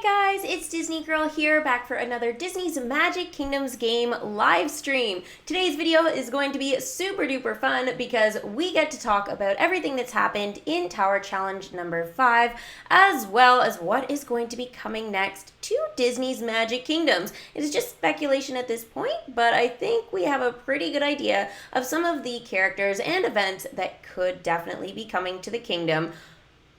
Hi guys, it's Disney Girl here, back for another Disney's Magic Kingdoms game live stream. Today's video is going to be super duper fun because we get to talk about everything that's happened in Tower Challenge number 5, as well as what is going to be coming next to Disney's Magic Kingdoms. It is just speculation at this point, but I think we have a pretty good idea of some of the characters and events that could definitely be coming to the kingdom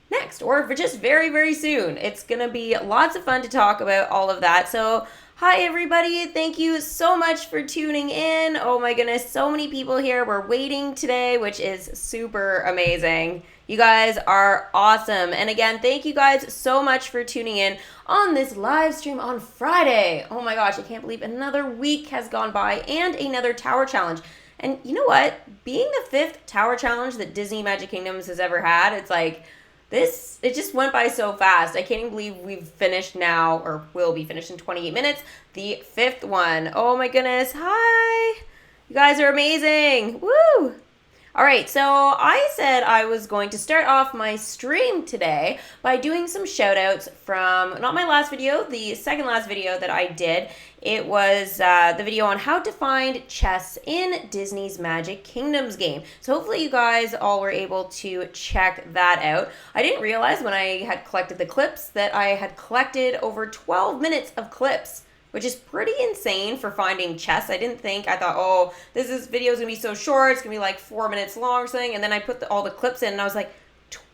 next, or for just very, very soon. It's gonna be lots of fun to talk about all of that. So hi everybody, thank you so much for tuning in. Oh my goodness, so many people here. We're waiting today, which is super amazing. You guys are awesome. And again, thank you guys so much for tuning in on this live stream on Friday. Oh my gosh, I can't believe another week has gone by and another Tower Challenge. And you know what? Being the 5th Tower Challenge that Disney Magic Kingdoms has ever had, it's like, it just went by so fast. I can't even believe we've finished now, or will be finished in 28 minutes, the 5th one. Oh my goodness. Hi. You guys are amazing. Woo. All right, so I said I was going to start off my stream today by doing some shout outs from, not my last video, the second last video that I did. It was the video on how to find chess in Disney's Magic Kingdoms game. So hopefully you guys all were able to check that out. I didn't realize when I had collected the clips that I had collected over 12 minutes of clips, which is pretty insane for finding chess. I thought, oh, this video is going to be so short. It's going to be like 4 minutes long or something. And then I put all the clips in and I was like,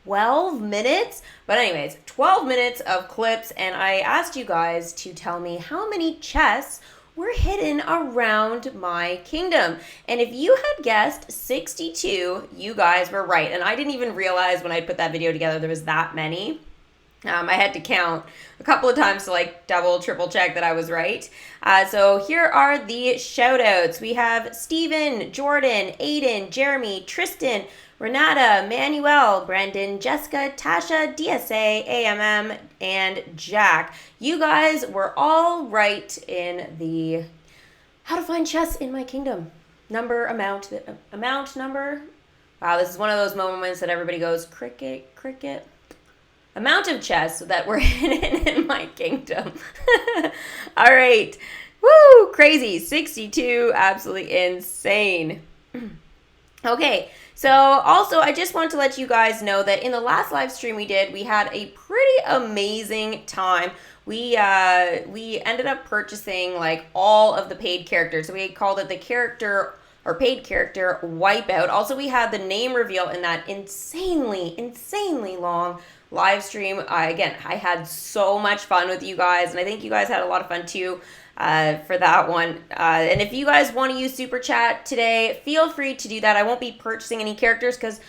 12 minutes? But anyways, 12 minutes of clips. And I asked you guys to tell me how many chess were hidden around my kingdom. And if you had guessed 62, you guys were right. And I didn't even realize when I put that video together there was that many. I had to count a couple of times to like double, triple check that I was right. So here are the shout outs. We have Steven, Jordan, Aiden, Jeremy, Tristan, Renata, Manuel, Brendan, Jessica, Tasha, DSA, AMM, and Jack. You guys were all right in the how to find chess in my kingdom. Amount, number. Wow, this is one of those moments that everybody goes, cricket, cricket. Amount of chess that were hidden in my kingdom. All right. Woo, crazy. 62, absolutely insane. Okay, so also I just want to let you guys know that in the last live stream we did, we had a pretty amazing time. We ended up purchasing like all of the paid characters. So we called it the character or paid character wipeout. Also, we had the name reveal in that insanely long live stream. I had so much fun with you guys, and I think you guys had a lot of fun too for that one. And if you guys want to use Super Chat today, feel free to do that. I won't be purchasing any characters because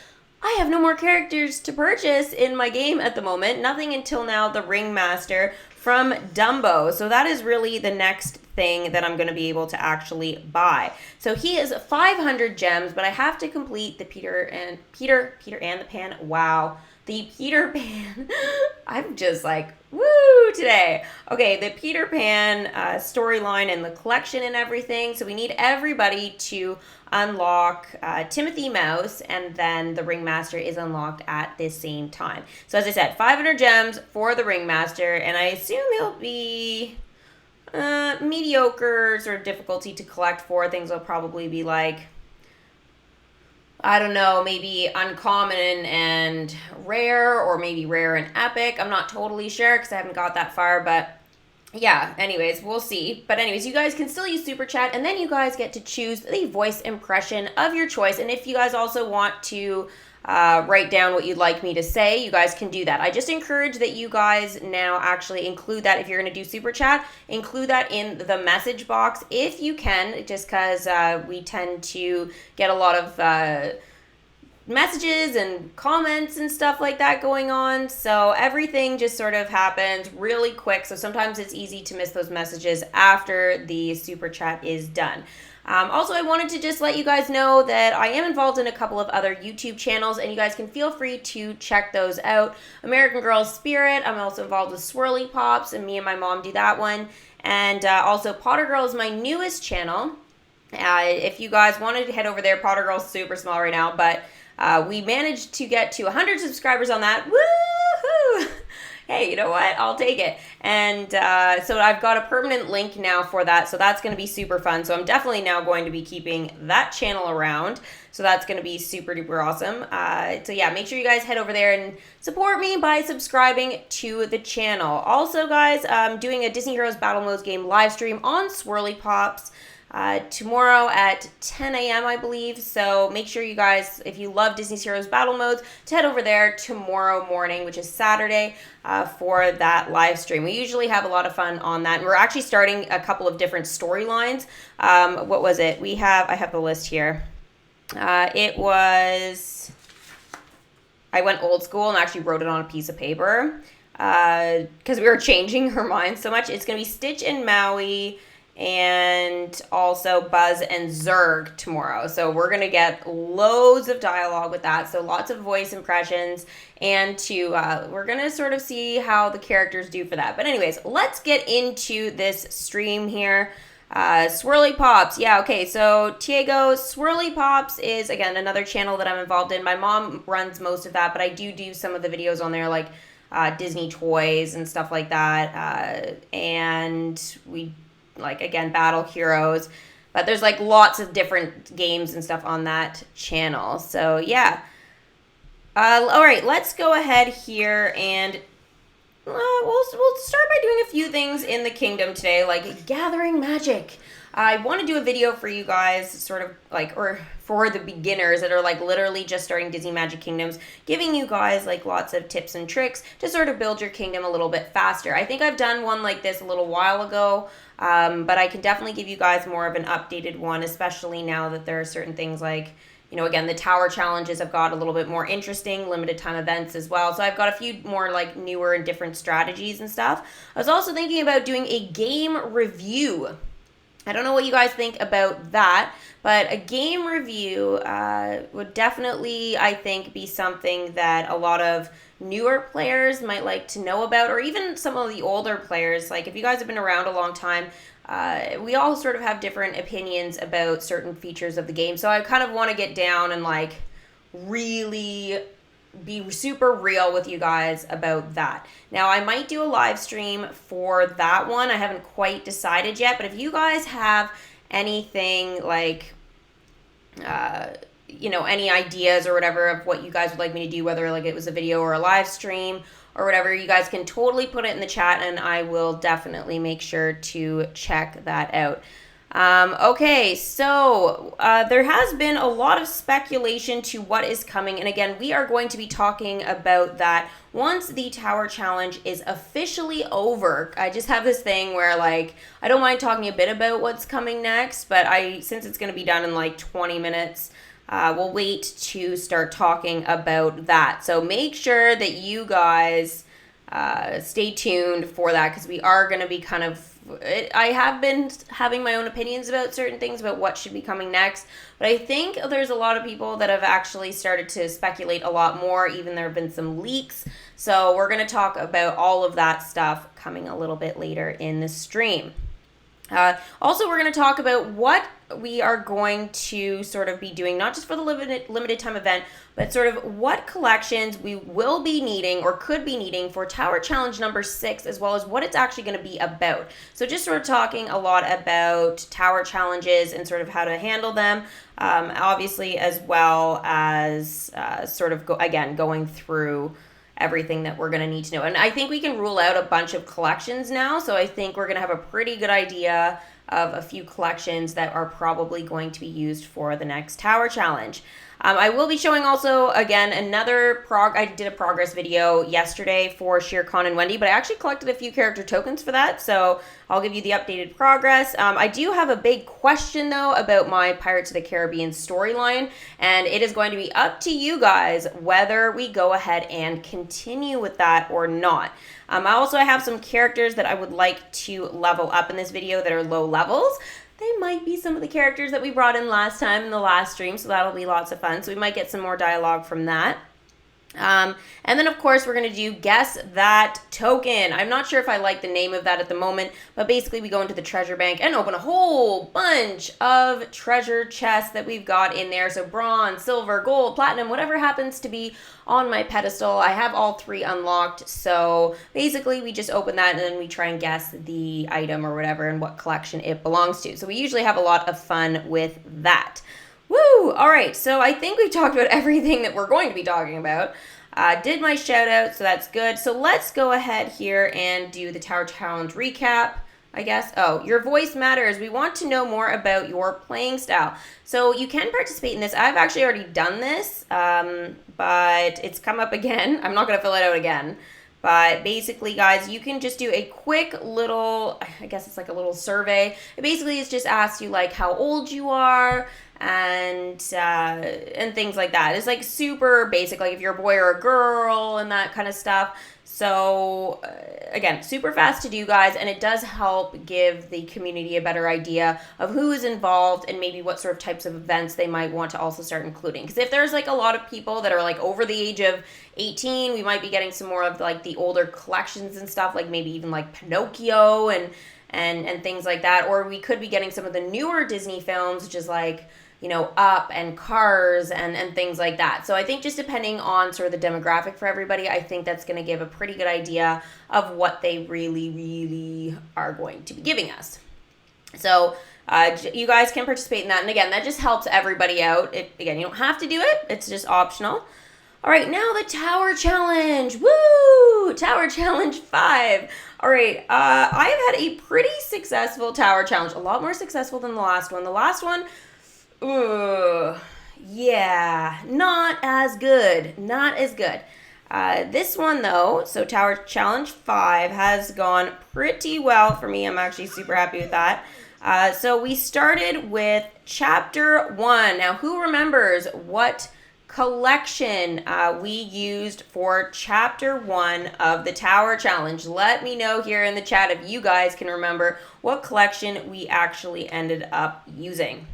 I have no more characters to purchase in my game at the moment. Nothing until now, the Ringmaster from Dumbo. So that is really the next thing that I'm going to be able to actually buy. So he is 500 gems, but I have to complete the Peter and the Pan. Wow. The Peter Pan, I'm just like, woo, today. Okay, the Peter Pan storyline and the collection and everything. So we need everybody to unlock Timothy Mouse, and then the Ringmaster is unlocked at the same time. So as I said, 500 gems for the Ringmaster, and I assume he'll be mediocre sort of difficulty to collect for. Things will probably be like, I don't know, maybe uncommon and rare, or maybe rare and epic. I'm not totally sure because I haven't got that far, but yeah, anyways, we'll see. But anyways, you guys can still use Super Chat, and then you guys get to choose the voice impression of your choice. And if you guys also want to write down what you'd like me to say, you guys can do that. I just encourage that you guys now actually include that. If you're going to do Super Chat, include that in the message box if you can, just because we tend to get a lot of messages and comments and stuff like that going on. So everything just sort of happens really quick. So sometimes it's easy to miss those messages after the Super Chat is done. Also, I wanted to just let you guys know that I am involved in a couple of other YouTube channels, and you guys can feel free to check those out. American Girl Spirit, I'm also involved with Swirly Pops, and me and my mom do that one. And also, Potter Girl is my newest channel. If you guys wanted to head over there, Potter Girl's super small right now, but we managed to get to 100 subscribers on that. Woohoo! Hey, you know what? I'll take it. And so I've got a permanent link now for that. So that's going to be super fun. So I'm definitely now going to be keeping that channel around. So that's going to be super duper awesome. So yeah, make sure you guys head over there and support me by subscribing to the channel. Also, guys, I'm doing a Disney Heroes Battle Modes game live stream on Swirly Pops tomorrow at 10 a.m. I believe. So make sure you guys, if you love Disney Heroes Battle Modes, to head over there tomorrow morning, which is Saturday, for that live stream. We usually have a lot of fun on that. And we're actually starting a couple of different storylines. What was it? I have the list here. I went old school and actually wrote it on a piece of paper because we were changing her mind so much. It's going to be Stitch and Maui and also Buzz and Zurg tomorrow. So we're going to get loads of dialogue with that. So lots of voice impressions, and we're going to sort of see how the characters do for that. But anyways, let's get into this stream here. Swirly Pops. Yeah, okay, so Tiago, Swirly Pops is, again, another channel that I'm involved in. My mom runs most of that, but I do some of the videos on there, like Disney toys and stuff like that. And we, like, again, Battle Heroes. But there's, like, lots of different games and stuff on that channel. So, yeah. All right, let's go ahead here and we'll start by doing a few things in the kingdom today, like gathering magic. I want to do a video for you guys, sort of like, or for the beginners that are like literally just starting Disney Magic Kingdoms, giving you guys like lots of tips and tricks to sort of build your kingdom a little bit faster. I think I've done one like this a little while ago, but I can definitely give you guys more of an updated one, especially now that there are certain things like, you know, again, the tower challenges have got a little bit more interesting, limited time events as well. So I've got a few more like newer and different strategies and stuff. I was also thinking about doing a game review. I don't know what you guys think about that, but a game review would definitely, I think, be something that a lot of newer players might like to know about, or even some of the older players. Like if you guys have been around a long time, we all sort of have different opinions about certain features of the game. So I kind of want to get down and like really be super real with you guys about that. Now I might do a live stream for that one. I haven't quite decided yet, but if you guys have anything like, you know, any ideas or whatever of what you guys would like me to do, whether like it was a video or a live stream or whatever, you guys can totally put it in the chat and I will definitely make sure to check that out. Okay, so there has been a lot of speculation to what is coming, and again, we are going to be talking about that once the tower challenge is officially over. I just have this thing where like I don't mind talking a bit about what's coming next, but since it's going to be done in like 20 minutes, we'll wait to start talking about that. So make sure that you guys stay tuned for that, because we are going to be kind of, I have been having my own opinions about certain things about what should be coming next, but I think there's a lot of people that have actually started to speculate a lot more. Even there have been some leaks. So we're going to talk about all of that stuff coming a little bit later in the stream. Also, we're going to talk about what we are going to sort of be doing, not just for the limited time event, but sort of what collections we will be needing or could be needing for Tower Challenge number 6, as well as what it's actually going to be about. So just sort of talking a lot about Tower Challenges and sort of how to handle them, obviously, as well as sort of, going through everything that we're going to need to know. And I think we can rule out a bunch of collections now, so I think we're going to have a pretty good idea of a few collections that are probably going to be used for the next Tower Challenge. I will be showing also, again, I did a progress video yesterday for Shere Khan and Wendy, but I actually collected a few character tokens for that, so I'll give you the updated progress. I do have a big question, though, about my Pirates of the Caribbean storyline, and it is going to be up to you guys whether we go ahead and continue with that or not. I also have some characters that I would like to level up in this video that are low levels. They might be some of the characters that we brought in last time in the last stream, so that'll be lots of fun. So we might get some more dialogue from that. And then, of course, we're going to do Guess That Token. I'm not sure if I like the name of that at the moment, but basically we go into the treasure bank and open a whole bunch of treasure chests that we've got in there. So bronze, silver, gold, platinum, whatever happens to be on my pedestal. I have all 3 unlocked. So basically we just open that and then we try and guess the item or whatever and what collection it belongs to. So we usually have a lot of fun with that. Woo! All right, so I think we talked about everything that we're going to be talking about. Did my shout out, so that's good. So let's go ahead here and do the Tower Challenge recap, I guess. Oh, your voice matters. We want to know more about your playing style. So you can participate in this. I've actually already done this, but it's come up again. I'm not going to fill it out again. But basically, guys, you can just do a quick little, I guess it's like a little survey. It basically is just asks you like how old you are and things like that. It's like super basic, like if you're a boy or a girl and that kind of stuff. So again, super fast to do, guys, and it does help give the community a better idea of who is involved and maybe what sort of types of events they might want to also start including. Because if there's like a lot of people that are like over the age of 18, we might be getting some more of like the older collections and stuff, like maybe even like Pinocchio and things like that. Or we could be getting some of the newer Disney films, which is like, you know, Up and Cars and things like that. So I think just depending on sort of the demographic for everybody, I think that's going to give a pretty good idea of what they really, really are going to be giving us. So you guys can participate in that. And again, that just helps everybody out. Again, you don't have to do it. It's just optional. All right, now the Tower Challenge. Woo! Tower Challenge 5. All right, I have had a pretty successful Tower Challenge. A lot more successful than the last one. The last one, yeah, not as good. Not as good. This one, though, so Tower Challenge 5 has gone pretty well for me. I'm actually super happy with that. So we started with Chapter 1. Now, who remembers what collection we used for Chapter 1 of the Tower Challenge? Let me know here in the chat if you guys can remember what collection we actually ended up using.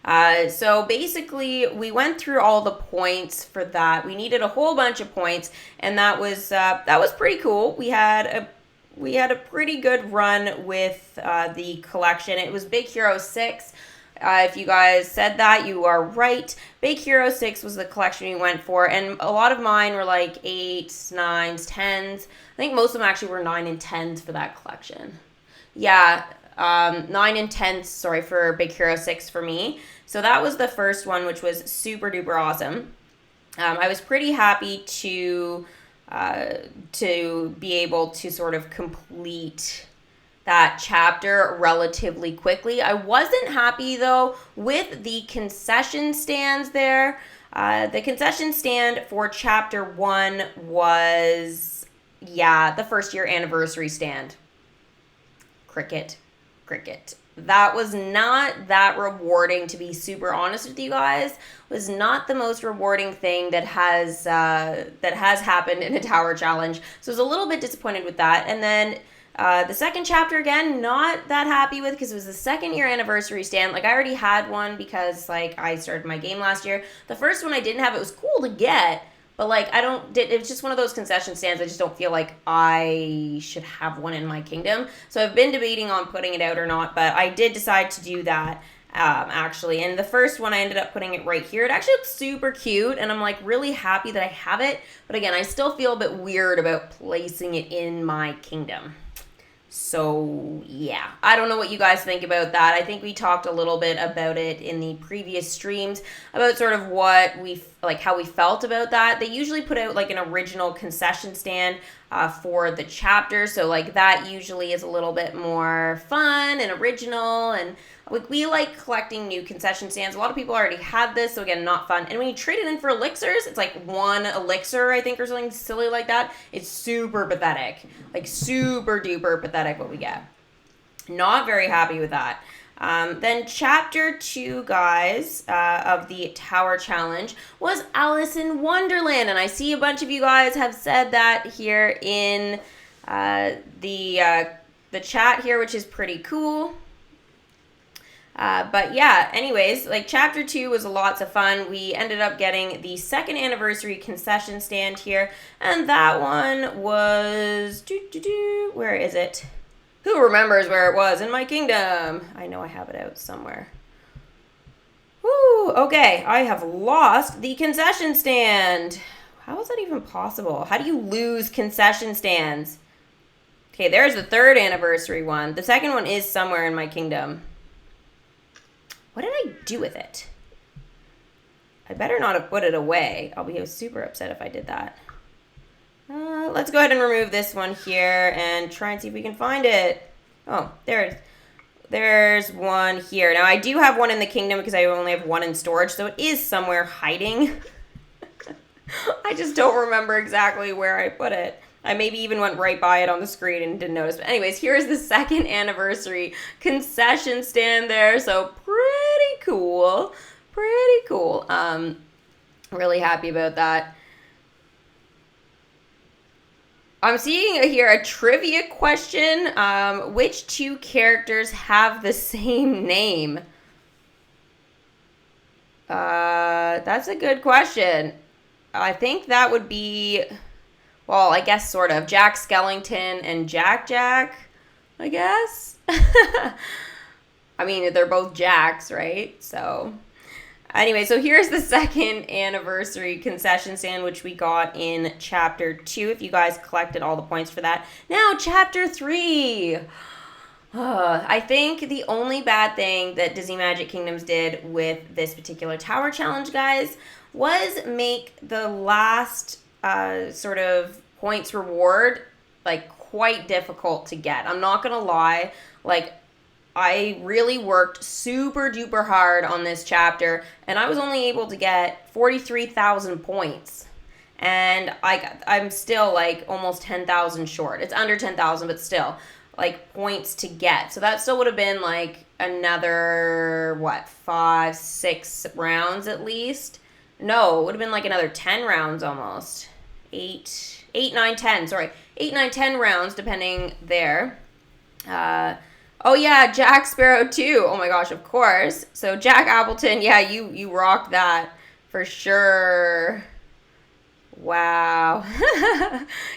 So basically, we went through all the points for that. We needed a whole bunch of points, and that was pretty cool. We had a pretty good run with the collection. It was Big Hero 6. If you guys said that, you are right. Big Hero 6 was the collection we went for, and a lot of mine were like 8s, 9s, 10s. I think most of them actually were 9 and 10s for that collection. Yeah, 9 and 10s, sorry, for Big Hero 6 for me. So that was the first one, which was super duper awesome. I was pretty happy to be able to sort of complete that chapter relatively quickly. I wasn't happy though with the concession stands there. The concession stand for Chapter 1 was, the first year anniversary stand. Cricket. That was not that rewarding, to be super honest with you guys. It was not the most rewarding thing that has happened in a Tower Challenge. So I was a little bit disappointed with that. And then the second chapter, again, not that happy with, because it was the second year anniversary stand. Like, I already had one because like I started my game last year. The first one I didn't have. It was cool to get, but like it's just one of those concession stands. I just don't feel like I should have one in my kingdom. So I've been debating on putting it out or not, but I did decide to do that actually. And the first one, I ended up putting it right here. It actually looks super cute, and I'm like really happy that I have it. But again, I still feel a bit weird about placing it in my kingdom. So yeah, I don't know what you guys think about that. I think we talked a little bit about it in the previous streams about sort of what how we felt about that. They usually put out like an original concession stand for the chapter. So like that usually is a little bit more fun and original, and we like collecting new concession stands. A lot of people already had this, so again, not fun. And when you trade it in for elixirs, it's like 1 elixir, I think, or something silly like that. It's super pathetic, like super duper pathetic what we get. Not very happy with that. Then Chapter 2, guys, of the Tower Challenge was Alice in Wonderland. And I see a bunch of you guys have said that here in the chat here, which is pretty cool. But yeah, anyways, like chapter 2 was lots of fun. We ended up getting the 2nd anniversary concession stand here, and that one was where is it? Who remembers where it was in my kingdom? I know I have it out somewhere. Woo, okay, I have lost the concession stand. How is that even possible? How do you lose concession stands? Okay, there's the 3rd anniversary one. The 2nd one is somewhere in my kingdom. What did I do with it? I better not have put it away. I'll be super upset if I did that. Let's go ahead and remove this one here and try and see if we can find it. Oh, there's one here. Now, I do have one in the kingdom because I only have one in storage, so it is somewhere hiding. I just don't remember exactly where I put it. I maybe even went right by it on the screen and didn't notice. But anyways, here's the 2nd anniversary concession stand there. So pretty cool. Pretty cool. Really happy about that. I'm seeing here a trivia question. Which 2 characters have the same name? That's a good question. I think that would be, well, I guess sort of Jack Skellington and Jack, I guess. I mean, they're both Jacks, right? So anyway, so here's the 2nd anniversary concession stand, which we got in chapter 2, if you guys collected all the points for that. Now, chapter 3. I think the only bad thing that Disney Magic Kingdoms did with this particular tower challenge, guys, was make the last sort of points reward like quite difficult to get. I'm not gonna lie, like I really worked super duper hard on this chapter, and I was only able to get 43,000 points, and I'm still like almost 10,000 short. It's under 10,000, but still like points to get. So that still would have been like another what, 5-6 rounds at least. No, it would have been like another 10 rounds almost. 8, 9, 10, sorry. 8, 9, 10 rounds, depending there. Oh yeah, Jack Sparrow too. Oh my gosh, of course. So Jack Appleton, yeah, you rocked that for sure. Wow.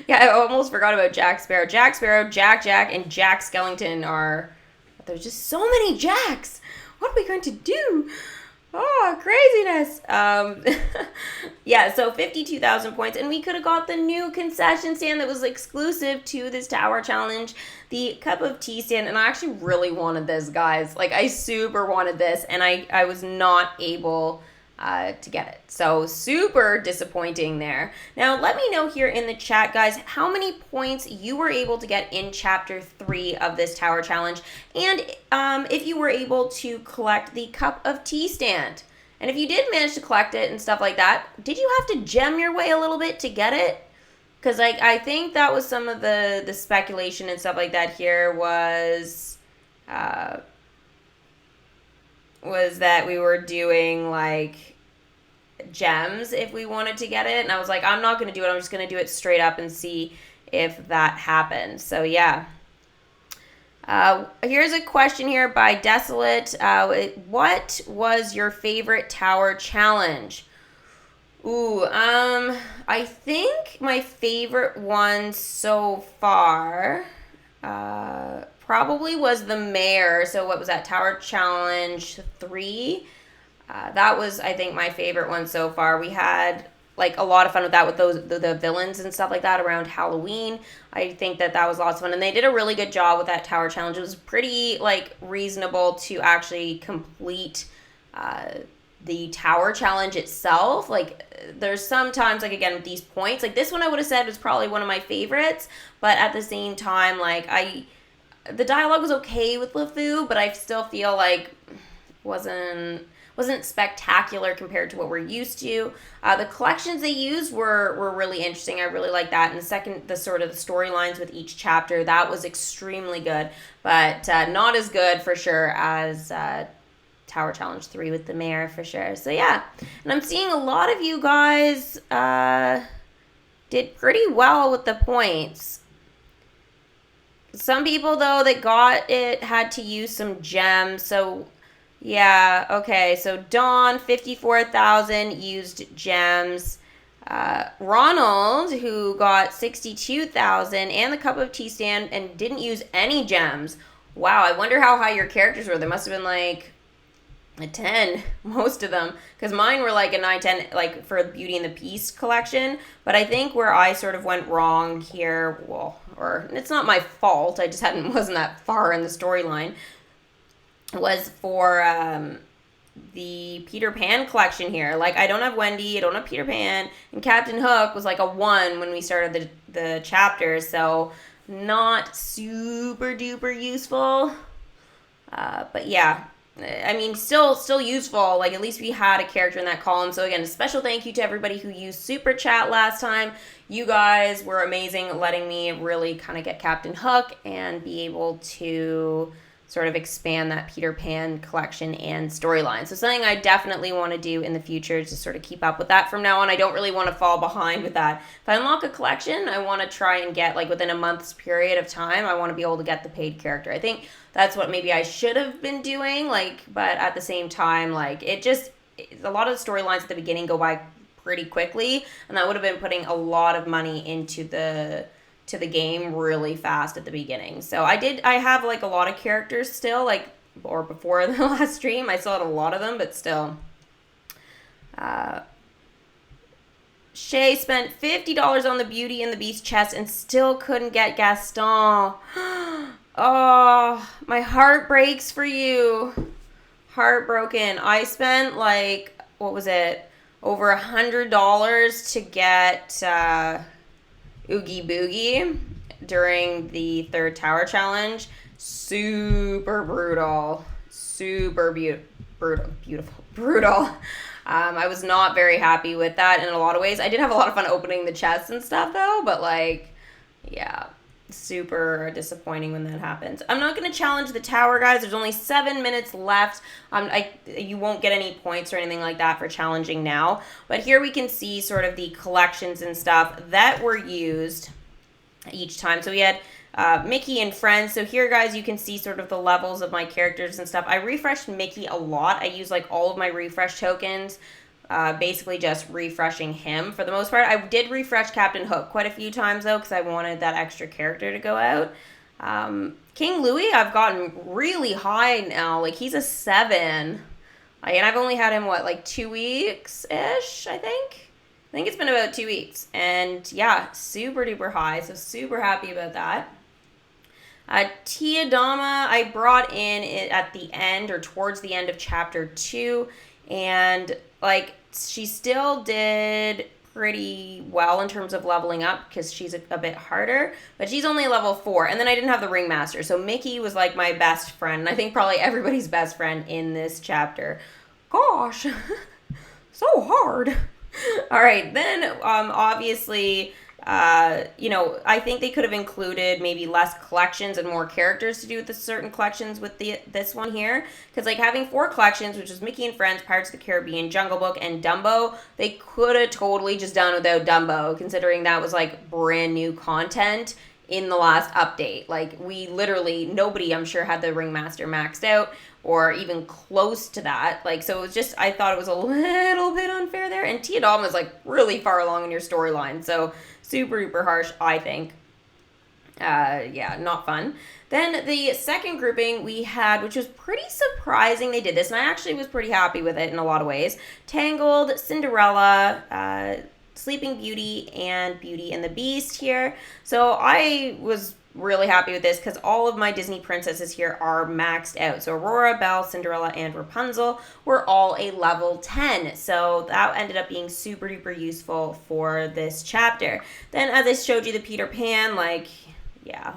Yeah, I almost forgot about Jack Sparrow. Jack Sparrow, Jack, and Jack Skellington are... There's just so many Jacks. What are we going to do? Oh, craziness. Yeah, so 52,000 points, and we could have got the new concession stand that was exclusive to this tower challenge, the cup of tea stand, and I actually really wanted this, guys. Like, I super wanted this, and I was not able to get it. So super disappointing there. Now, let me know here in the chat, guys, how many points you were able to get in chapter 3 of this tower challenge, and if you were able to collect the cup of tea stand. And if you did manage to collect it and stuff like that, did you have to gem your way a little bit to get it? Because I think that was some of the speculation and stuff like that here was that we were doing like gems if we wanted to get it, and I was like, I'm not going to do it. I'm just going to do it straight up and see if that happens. So yeah. Here's a question here by Desolate. What was your favorite tower challenge? Ooh, I think my favorite one so far, probably was the mayor. So what was that? Tower Challenge 3. That was, I think, my favorite one so far. We had like a lot of fun with that, with the villains and stuff like that around Halloween. I think that was lots of fun, and they did a really good job with that tower challenge. It was pretty like reasonable to actually complete the tower challenge itself. Like there's sometimes, like again with these points, like this one I would have said was probably one of my favorites, but at the same time, like the dialogue was okay with LeFou, but I still feel like wasn't spectacular compared to what we're used to. The collections they used were really interesting. I really like that. And the sort of the storylines with each chapter, that was extremely good, but not as good for sure as Tower Challenge 3 with the mayor for sure. So yeah, and I'm seeing a lot of you guys did pretty well with the points. Some people, though, that got it had to use some gems. So Yeah, okay, so Dawn, 54,000 used gems. Ronald, who got 62,000 and the cup of tea stand and didn't use any gems. Wow, I wonder how high your characters were. They must have been like a 10, most of them, because mine were like a 9, 10, like for Beauty and the Beast collection. But I think where I sort of went wrong here, well, or it's not my fault, I just wasn't that far in the storyline, was for the Peter Pan collection here. Like, I don't have Wendy, I don't have Peter Pan, and Captain Hook was like a 1 when we started the chapter, so not super duper useful. But yeah, I mean, still useful. Like, at least we had a character in that column. So again, a special thank you to everybody who used Super Chat last time. You guys were amazing, letting me really kind of get Captain Hook and be able to sort of expand that Peter Pan collection and storyline. So something I definitely want to do in the future is to sort of keep up with that from now on. I don't really want to fall behind with that. If I unlock a collection, I want to try and get, like, within a month's period of time, I want to be able to get the paid character. I think that's what maybe I should have been doing, like, but at the same time, like, a lot of the storylines at the beginning go by pretty quickly, and that would have been putting a lot of money into the game really fast at the beginning. So I have like a lot of characters still, like, or before the last stream, I still had a lot of them, but still. Shay spent $50 on the Beauty and the Beast chest and still couldn't get Gaston. Oh, my heart breaks for you. Heartbroken. I spent like, what was it? Over $100 to get Oogie Boogie during the 3rd tower challenge. Super brutal. Super brutal. I was not very happy with that in a lot of ways. I did have a lot of fun opening the chests and stuff though, but like, yeah, super disappointing when that happens. I'm not going to challenge the tower, guys. There's only 7 minutes left. You won't get any points or anything like that for challenging now. But here we can see sort of the collections and stuff that were used each time. So we had Mickey and Friends. So here, guys, you can see sort of the levels of my characters and stuff. I refreshed Mickey a lot. I used like all of my refresh tokens. Basically just refreshing him for the most part. I did refresh Captain Hook quite a few times though, because I wanted that extra character to go out. King Louis, I've gotten really high now. Like, he's a 7. And I've only had him, what, like 2 weeks-ish, I think? I think it's been about 2 weeks. And yeah, super duper high. So super happy about that. Tia Dama, I brought in it at the end or towards the end of chapter 2. And like, she still did pretty well in terms of leveling up because she's a bit harder, but she's only level 4. And then I didn't have the Ringmaster, so Mickey was like my best friend, and I think probably everybody's best friend in this chapter. Gosh, so hard. All right, then obviously, I think they could have included maybe less collections and more characters to do with the certain collections with this one here. Because like having 4 collections, which is Mickey and Friends, Pirates of the Caribbean, Jungle Book, and Dumbo, they could have totally just done without Dumbo, considering that was like brand new content in the last update. Like, we literally, nobody I'm sure had the Ringmaster maxed out or even close to that. Like, so it was just, I thought it was a little bit unfair there. And Tia Dom is like really far along in your storyline, so super duper harsh, I think. Yeah, not fun. Then the second grouping we had, which was pretty surprising they did this, and I actually was pretty happy with it in a lot of ways. Tangled, Cinderella, Sleeping Beauty, and Beauty and the Beast here. So I was really happy with this because all of my Disney princesses here are maxed out. So Aurora, Belle, Cinderella, and Rapunzel were all a level 10. So that ended up being super duper useful for this chapter. Then as I showed you the Peter Pan, like, yeah,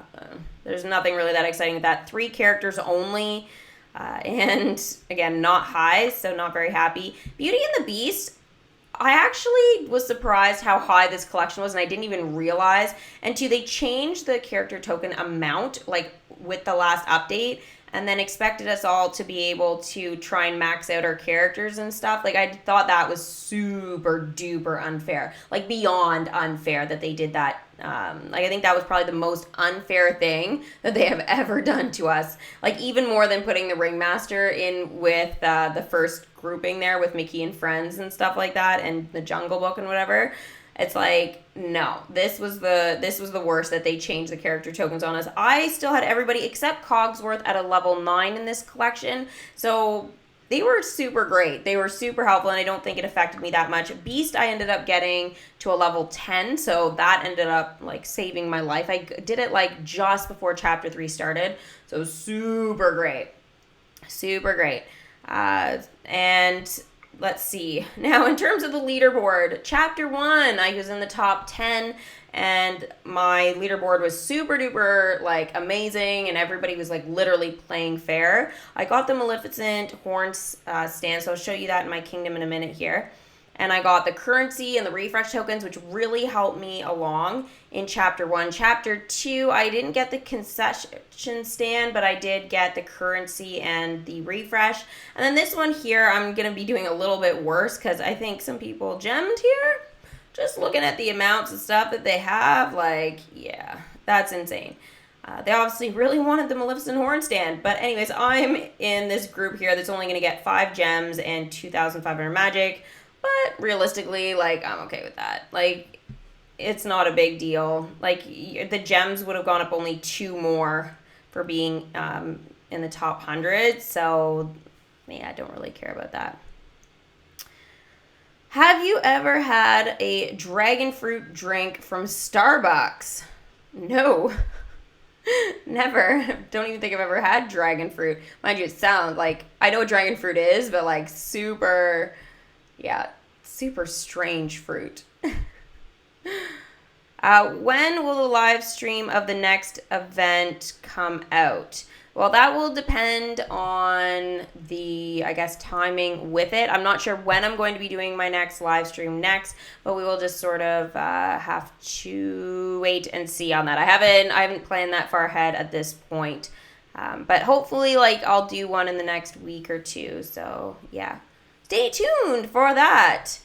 there's nothing really that exciting with that. 3 characters only. And again, not high, so not very happy. Beauty and the Beast, I actually was surprised how high this collection was, and I didn't even realize. And 2, they changed the character token amount, like, with the last update, and then expected us all to be able to try and max out our characters and stuff. Like, I thought that was super duper unfair, like beyond unfair that they did that. Like, I think that was probably the most unfair thing that they have ever done to us. Like, even more than putting the Ringmaster in with the first grouping there with Mickey and Friends and stuff like that, and the Jungle Book and whatever. It's like, no, this was the worst that they changed the character tokens on us. I still had everybody except Cogsworth at a level 9 in this collection, so they were super great. They were super helpful, and I don't think it affected me that much. Beast, I ended up getting to a level 10, so that ended up, like, saving my life. I did it, like, just before Chapter 3 started, so super great. Super great. And let's see. Now, in terms of the leaderboard, Chapter 1, I was in the top 10, and my leaderboard was super duper, like, amazing, and everybody was, like, literally playing fair. I got the Maleficent horns stand, so I'll show you that in my kingdom in a minute here. And I got the currency and the refresh tokens, which really helped me along in Chapter 1. Chapter 2, I didn't get the concession stand, but I did get the currency and the refresh. And then this one here, I'm going to be doing a little bit worse because I think some people gemmed here. Just looking at the amounts and stuff that they have, like, yeah, that's insane. They obviously really wanted the Maleficent horn stand. But anyways, I'm in this group here that's only going to get 5 gems and 2,500 magic. But realistically, like, I'm okay with that. Like, it's not a big deal. Like, the gems would have gone up only 2 more for being in the top 100. So, yeah, I don't really care about that. Have you ever had a dragon fruit drink from Starbucks? No. Never. Don't even think I've ever had dragon fruit. Mind you, it sounds like, I know what dragon fruit is, but, like, super... yeah, super strange fruit. When will the live stream of the next event come out? Well, that will depend on the, I guess, timing with it. I'm not sure when I'm going to be doing my next live stream next, but we will just sort of have to wait and see on that. I haven't planned that far ahead at this point. But hopefully, like, I'll do one in the next week or 2. So, yeah. Stay tuned for that.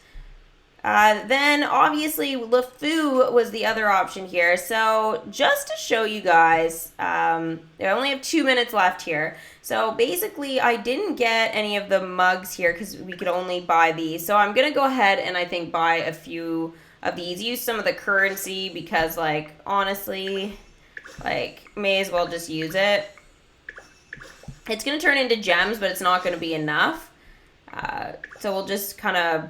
Then, obviously, LeFou was the other option here. So, just to show you guys, I only have 2 minutes left here. So, basically, I didn't get any of the mugs here because we could only buy these. So, I'm going to go ahead and, I think, buy a few of these. Use some of the currency because, like, honestly, like, may as well just use it. It's going to turn into gems, but it's not going to be enough. So we'll just kind of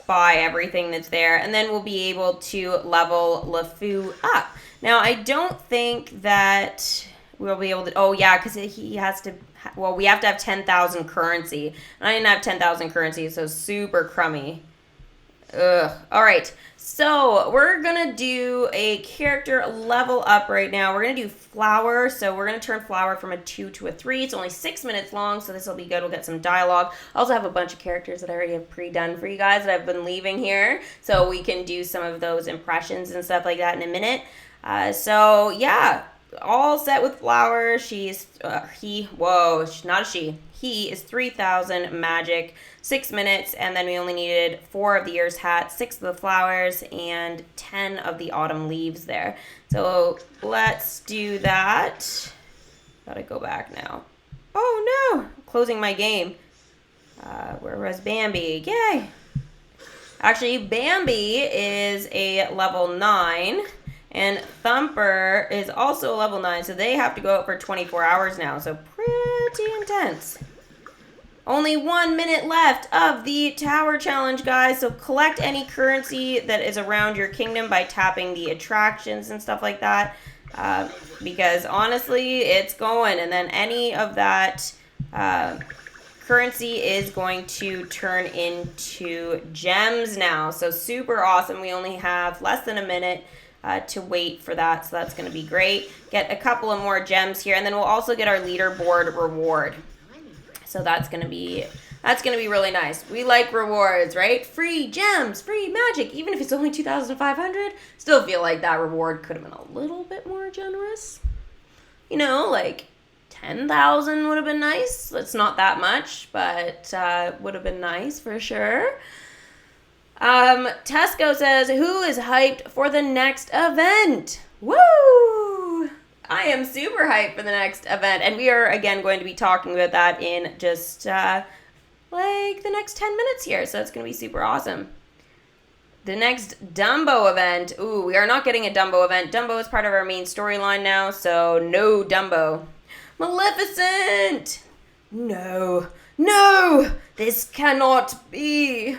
buy everything that's there, and then we'll be able to level LeFou up. Now, I don't think that we'll be able to... oh, yeah, because he has to... well, we have to have 10,000 currency. And I didn't have 10,000 currency, so super crummy. Ugh. All right. So we're going to do a character level up right now. We're going to do Flower. So we're going to turn Flower from a 2 to a 3. It's only 6 minutes long, so this will be good. We'll get some dialogue. I also have a bunch of characters that I already have pre-done for you guys that I've been leaving here. So we can do some of those impressions and stuff like that in a minute. So yeah, all set with Flower. She's, he is 3,000 magic, 6 minutes, and then we only needed 4 of the Year's Hat, 6 of the flowers, and 10 of the autumn leaves there. So let's do that. Gotta go back now. Oh no! Closing my game. Where was Bambi? Yay! Actually, Bambi is a level 9. And Thumper is also a level 9, so they have to go out for 24 hours now. So pretty intense. Only 1 minute left of the tower challenge, guys. So collect any currency that is around your kingdom by tapping the attractions and stuff like that. Because honestly, it's going. And then any of that currency is going to turn into gems now. So super awesome. We only have less than a minute to wait for that, so that's going to be great. Get a couple of more gems here, and then we'll also get our leaderboard reward. So that's going to be really nice. We like rewards, right? Free gems, free magic, even if it's only 2,500. Still feel like that reward could have been a little bit more generous. You know, like 10,000 would have been nice. That's not that much, but would have been nice for sure. Tesco says, who is hyped for the next event? Woo! I am super hyped for the next event, and we are again going to be talking about that in just like the next 10 minutes here, so it's going to be super awesome. The next Dumbo event. Ooh, we are not getting a Dumbo event. Dumbo is part of our main storyline now, so no Dumbo. Maleficent! No, no! This cannot be!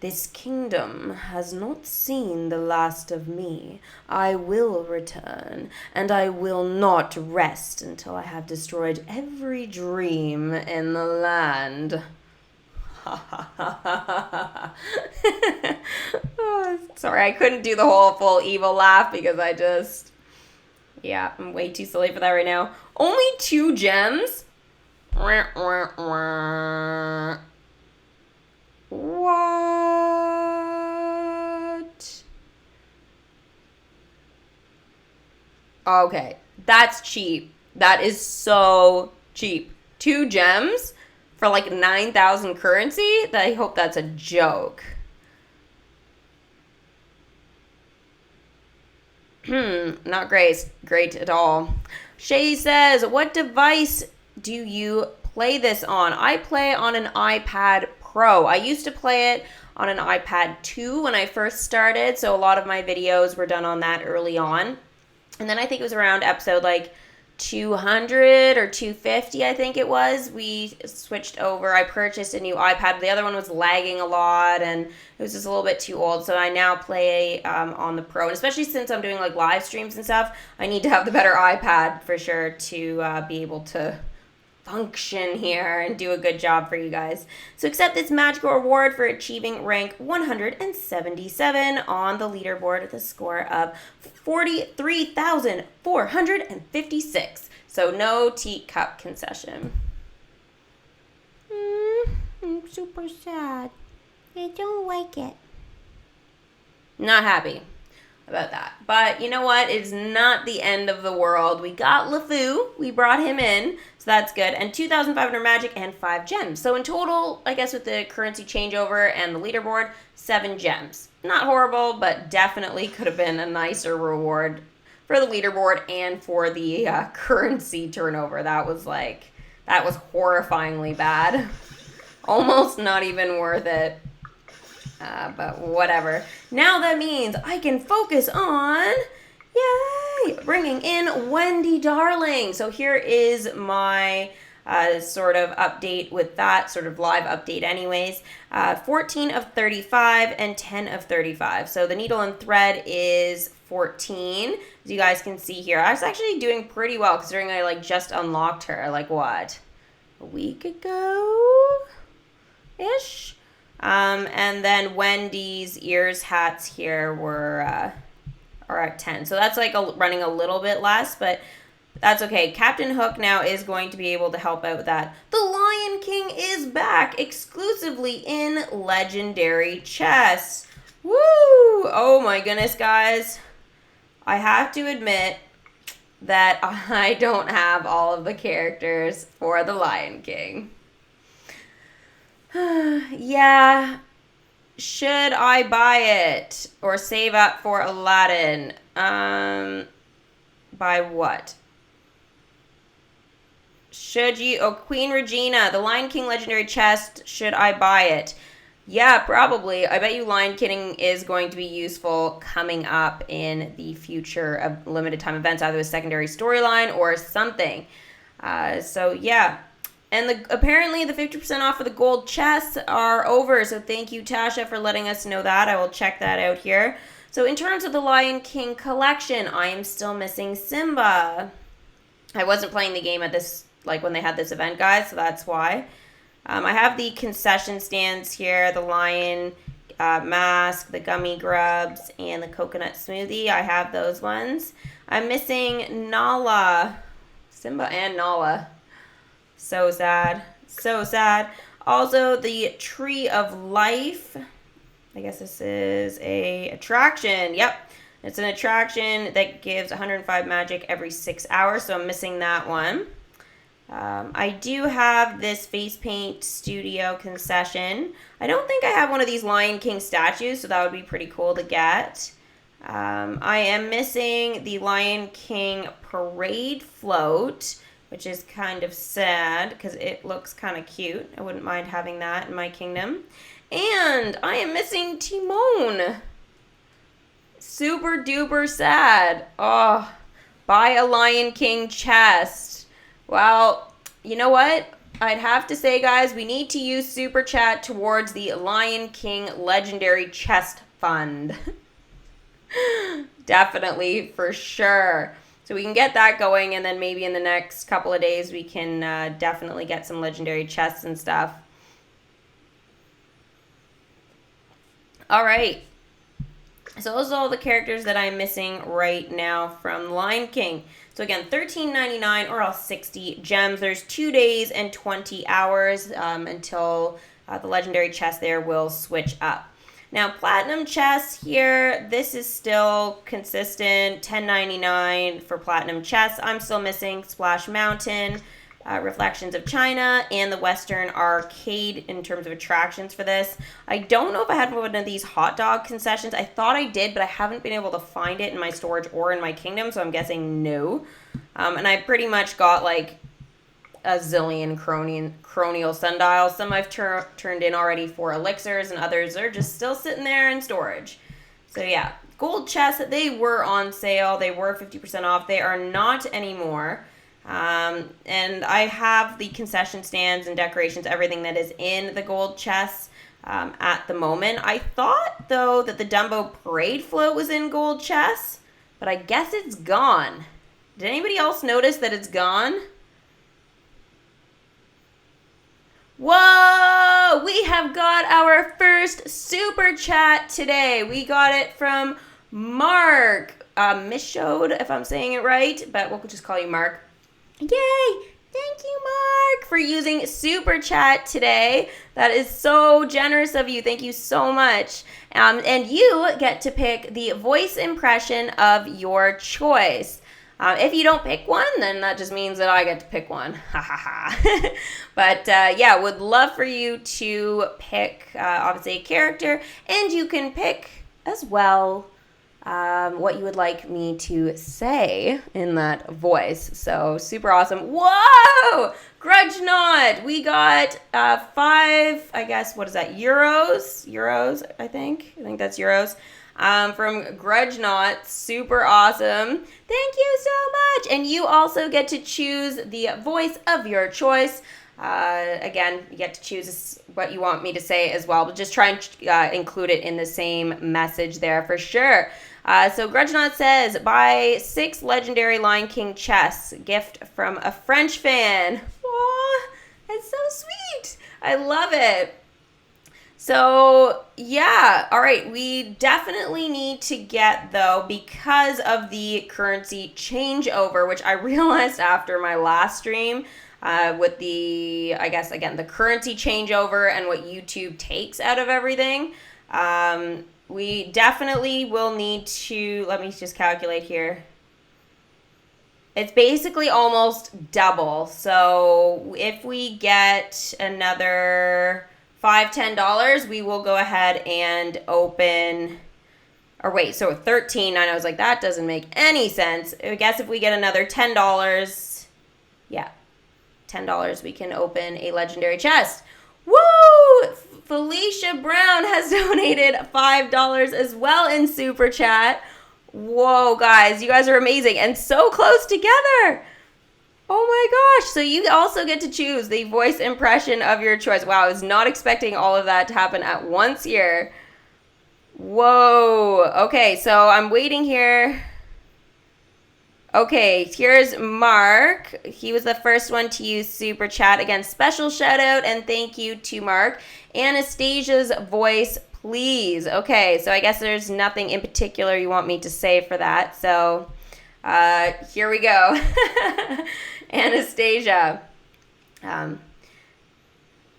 This kingdom has not seen the last of me. I will return, and I will not rest until I have destroyed every dream in the land. Oh, sorry, I couldn't do the whole full evil laugh because I'm way too silly for that right now. Only 2 gems? What? Okay, that's cheap. That is so cheap. 2 gems for like 9,000 currency? I hope that's a joke. Not great at all. Shay says, what device do you play this on? I play on an iPad Pro. I used to play it on an iPad 2 when I first started, so a lot of my videos were done on that early on. And then I think it was around episode like 200 or 250, I think it was, we switched over. I purchased a new iPad. The other one was lagging a lot, and it was just a little bit too old, so I now play on the Pro. And especially since I'm doing like live streams and stuff, I need to have the better iPad for sure to be able to function here and do a good job for you guys. So accept this magical reward for achieving rank 177 on the leaderboard with a score of 43,456. So no teacup concession. I'm super sad. I don't like it. Not happy about that. But you know what? It's not the end of the world. We got LeFou. We brought him in. So that's good. And 2,500 magic and 5 gems. So in total, I guess with the currency changeover and the leaderboard, 7 gems. Not horrible, but definitely could have been a nicer reward for the leaderboard and for the currency turnover. That was horrifyingly bad. Almost not even worth it. But whatever. Now that means I can focus on, yay, bringing in Wendy Darling. So here is my sort of update with that, sort of live update anyways. 14 of 35 and 10 of 35. So the needle and thread is 14. As you guys can see here, I was actually doing pretty well considering I just unlocked her, a week ago-ish? And then Wendy's ears hats here are at 10. So that's running a little bit less, but that's okay. Captain Hook now is going to be able to help out with that. The Lion King is back exclusively in Legendary Chests. Woo! Oh my goodness, guys. I have to admit that I don't have all of the characters for the Lion King. Yeah, should I buy it or save up for Aladdin? Buy what? Queen Regina, the Lion King Legendary Chest, should I buy it? Yeah, probably. I bet you Lion King is going to be useful coming up in the future of limited time events, either a secondary storyline or something. So yeah. And apparently the 50% off of the gold chests are over. So thank you, Tasha, for letting us know that. I will check that out here. So in terms of the Lion King collection, I am still missing Simba. I wasn't playing the game at this, when they had this event, guys, so that's why. I have the concession stands here, the lion mask, the gummy grubs, and the coconut smoothie. I have those ones. I'm missing Nala. Simba and Nala. So sad. So sad. Also, the Tree of Life. I guess this is a attraction. Yep. It's an attraction that gives 105 magic every 6 hours, so I'm missing that one. I do have this face paint studio concession. I don't think I have one of these Lion King statues, so that would be pretty cool to get. I am missing the Lion King parade float, which is kind of sad because it looks kind of cute. I wouldn't mind having that in my kingdom. And I am missing Timon. Super duper sad. Oh, buy a Lion King chest. Well, you know what? I'd have to say, guys, we need to use Super Chat towards the Lion King Legendary Chest Fund. Definitely, for sure. So we can get that going, and then maybe in the next couple of days we can definitely get some legendary chests and stuff. All right. So those are all the characters that I'm missing right now from Lion King. So again, $13.99 or else 60 gems. There's 2 days and 20 hours until the legendary chest there will switch up. Now, platinum chests here, this is still consistent, $10.99 for platinum chests. I'm still missing Splash Mountain, Reflections of China, and the Western Arcade in terms of attractions for this. I don't know if I had one of these hot dog concessions. I thought I did, but I haven't been able to find it in my storage or in my kingdom, so I'm guessing no. And I pretty much got like a zillion cronial sundials. Some I've turned in already for elixirs, and others are just still sitting there in storage. So yeah, gold chests, they were on sale. They were 50% off. They are not anymore. And I have the concession stands and decorations, everything that is in the gold chests at the moment. I thought, though, that the Dumbo parade float was in gold chests, but I guess it's gone. Did anybody else notice that it's gone? Whoa! We have got our first super chat today. We got it from Mark. Misshowed, if I'm saying it right, but we'll just call you Mark. Yay! Thank you, Mark, for using super chat today. That is so generous of you. Thank you so much. And you get to pick the voice impression of your choice. If you don't pick one, then that just means that I get to pick one. Ha ha ha. But yeah, would love for you to pick, obviously, a character. And you can pick as well what you would like me to say in that voice. So super awesome. Whoa! Grudge Knot! We got 5, I guess, what is that? Euros, I think. I think that's euros. From Grudge Knot. Super awesome. Thank you so much. And you also get to choose the voice of your choice. Again, you get to choose what you want me to say as well, but just try and include it in the same message there for sure. So Grudge Knot says, buy 6 legendary Lion King chests. Gift from a French fan. Aw, that's so sweet. I love it. So, yeah, all right, we definitely need to get, though, because of the currency changeover, which I realized after my last stream with the, I guess, again, the currency changeover and what YouTube takes out of everything, we definitely will need to, let me just calculate here. It's basically almost double. So if we get another $5-10, we will go ahead and open, or wait, so $13, and I was like, that doesn't make any sense. I guess if we get another $10, yeah, $10, we can open a legendary chest. Woo! Felicia Brown has donated $5 as well in Super Chat. Whoa, guys, you guys are amazing and so close together. Oh my gosh, so you also get to choose the voice impression of your choice. Wow, I was not expecting all of that to happen at once here. Whoa, okay, so I'm waiting here. Okay, here's Mark. He was the first one to use Super Chat. Again, special shout out and thank you to Mark. Anastasia's voice, please. Okay, so I guess there's nothing in particular you want me to say for that. So here we go. Anastasia.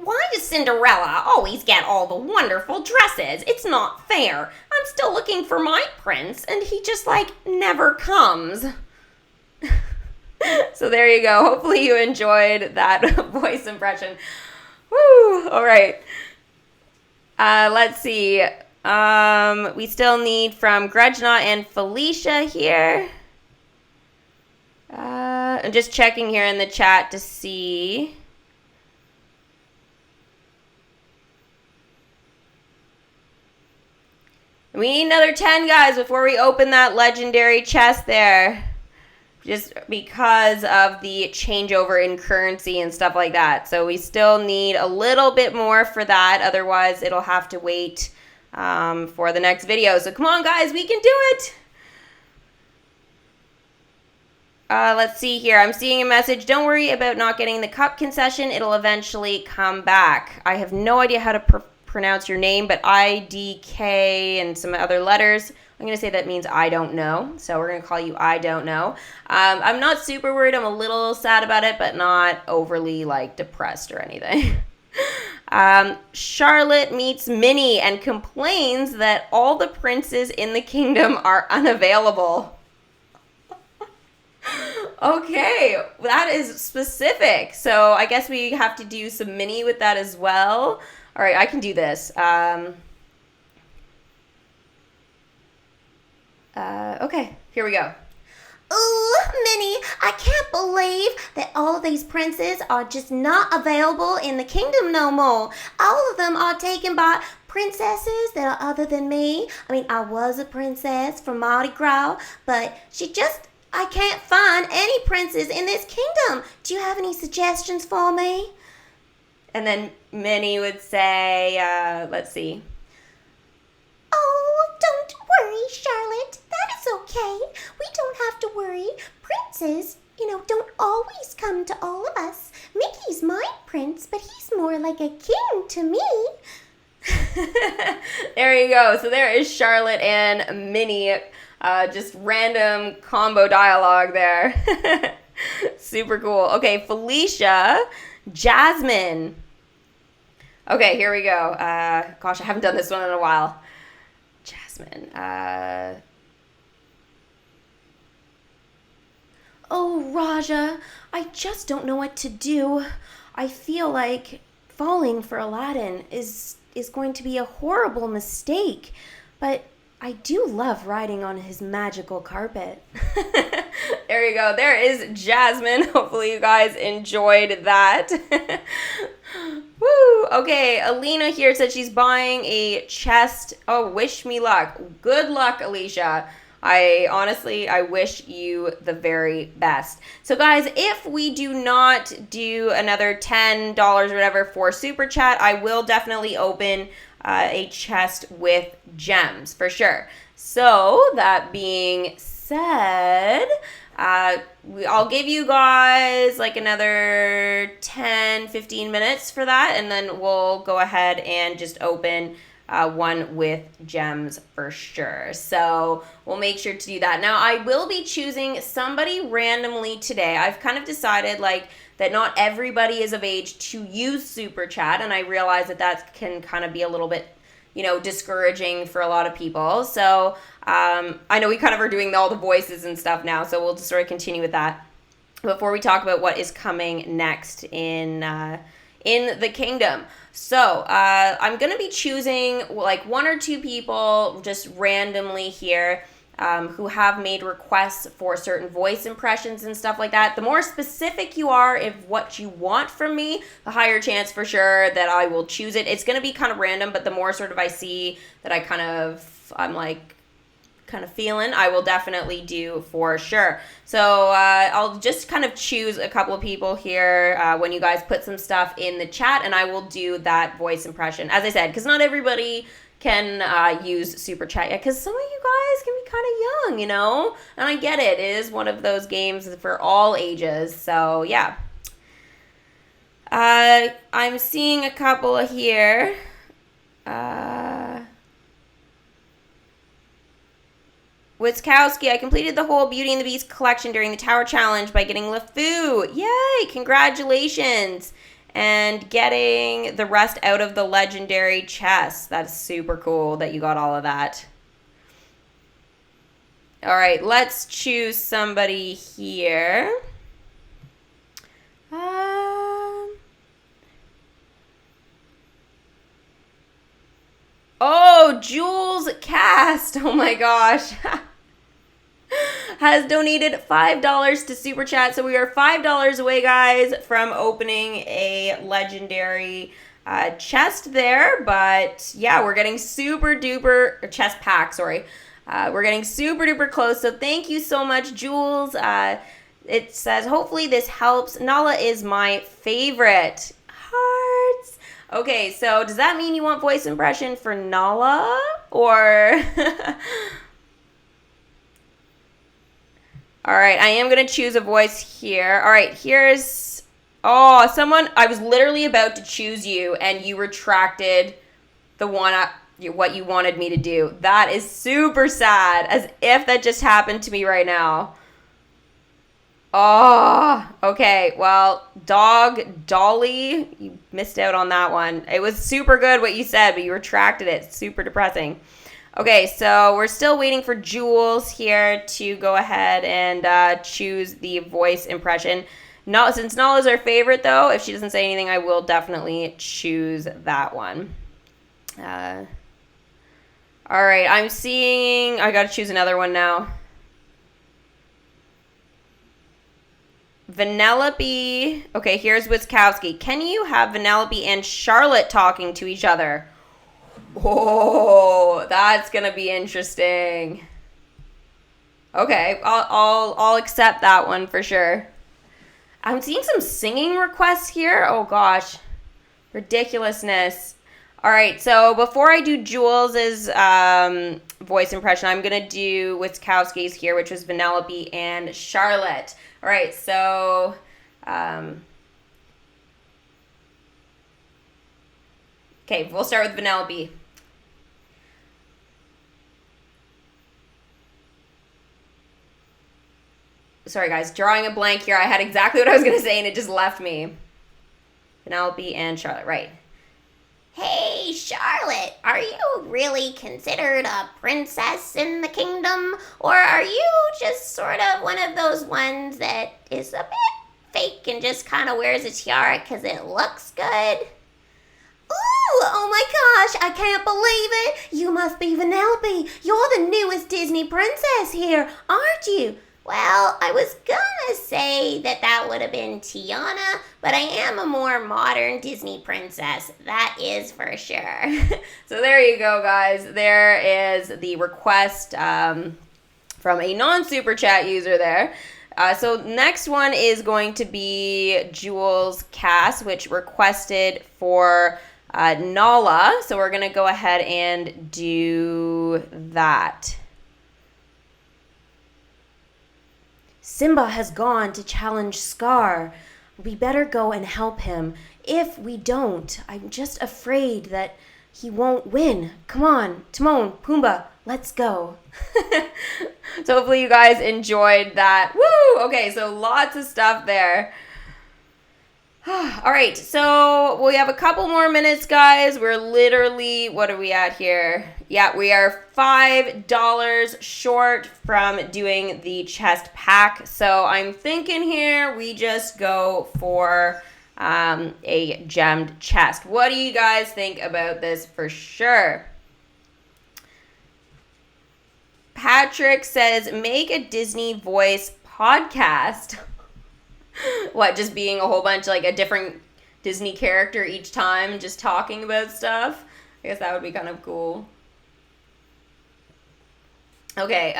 Why does Cinderella always get all the wonderful dresses? It's not fair. I'm still looking for my prince, and he just, like, never comes. So there you go. Hopefully you enjoyed that voice impression. Woo! All right. Let's see. We still need from Grudgena and Felicia here. I'm just checking here in the chat to see. We need another 10 guys before we open that legendary chest there. Just because of the changeover in currency and stuff like that. So we still need a little bit more for that. Otherwise, it'll have to wait for the next video. So come on, guys. We can do it. Let's see here. I'm seeing a message. Don't worry about not getting the cup concession. It'll eventually come back. I have no idea how to pronounce your name, but IDK and some other letters. I'm going to say that means I don't know. So we're going to call you I don't know. I'm not super worried. I'm a little sad about it, but not overly like depressed or anything. Charlotte meets Minnie and complains that all the princes in the kingdom are unavailable. Okay, that is specific. So I guess we have to do some Minnie with that as well. All right, I can do this. Okay, here we go. Ooh, Minnie, I can't believe that all of these princes are just not available in the kingdom no more. All of them are taken by princesses that are other than me. I mean, I was a princess from Mardi Gras, but I can't find any princes in this kingdom. Do you have any suggestions for me? And then Minnie would say, let's see. Oh, don't worry, Charlotte. That is okay. We don't have to worry. Princes, don't always come to all of us. Mickey's my prince, but he's more like a king to me. There you go. So there is Charlotte and Minnie. Just random combo dialogue there. Super cool. Okay, Felicia, Jasmine. Okay, here we go. Gosh, I haven't done this one in a while. Jasmine. Oh, Raja, I just don't know what to do. I feel like falling for Aladdin is going to be a horrible mistake, but I do love riding on his magical carpet. There you go. There is Jasmine. Hopefully you guys enjoyed that. Woo! Okay, Alina here said she's buying a chest. Oh, wish me luck. Good luck, Alicia. I wish you the very best. So guys, if we do not do another $10 or whatever for Super Chat, I will definitely open a chest with gems for sure. So that being said, I'll give you guys like another 10-15 minutes for that, and then we'll go ahead and just open one with gems for sure. So we'll make sure to do that. Now I will be choosing somebody randomly today. I've kind of decided that not everybody is of age to use Super Chat, and I realize that can kind of be a little bit, discouraging for a lot of people. So I know we kind of are doing all the voices and stuff now, so we'll just sort of continue with that before we talk about what is coming next in the kingdom. So I'm going to be choosing like one or two people just randomly here who have made requests for certain voice impressions and stuff like that. The more specific you are of what you want from me, the higher chance for sure that I will choose it. It's going to be kind of random, but the more sort of I see that I'm like kind of feeling, I will definitely do for sure. So I'll just kind of choose a couple of people here when you guys put some stuff in the chat, and I will do that voice impression. As I said, because not everybody can use Super Chat yet, because some of you guys can be kind of young, and I get it. It is one of those games for all ages, so yeah. I'm seeing a couple here. Witzkowski, I completed the whole Beauty and the Beast collection during the Tower Challenge by getting LeFou. Yay! Congratulations! and getting the rest out of the legendary chest. That's super cool that you got all of that. All right, let's choose somebody here. Oh, Jules Cast. Oh my gosh. Has donated $5 to Super Chat. So we are $5 away, guys, from opening a legendary chest there. But yeah, we're getting super duper, chest pack, sorry. We're getting super duper close. So thank you so much, Jules. It says, hopefully this helps. Nala is my favorite. Hearts. Okay, so does that mean you want voice impression for Nala? Or... All right, I am going to choose a voice here. All right, here's... Oh, someone... I was literally about to choose you, and you retracted the one... what you wanted me to do. That is super sad, as if that just happened to me right now. Oh, okay. Well, Dolly, you missed out on that one. It was super good what you said, but you retracted it. Super depressing. Okay, so we're still waiting for Jules here to go ahead and choose the voice impression. Since Nala's our favorite, though, if she doesn't say anything, I will definitely choose that one. All right, I'm seeing... I got to choose another one now. Vanellope. Okay, here's Wiskowski. Can you have Vanellope and Charlotte talking to each other? Oh, that's gonna be interesting. Okay, I'll accept that one for sure. I'm seeing some singing requests here. Oh gosh, ridiculousness. All right, so before I do Jules's voice impression, I'm gonna do Wiskowski's here, which was Vanellope and Charlotte. All right, so okay, we'll start with Vanellope. Sorry, guys, drawing a blank here. I had exactly what I was gonna say, and it just left me. Vanellope and Charlotte, right? Hey, Charlotte, are you really considered a princess in the kingdom? Or are you just sort of one of those ones that is a bit fake and just kind of wears a tiara because it looks good? Ooh, oh my gosh, I can't believe it. You must be Vanellope. You're the newest Disney princess here, aren't you? Well, I was gonna say that would have been Tiana, but I am a more modern Disney princess. That is for sure. So there you go, guys. There is the request from a non-super chat user there. So next one is going to be Jules Cass, which requested for Nala. So we're going to go ahead and do that. Simba has gone to challenge Scar. We better go and help him. If we don't, I'm just afraid that he won't win. Come on, Timon, Pumbaa, let's go. So hopefully you guys enjoyed that. Woo! Okay, so lots of stuff there. All right, so we have a couple more minutes, guys. We're literally, what are we at here? Yeah, we are $5 short from doing the chest pack. So I'm thinking here we just go for a gemmed chest. What do you guys think about this for sure? Patrick says, make a Disney voice podcast. What, just being a whole bunch, like a different Disney character each time, just talking about stuff? I guess that would be kind of cool. Okay,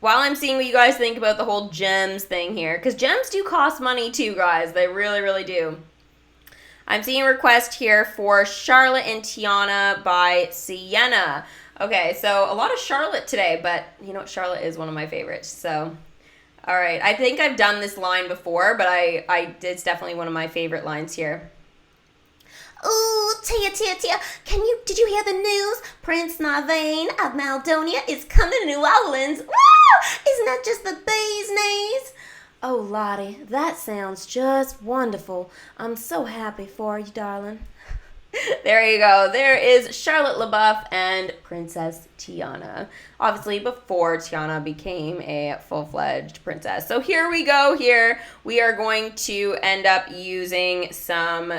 while I'm seeing what you guys think about the whole gems thing here, because gems do cost money too, guys. They really, really do. I'm seeing a request here for Charlotte and Tiana by Sienna. Okay, so a lot of Charlotte today, but you know what? Charlotte is one of my favorites, so... All right, I think I've done this line before, but it's definitely one of my favorite lines here. Ooh, Tia, did you hear the news? Prince Naveen of Maldonia is coming to New Orleans. Woo! Isn't that just the bee's knees? Oh, Lottie, that sounds just wonderful. I'm so happy for you, darling. There you go. There is Charlotte LaBeouf and Princess Tiana. Obviously, before Tiana became a full-fledged princess. So here we go. Here we are going to end up using some,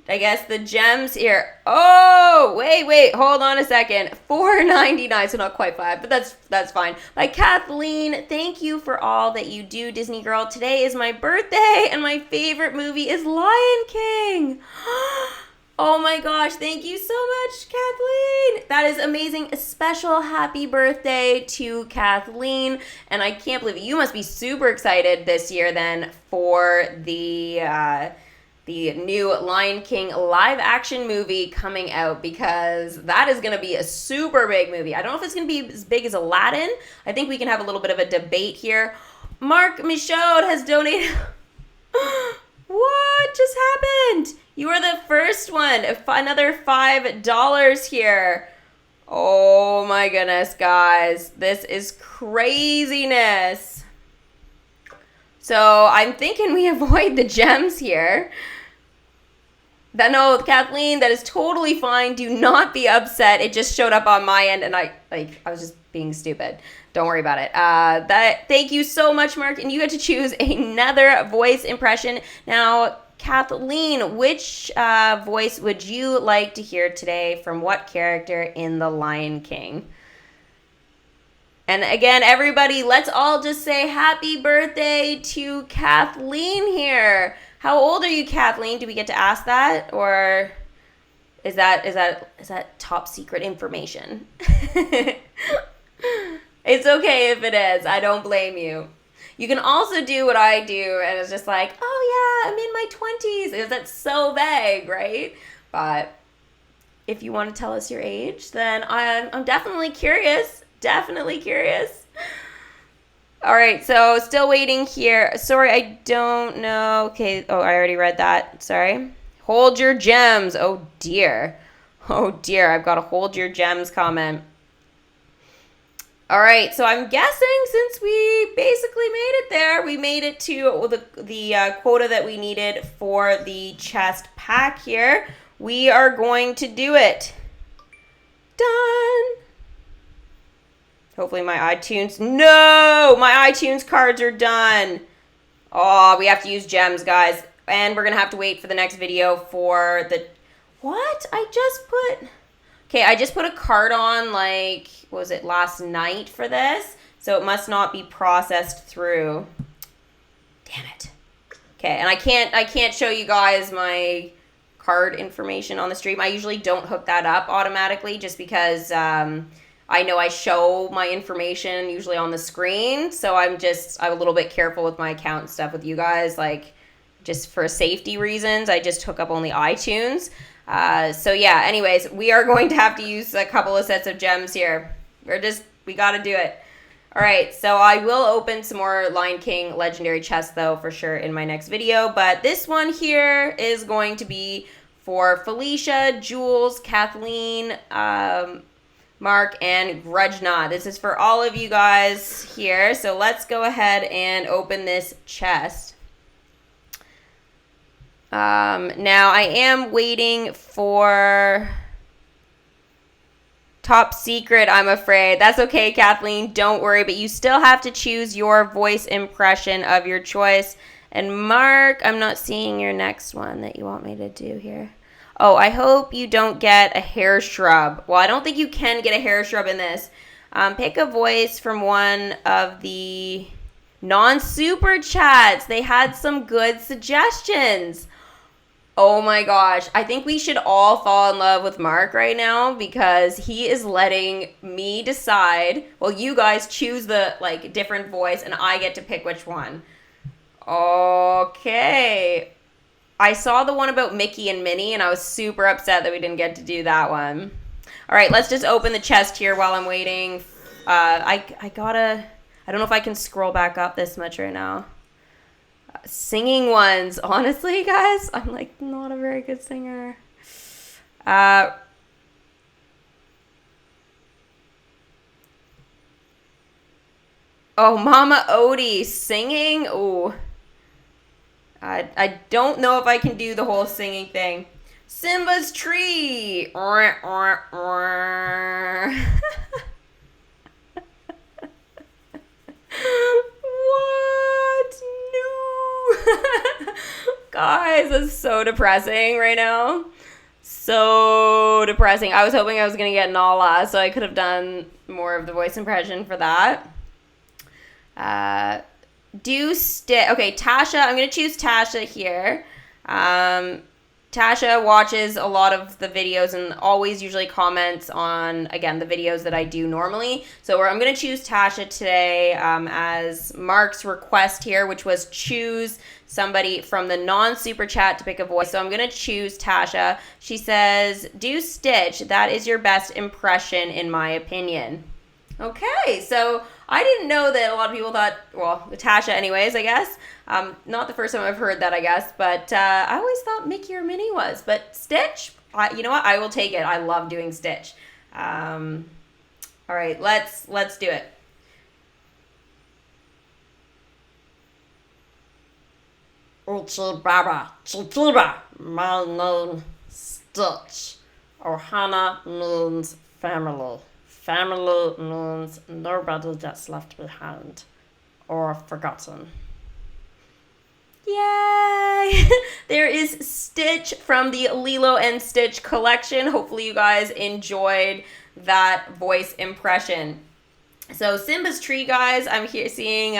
I guess, the gems here. Oh, wait, hold on a second. $4.99, so not quite $5, but that's fine. By Kathleen, thank you for all that you do, Disney Girl. Today is my birthday, and my favorite movie is Lion King. Oh my gosh, thank you so much, Kathleen. That is amazing. A special happy birthday to Kathleen. And I can't believe it. You must be super excited this year then for the new Lion King live action movie coming out, because that is going to be a super big movie. I don't know if it's going to be as big as Aladdin. I think we can have a little bit of a debate here. Mark Michaud has donated. What just happened? You are the first one. Another $5 here. Oh my goodness, guys. This is craziness. So I'm thinking we avoid the gems here. No, Kathleen, that is totally fine. Do not be upset. It just showed up on my end, and I was just being stupid. Don't worry about it. Thank you so much, Mark. And you get to choose another voice impression. Now, Kathleen, which voice would you like to hear today from what character in The Lion King? And again, everybody, let's all just say happy birthday to Kathleen here. How old are you, Kathleen? Do we get to ask that, or is that top secret information? It's okay if it is. I don't blame you. You can also do what I do, and it's just like, oh yeah, I'm in my 20s. That's so vague, right? But if you want to tell us your age, then I'm definitely curious. Definitely curious. All right, so still waiting here. Sorry, I don't know. Okay, oh, I already read that. Sorry. Hold your gems. Oh, dear. Oh, dear. I've got a hold your gems comment. All right, so I'm guessing since we basically made it there, we made it to the quota that we needed for the chest pack here. We are going to do it. Done. Hopefully my iTunes... No! My iTunes cards are done. Oh, we have to use gems, guys. And we're going to have to wait for the next video for the... What? I just put a card on, like, what was it, last night for this? So it must not be processed through. Damn it. Okay, and I can't show you guys my card information on the stream. I usually don't hook that up automatically just because I know I show my information usually on the screen. So I'm a little bit careful with my account and stuff with you guys, like, just for safety reasons. I just hook up only iTunes. So yeah, anyways, we are going to have to use a couple of sets of gems here. We got to do it. All right, so I will open some more Lion King Legendary chests, though, for sure in my next video. But this one here is going to be for Felicia, Jules, Kathleen, Mark, and Grudgenot. This is for all of you guys here. So let's go ahead and open this chest. Now I am waiting for top secret, I'm afraid. That's okay, Kathleen. Don't worry, but you still have to choose your voice impression of your choice. And Mark, I'm not seeing your next one that you want me to do here. Oh, I hope you don't get a hair shrub. Well, I don't think you can get a hair shrub in this. Pick a voice from one of the non-super chats. They had some good suggestions. Oh my gosh, I think we should all fall in love with Mark right now because he is letting me decide. Well, you guys choose the different voice and I get to pick which one. Okay. I saw the one about Mickey and Minnie and I was super upset that we didn't get to do that one. All right, let's just open the chest here while I'm waiting. I don't know if I can scroll back up this much right now. Singing ones. Honestly, guys, I'm not a very good singer. Oh, Mama Odie singing. Ooh. I don't know if I can do the whole singing thing. Simba's tree. What? No. Guys, that's so depressing right now. So depressing. I was hoping I was going to get Nala, so I could have done more of the voice impression for that. Okay, Tasha. I'm going to choose Tasha here. Tasha watches a lot of the videos and always usually comments on, again, the videos that I do normally. So I'm going to choose Tasha today as Mark's request here, which was choose somebody from the non-super chat to pick a voice. So I'm going to choose Tasha. She says, do Stitch. That is your best impression, in my opinion. Okay, so I didn't know that a lot of people thought, well, Tasha anyways, I guess. Not the first time I've heard that, I guess, but I always thought Mickey or Minnie was. But Stitch, you know what? I will take it. I love doing Stitch. All right, let's do it. Uchibaba, Chikiba, my name Stitch. Ohana means family. Family means nobody gets left behind or forgotten. Yay! There is Stitch from the Lilo and Stitch collection. Hopefully you guys enjoyed that voice impression. So Simba's tree, guys, I'm here seeing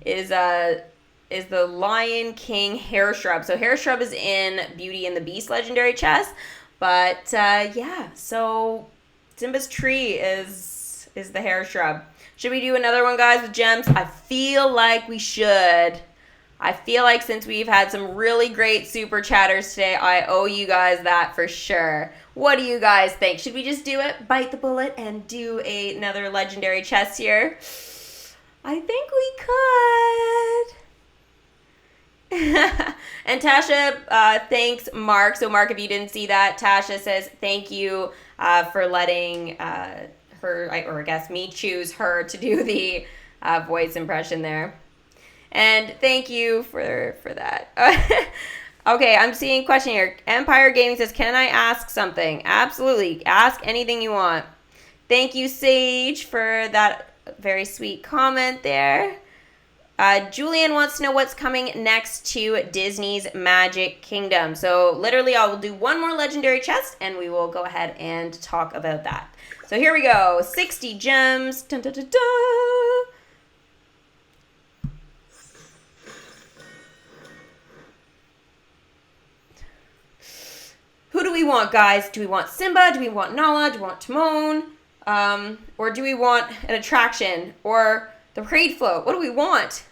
is the Lion King hair shrub. So hair shrub is in Beauty and the Beast legendary chest. But yeah, so Simba's tree is the hair shrub. Should we do another one, guys, with gems? I feel like we should. I feel like since we've had some really great super chatters today, I owe you guys that for sure. What do you guys think? Should we just do it? Bite the bullet and do another legendary chest here? I think we could. And Tasha thanks Mark. So Mark, if you didn't see that, Tasha says thank you for letting her, or I guess me, choose her to do the voice impression there. And thank you for that. Okay, I'm seeing a question here. Empire Gaming says, can I ask something? Absolutely. Ask anything you want. Thank you, Sage, for that very sweet comment there. Julian wants to know what's coming next to Disney's Magic Kingdom. So literally I will do one more legendary chest and we will go ahead and talk about that. So here we go. 60 gems. Dun, dun, dun, dun. Who do we want, guys? Do we want Simba? Do we want Nala? Do we want Timon? Or do we want an attraction? Or the parade float? What do we want?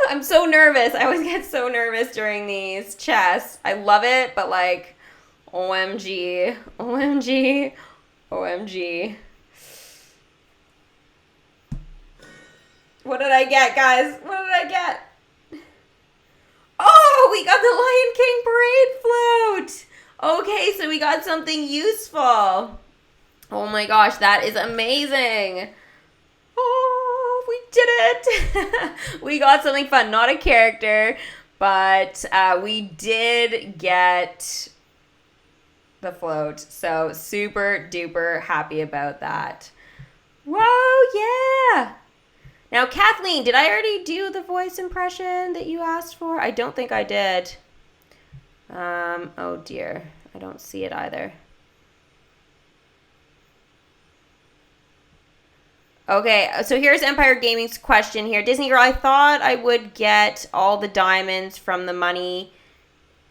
I'm so nervous. I always get so nervous during these chests. I love it, but like, OMG, OMG, OMG. What did I get, guys? What did I get? Oh, we got the Lion King parade float. Okay, so we got something useful. Oh my gosh, that is amazing. Oh, we did it. We got something fun. Not a character, but we did get the float. So super duper happy about that. Whoa, yeah. Now, Kathleen, did I already do the voice impression that you asked for? I don't think I did. Oh dear. I don't see it either. Okay, so here's Empire Gaming's question here. Disney Girl, I thought I would get all the diamonds from the money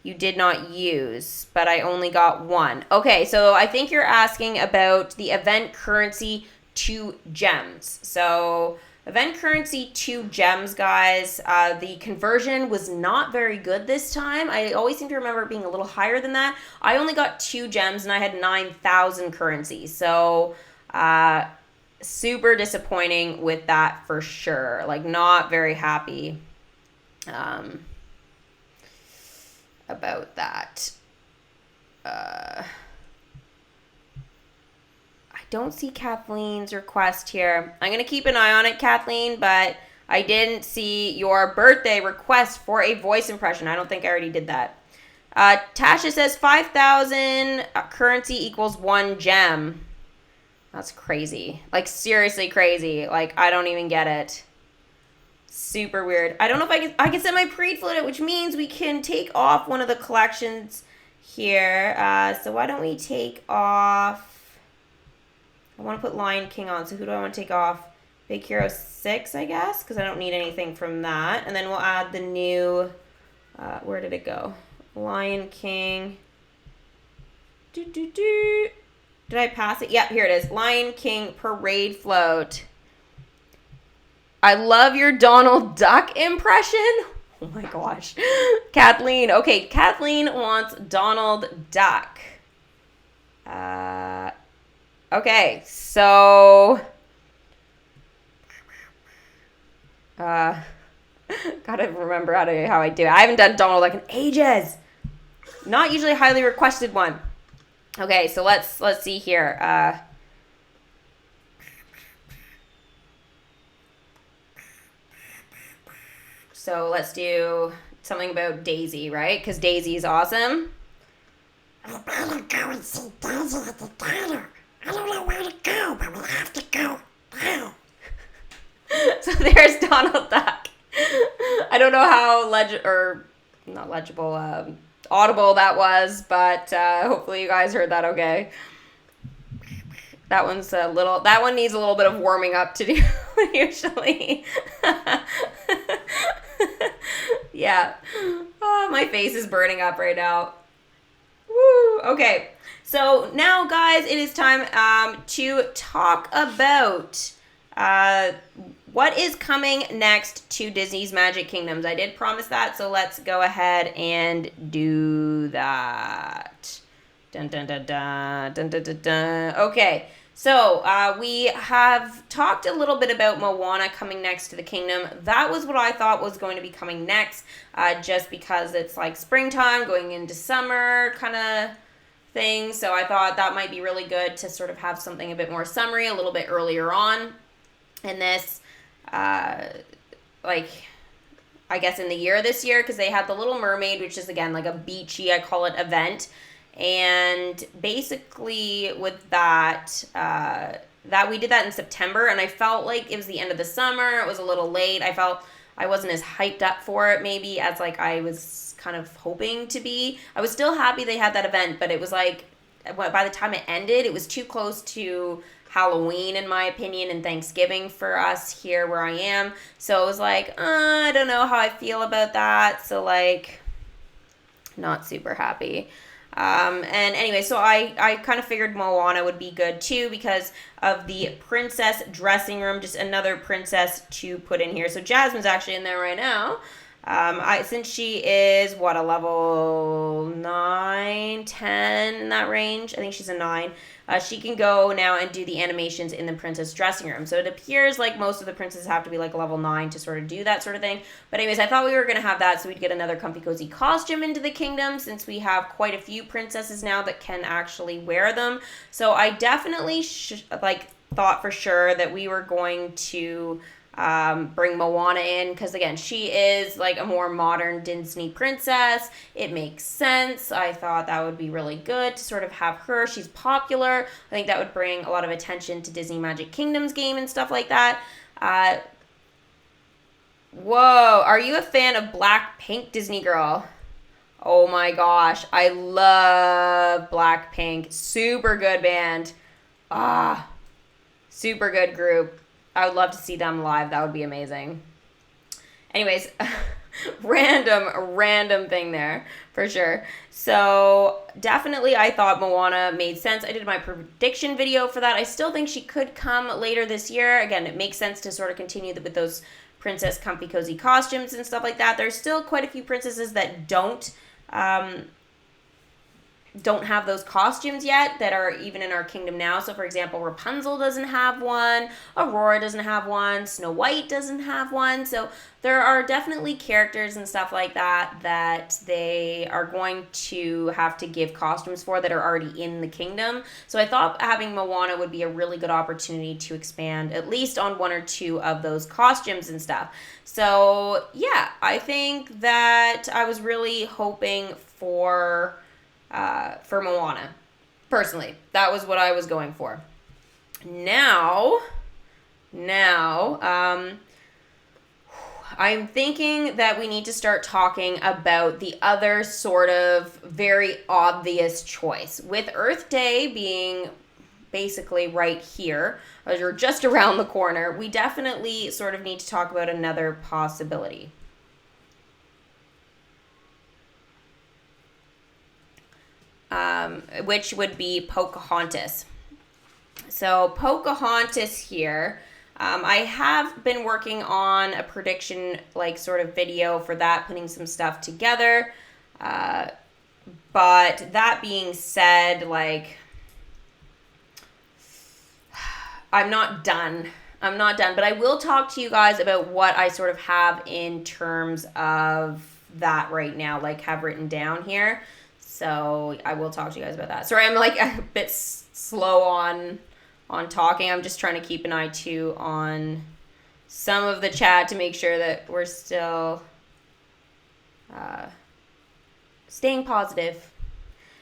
you did not use, but I only got one. Okay, so I think you're asking about the event currency 2 gems. So event currency 2 gems, guys. The conversion was not very good this time. I always seem to remember it being a little higher than that. I only got 2 gems and I had 9,000 currency. So super disappointing with that for sure. Like, not very happy about that. I don't see Kathleen's request here. I'm going to keep an eye on it, Kathleen, but I didn't see your birthday request for a voice impression. I don't think I already did that. Tasha says 5,000 currency equals 1 gem. That's crazy. Like, seriously crazy. Like, I don't even get it. Super weird. I don't know if I can set my pre floated, which means we can take off one of the collections here. So why don't we take off... I want to put Lion King on. So who do I want to take off? Big Hero 6, I guess, because I don't need anything from that. And then we'll add the new... where did it go? Lion King. Did I pass it? Yep, here it is. Lion King Parade Float. I love your Donald Duck impression. Oh my gosh. Kathleen. Okay, Kathleen wants Donald Duck. Okay, so... gotta remember how I do it. I haven't done Donald Duck in ages. Not usually a highly requested one. Okay, so let's see here. So let's do something about Daisy, right? Because Daisy is awesome. We better go and see Daisy at the diner. I don't know where to go, but we'll have to go now. So there's Donald Duck. I don't know how audible that was, but hopefully you guys heard that okay. That one needs a little bit of warming up to do usually. Yeah. Oh, my face is burning up right now. Woo. Okay. So now, guys, it is time to talk about what is coming next to Disney's Magic Kingdoms. I did promise that, so let's go ahead and do that. Dun, dun, dun, dun, dun, dun, dun, dun. Okay, so we have talked a little bit about Moana coming next to the kingdom. That was what I thought was going to be coming next, just because it's like springtime, going into summer kind of thing. So I thought that might be really good to sort of have something a bit more summery, a little bit earlier on in this. Like, I guess in the year this year, because they had the Little Mermaid, which is again like a beachy, I call it, event. And basically with that we did that in September, and I felt like it was the end of the summer. It was a little late. I felt I wasn't as hyped up for it maybe as like I was kind of hoping to be. I was still happy they had that event, but it was like by the time it ended, it was too close to Halloween, in my opinion, and Thanksgiving for us here where I am. So it was like, I don't know how I feel about that. So like, not super happy. And anyway, so I kind of figured Moana would be good too because of the princess dressing room, just another princess to put in here. So Jasmine's actually in there right now. Since she is, a level 9, 10, in that range. I think she's a 9. She can go now and do the animations in the princess dressing room. So it appears like most of the princesses have to be like a level 9 to sort of do that sort of thing. But anyways, I thought we were going to have that so we'd get another comfy cozy costume into the kingdom since we have quite a few princesses now that can actually wear them. So I definitely thought for sure that we were going to bring Moana in because again she is like a more modern Disney princess. It makes sense. I thought that would be really good to sort of have her. She's popular. I think that would bring a lot of attention to Disney Magic Kingdoms game and stuff like that. Whoa, are you a fan of Blackpink, Disney girl? Oh my gosh, I love Blackpink. Super good band. Super good group. I would love to see them live. That would be amazing. Anyways, random thing there for sure. So definitely I thought Moana made sense. I did my prediction video for that. I still think she could come later this year. Again, it makes sense to sort of continue with those princess comfy cozy costumes and stuff like that. There's still quite a few princesses that don't don't have those costumes yet that are even in our kingdom now. So for example, Rapunzel doesn't have one, Aurora doesn't have one, Snow White doesn't have one. So there are definitely characters and stuff like that that they are going to have to give costumes for that are already in the kingdom. So I thought having Moana would be a really good opportunity to expand at least on one or two of those costumes and stuff. So yeah, I think that I was really hoping for Moana. Personally, that was what I was going for. Now, I'm thinking that we need to start talking about the other sort of very obvious choice. With Earth Day being basically right here, or just around the corner, we definitely sort of need to talk about another possibility. Which would be Pocahontas. So Pocahontas here, I have been working on a prediction like sort of video for that, putting some stuff together. But that being said, like, I'm not done, but I will talk to you guys about what I sort of have in terms of that right now, like have written down here. So I will talk to you guys about that. Sorry, I'm like a bit slow on talking. I'm just trying to keep an eye too on some of the chat to make sure that we're still staying positive.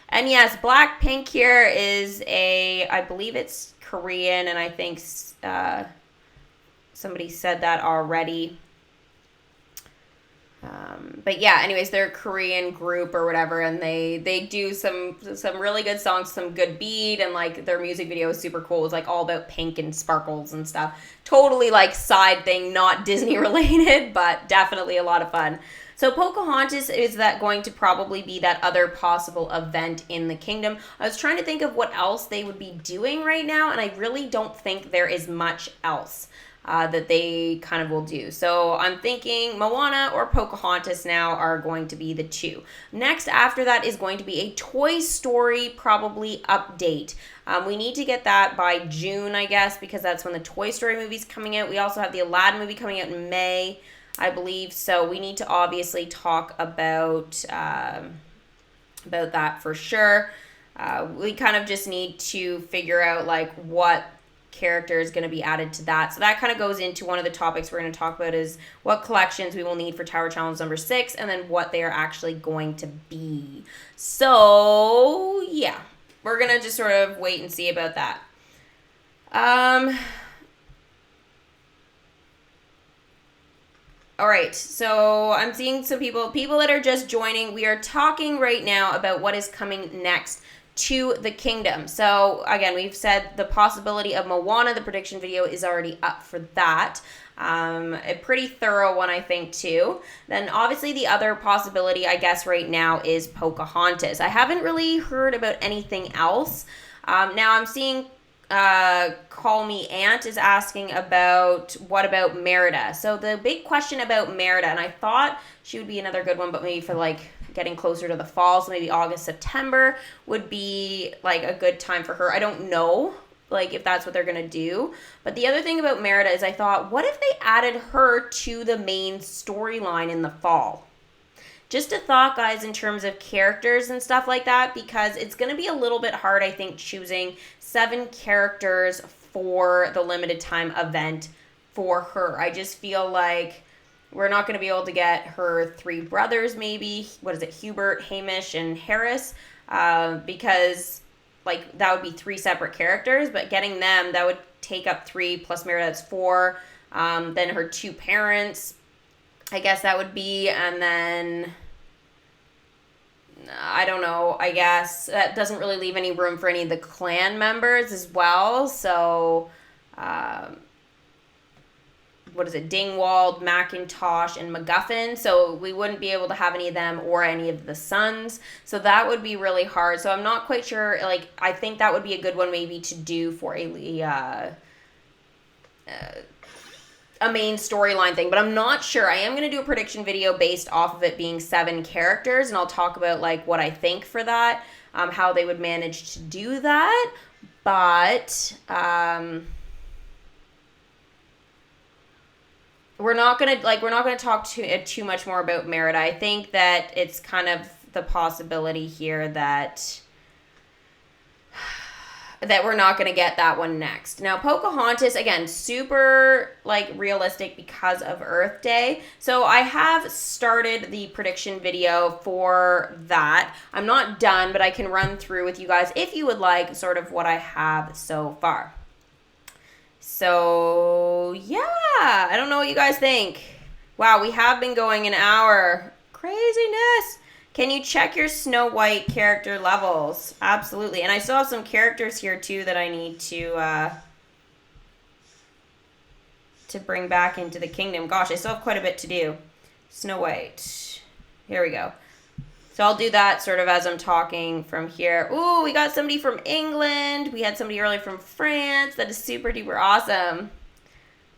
And yes, Blackpink here is I believe it's Korean, and I think somebody said that already. But yeah, anyways, they're a Korean group or whatever, and they do some really good songs, some good beat, and like their music video is super cool. It's like all about pink and sparkles and stuff. Totally like side thing, not Disney related, but definitely a lot of fun. So Pocahontas is that going to probably be that other possible event in the kingdom. I was trying to think of what else they would be doing right now, and I really don't think there is much else that they kind of will do. So I'm thinking Moana or Pocahontas now are going to be the two. Next after that is going to be a Toy Story probably update. We need to get that by June, I guess, because that's when the Toy Story movie's coming out. We also have the Aladdin movie coming out in May, I believe. So we need to obviously talk about that for sure. We kind of just need to figure out like what character is going to be added to that. So that kind of goes into one of the topics we're going to talk about is what collections we will need for Tower Challenge number 6, and then what they are actually going to be. So yeah, we're going to just sort of wait and see about that. All right, so I'm seeing some people that are just joining. We are talking right now about what is coming next to the kingdom. So again, we've said the possibility of Moana, the prediction video is already up for that. A pretty thorough one, I think, too. Then obviously the other possibility, I guess, right now is Pocahontas. I haven't really heard about anything else. Now I'm seeing Call Me Aunt is asking about what about Merida. So the big question about Merida, and I thought she would be another good one, but maybe for like getting closer to the fall, so maybe August, September would be like a good time for her. I don't know like if that's what they're gonna do. But the other thing about Merida is I thought, what if they added her to the main storyline in the fall? Just a thought, guys, in terms of characters and stuff like that, because it's going to be a little bit hard, I think, choosing 7 characters for the limited time event for her. I just feel like we're not going to be able to get her 3 brothers, maybe. What is it? Hubert, Hamish, and Harris, because like that would be 3 separate characters, but getting them, that would take up 3 plus Merida, that's 4. Then her 2 parents, I guess that would be, and then I don't know, I guess that doesn't really leave any room for any of the clan members as well. So what is it, Dingwald, Macintosh, and MacGuffin. So we wouldn't be able to have any of them or any of the sons. So that would be really hard. So I'm not quite sure. Like, I think that would be a good one maybe to do for a main storyline thing, but I'm not sure. I am going to do a prediction video based off of it being 7 characters, and I'll talk about like what I think for that. how they would manage to do that. But we're not gonna talk too much more about Merida. I think that it's kind of the possibility here that we're not going to get that one next. Now, Pocahontas, again, super, like, realistic because of Earth Day. So I have started the prediction video for that. I'm not done, but I can run through with you guys, if you would like, sort of what I have so far. So, yeah, I don't know what you guys think. Wow, we have been going an hour. Craziness. Can you check your Snow White character levels? Absolutely. And I still have some characters here, too, that I need to bring back into the kingdom. Gosh, I still have quite a bit to do. Snow White. Here we go. So I'll do that sort of as I'm talking from here. Ooh, we got somebody from England. We had somebody earlier from France. That is super duper awesome.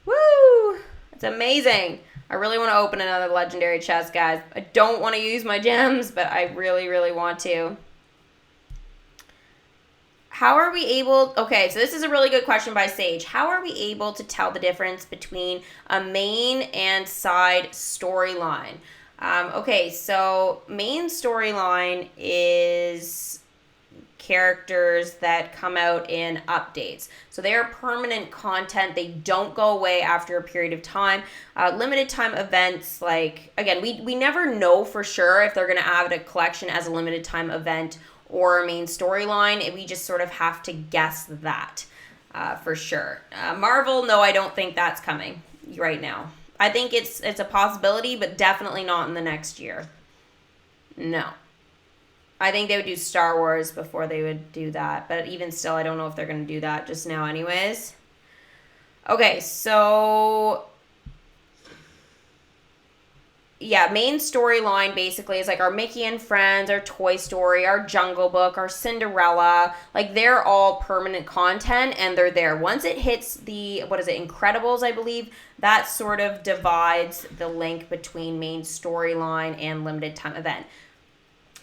Woo! It's amazing. I really want to open another legendary chest, guys. I don't want to use my gems, but I really, really want to. How are we able... Okay, so this is a really good question by Sage. How are we able to tell the difference between a main and side storyline? Okay, so main storyline is characters that come out in updates. So they are permanent content. They don't go away after a period of time. Limited time events, like, again, we never know for sure if they're going to add a collection as a limited time event or a main storyline. We just sort of have to guess that for sure. Marvel, no, I don't think that's coming right now. I think it's a possibility, but definitely not in the next year. No. I think they would do Star Wars before they would do that. But even still, I don't know if they're going to do that just now anyways. Okay, so... yeah, main storyline basically is like our Mickey and Friends, our Toy Story, our Jungle Book, our Cinderella. Like, they're all permanent content and they're there. Once it hits the, Incredibles, I believe, that sort of divides the link between main storyline and limited time event.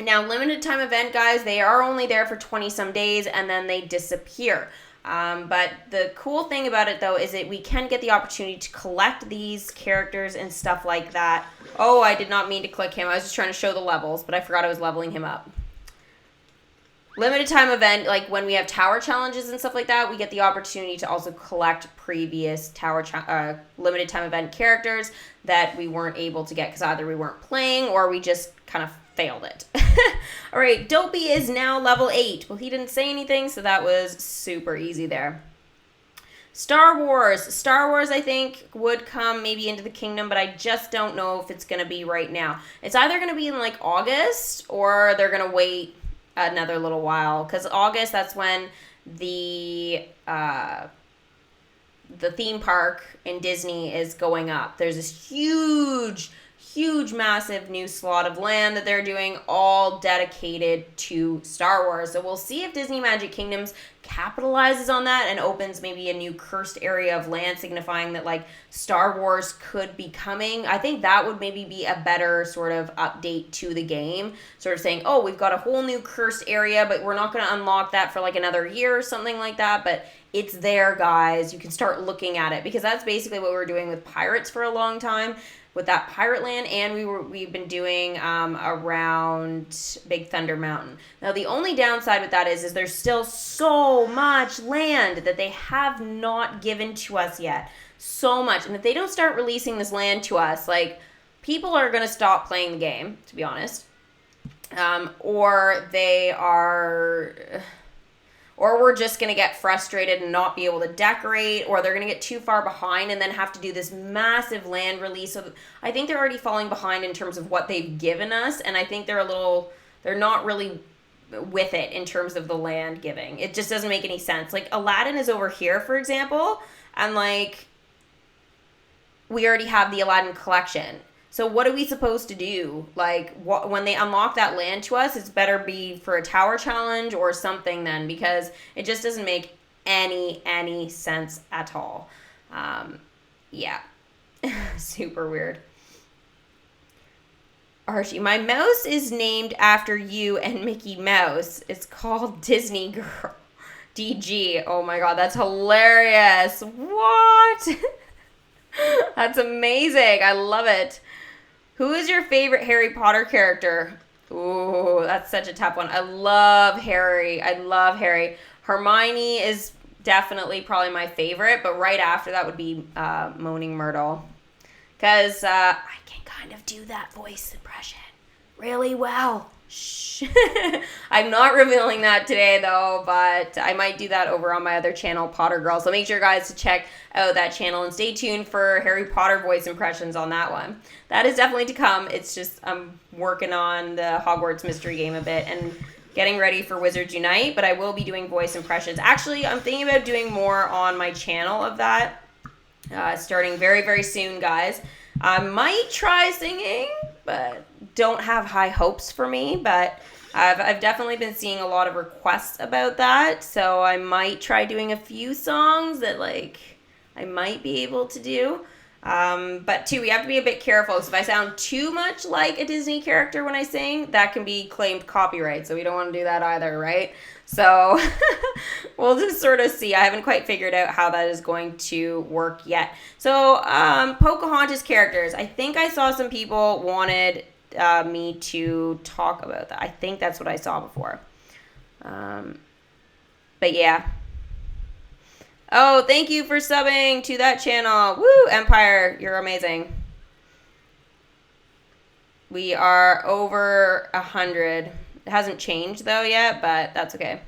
Now, limited time event, guys, they are only there for 20-some days and then they disappear. But the cool thing about it, though, is that we can get the opportunity to collect these characters and stuff like that. Oh, I did not mean to click him. I was just trying to show the levels, but I forgot I was leveling him up. Limited time event, like when we have tower challenges and stuff like that, we get the opportunity to also collect previous limited time event characters that we weren't able to get because either we weren't playing or we just kind of failed it. All right, Dopey is now level 8. Well, he didn't say anything, so that was super easy there. Star Wars, I think, would come maybe into the kingdom, but I just don't know if it's going to be right now. It's either going to be in, like, August, or they're going to wait another little while. Because August, that's when the theme park in Disney is going up. There's this huge, massive new slot of land that they're doing, all dedicated to Star Wars. So we'll see if Disney Magic Kingdoms capitalizes on that and opens maybe a new cursed area of land, signifying that, like, Star Wars could be coming. I think that would maybe be a better sort of update to the game, sort of saying, oh, we've got a whole new cursed area, but we're not going to unlock that for like another year or something like that. But it's there, guys. You can start looking at it, because that's basically what we were doing with Pirates for a long time, with that pirate land, and we've been doing around Big Thunder Mountain. Now, the only downside with that is there's still so much land that they have not given to us yet. So much. And if they don't start releasing this land to us, like, people are going to stop playing the game, to be honest. Or we're just going to get frustrated and not be able to decorate, or they're going to get too far behind and then have to do this massive land release. So I think they're already falling behind in terms of what they've given us, and I think they're not really with it in terms of the land giving. It just doesn't make any sense. Like, Aladdin is over here, for example, and, like, we already have the Aladdin collection. So what are we supposed to do? Like, when they unlock that land to us, it's better be for a tower challenge or something then, because it just doesn't make any sense at all. Yeah. Super weird. Archie, my mouse is named after you and Mickey Mouse. It's called Disney Girl. DG. Oh my god, that's hilarious. What? That's amazing. I love it. Who is your favorite Harry Potter character? Ooh, that's such a tough one. I love Harry. Hermione is definitely probably my favorite, but right after that would be Moaning Myrtle. Because I can kind of do that voice impression really well. Shh. I'm not revealing that today though, but I might do that over on my other channel, Potter Girl. So make sure guys to check out that channel and stay tuned for Harry Potter voice impressions on that one. That is definitely to come. It's just I'm working on the Hogwarts mystery game a bit and getting ready for Wizards Unite, but I will be doing voice impressions. Actually, I'm thinking about doing more on my channel of that, starting very, very soon, guys. I might try singing, but don't have high hopes for me, but I've definitely been seeing a lot of requests about that, so I might try doing a few songs that, like, I might be able to do. But too, we have to be a bit careful, because if I sound too much like a Disney character when I sing, that can be claimed copyright, so we don't want to do that either, right? So we'll just sort of see. I haven't quite figured out how that is going to work yet. So Pocahontas characters. I think I saw some people wanted me to talk about that. I think that's what I saw before. But yeah. Oh, thank you for subbing to that channel. Woo, Empire, you're amazing. We are over 100. It hasn't changed though yet, but that's okay.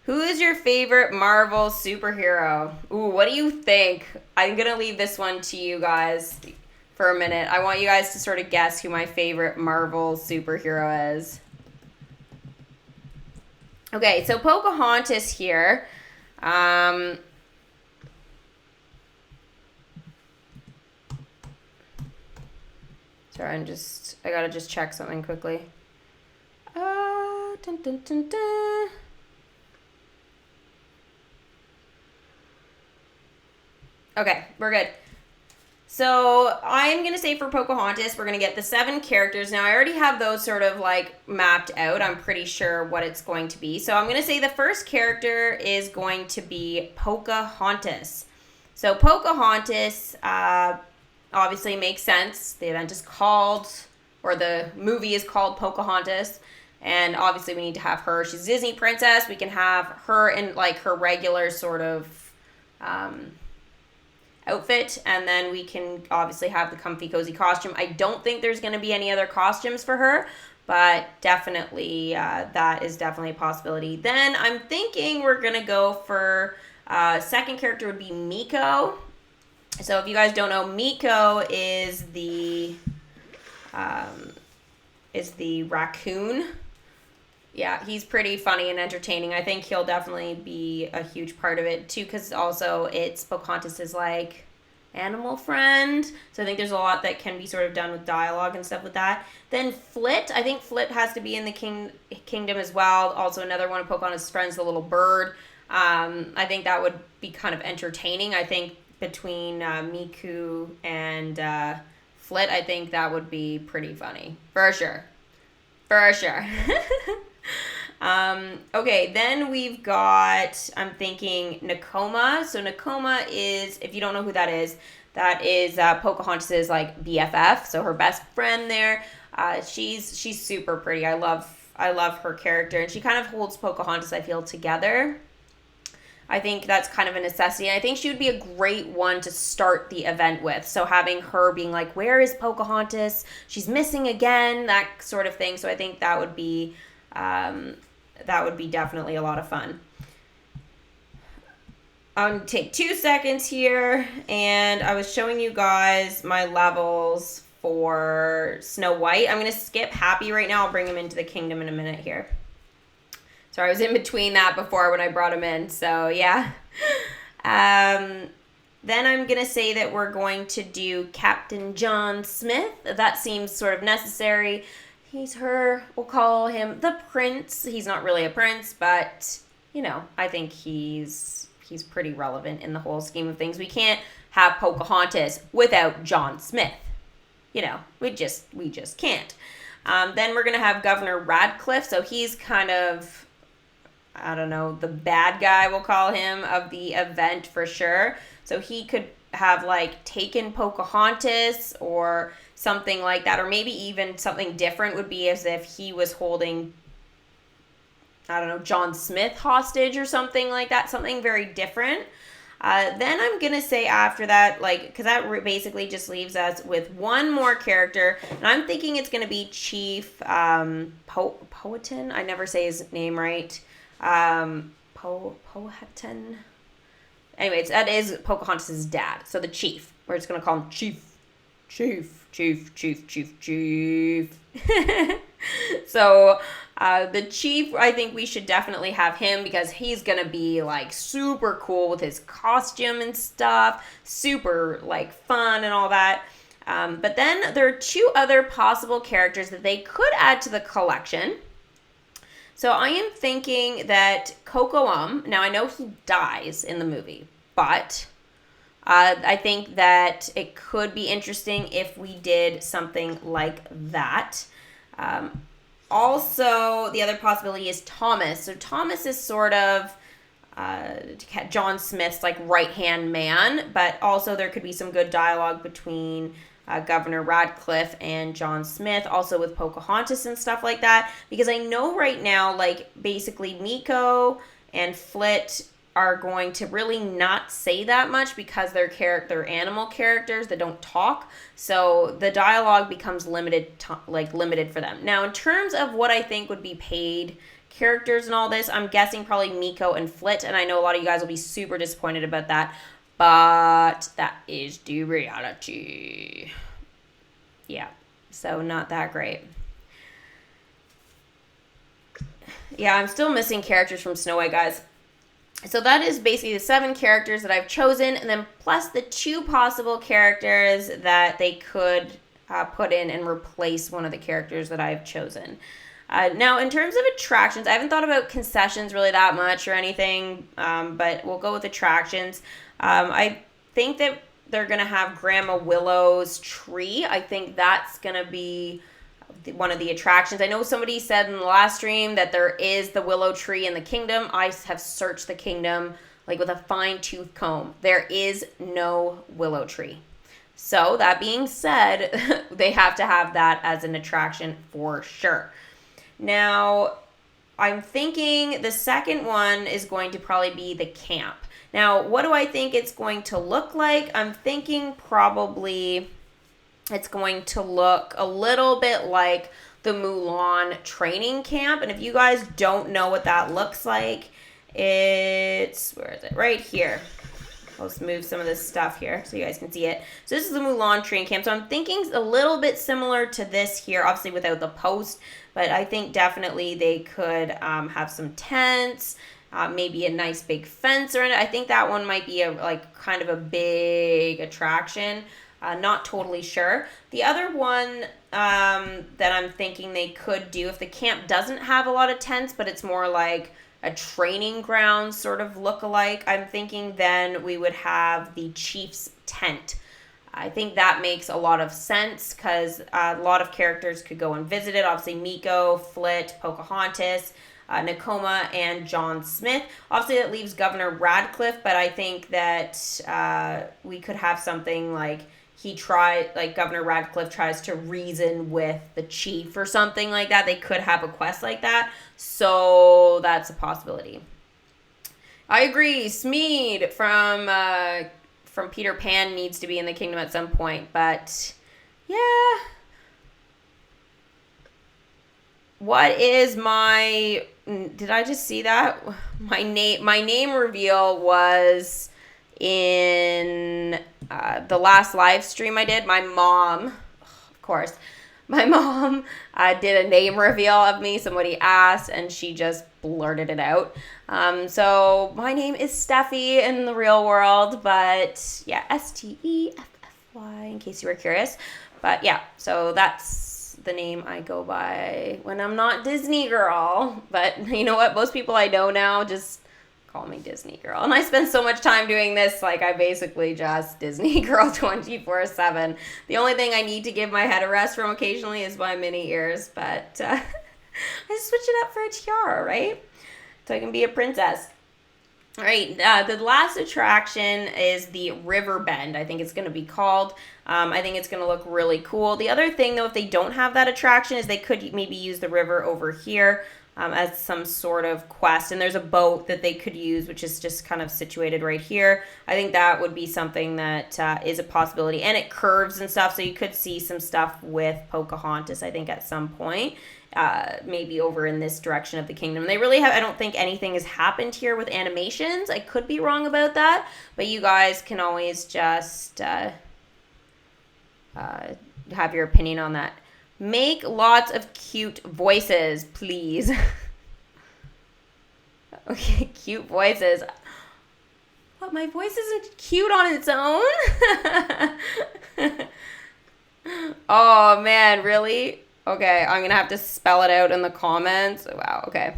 Who is your favorite Marvel superhero? Ooh, what do you think? I'm going to leave this one to you guys for a minute. I want you guys to sort of guess who my favorite Marvel superhero is. Okay, so Pocahontas here. Sorry, I gotta just check something quickly. Dun, dun, dun, dun. Okay, we're good. So I'm going to say for Pocahontas, we're going to get the 7 characters. Now, I already have those sort of like mapped out. I'm pretty sure what it's going to be. So I'm going to say the first character is going to be Pocahontas. So Pocahontas obviously makes sense. The event is called, or the movie is called Pocahontas. And obviously we need to have her. She's a Disney princess. We can have her in like her regular sort of outfit. And then we can obviously have the comfy, cozy costume. I don't think there's going to be any other costumes for her. But definitely, that is definitely a possibility. Then I'm thinking we're going to go for second character would be Miko. So if you guys don't know, Miko is the raccoon. Yeah, he's pretty funny and entertaining. I think he'll definitely be a huge part of it, too, because also it's Pocahontas' like, animal friend. So I think there's a lot that can be sort of done with dialogue and stuff with that. Then Flit. I think Flit has to be in the kingdom as well. Also another one of Pocahontas' friends, the little bird. I think that would be kind of entertaining. I think between Miku and Flit, I think that would be pretty funny. For sure. Okay, then we've got, I'm thinking Nekoma. So Nekoma is, if you don't know who that is Pocahontas' like BFF, so her best friend there. She's super pretty. I love her character, and she kind of holds Pocahontas, I feel, together. I think that's kind of a necessity. And I think she would be a great one to start the event with. So having her being like, where is Pocahontas? She's missing again, that sort of thing. So I think that would be definitely a lot of fun. I'm going to take 2 seconds here. And I was showing you guys my levels for Snow White. I'm going to skip Happy right now. I'll bring him into the kingdom in a minute here. Sorry, I was in between that before when I brought him in. So, yeah. Then I'm going to say that we're going to do Captain John Smith. That seems sort of necessary. We'll call him the prince. He's not really a prince, but, you know, I think he's pretty relevant in the whole scheme of things. We can't have Pocahontas without John Smith. we just can't. Then we're going to have Governor Radcliffe. So he's kind of, I don't know, the bad guy, we'll call him, of the event for sure. So he could have like taken Pocahontas or something like that, or maybe even something different would be as if he was holding, I don't know, John Smith hostage or something like that, something very different. Then I'm going to say after that, because that basically just leaves us with one more character, and I'm thinking it's going to be Chief Powhatan. I never say his name right. Powhatan. Anyways, that is Pocahontas' dad, so the chief. We're just going to call him Chief. So the chief, I think we should definitely have him because he's going to be like super cool with his costume and stuff, super like fun and all that. But then there are two other possible characters that they could add to the collection. So I am thinking that Coco, now I know he dies in the movie, but I think that it could be interesting if we did something like that. Also, the other possibility is Thomas. So Thomas is sort of John Smith's like right-hand man, but also there could be some good dialogue between Governor Radcliffe and John Smith, also with Pocahontas and stuff like that, because I know right now, like, basically Miko and Flit are going to really not say that much because they're animal characters that don't talk, so the dialogue becomes limited for them. Now, in terms of what I think would be paid characters and all this, I'm guessing probably Miko and Flit, and I know a lot of you guys will be super disappointed about that, but that is the reality. Yeah, so not that great. Yeah, I'm still missing characters from Snow White, guys. So that is basically the 7 characters that I've chosen, and then plus the 2 possible characters that they could put in and replace one of the characters that I've chosen. Now, in terms of attractions, I haven't thought about concessions really that much or anything, but we'll go with attractions. I think that they're going to have Grandma Willow's tree. I think that's going to be one of the attractions. I know somebody said in the last stream that there is the willow tree in the kingdom. I have searched the kingdom like with a fine-tooth comb. There is no willow tree. So that being said, they have to have that as an attraction for sure. Now, I'm thinking the second one is going to probably be the camp. Now, what do I think it's going to look like? I'm thinking probably it's going to look a little bit like the Mulan training camp. And if you guys don't know what that looks like, where is it? Right here. I'll just move some of this stuff here so you guys can see it. So this is the Mulan training camp. So I'm thinking a little bit similar to this here, obviously without the post, but I think definitely they could have some tents, maybe a nice big fence around it. I think that one might be kind of a big attraction. Not totally sure. The other one that I'm thinking they could do, if the camp doesn't have a lot of tents, but it's more like a training ground sort of look-alike, I'm thinking then we would have the chief's tent. I think that makes a lot of sense because a lot of characters could go and visit it. Obviously, Miko, Flit, Pocahontas, Nekoma, and John Smith. Obviously, that leaves Governor Radcliffe, but I think that we could have something like Governor Radcliffe tries to reason with the chief or something like that. They could have a quest like that. So that's a possibility. I agree. Smeed from Peter Pan needs to be in the kingdom at some point. But yeah. What is my... Did I just see that? My name reveal was in the last live stream I did. My mom, of course, did a name reveal of me. Somebody asked and she just blurted it out. So my name is Steffi in the real world, but yeah, Steffy in case you were curious. But yeah, so that's the name I go by when I'm not Disney girl. But you know what? Most people I know now just call me Disney girl. And I spend so much time doing this, like I basically just Disney girl 24/7. The only thing I need to give my head a rest from occasionally is my mini ears, but I switch it up for a tiara, right? So I can be a princess. All right, the last attraction is the River Bend, I think it's going to be called. I think it's going to look really cool. The other thing, though, if they don't have that attraction, is they could maybe use the river over here as some sort of quest. And there's a boat that they could use, which is just kind of situated right here. I think that would be something that is a possibility. And it curves and stuff, so you could see some stuff with Pocahontas, I think, at some point. Maybe over in this direction of the kingdom. They really have, I don't think anything has happened here with animations. I could be wrong about that, but you guys can always just have your opinion on that. Make lots of cute voices, please. Okay, cute voices. What, my voice isn't cute on its own? Oh, man, really? Okay, I'm going to have to spell it out in the comments. Wow, okay.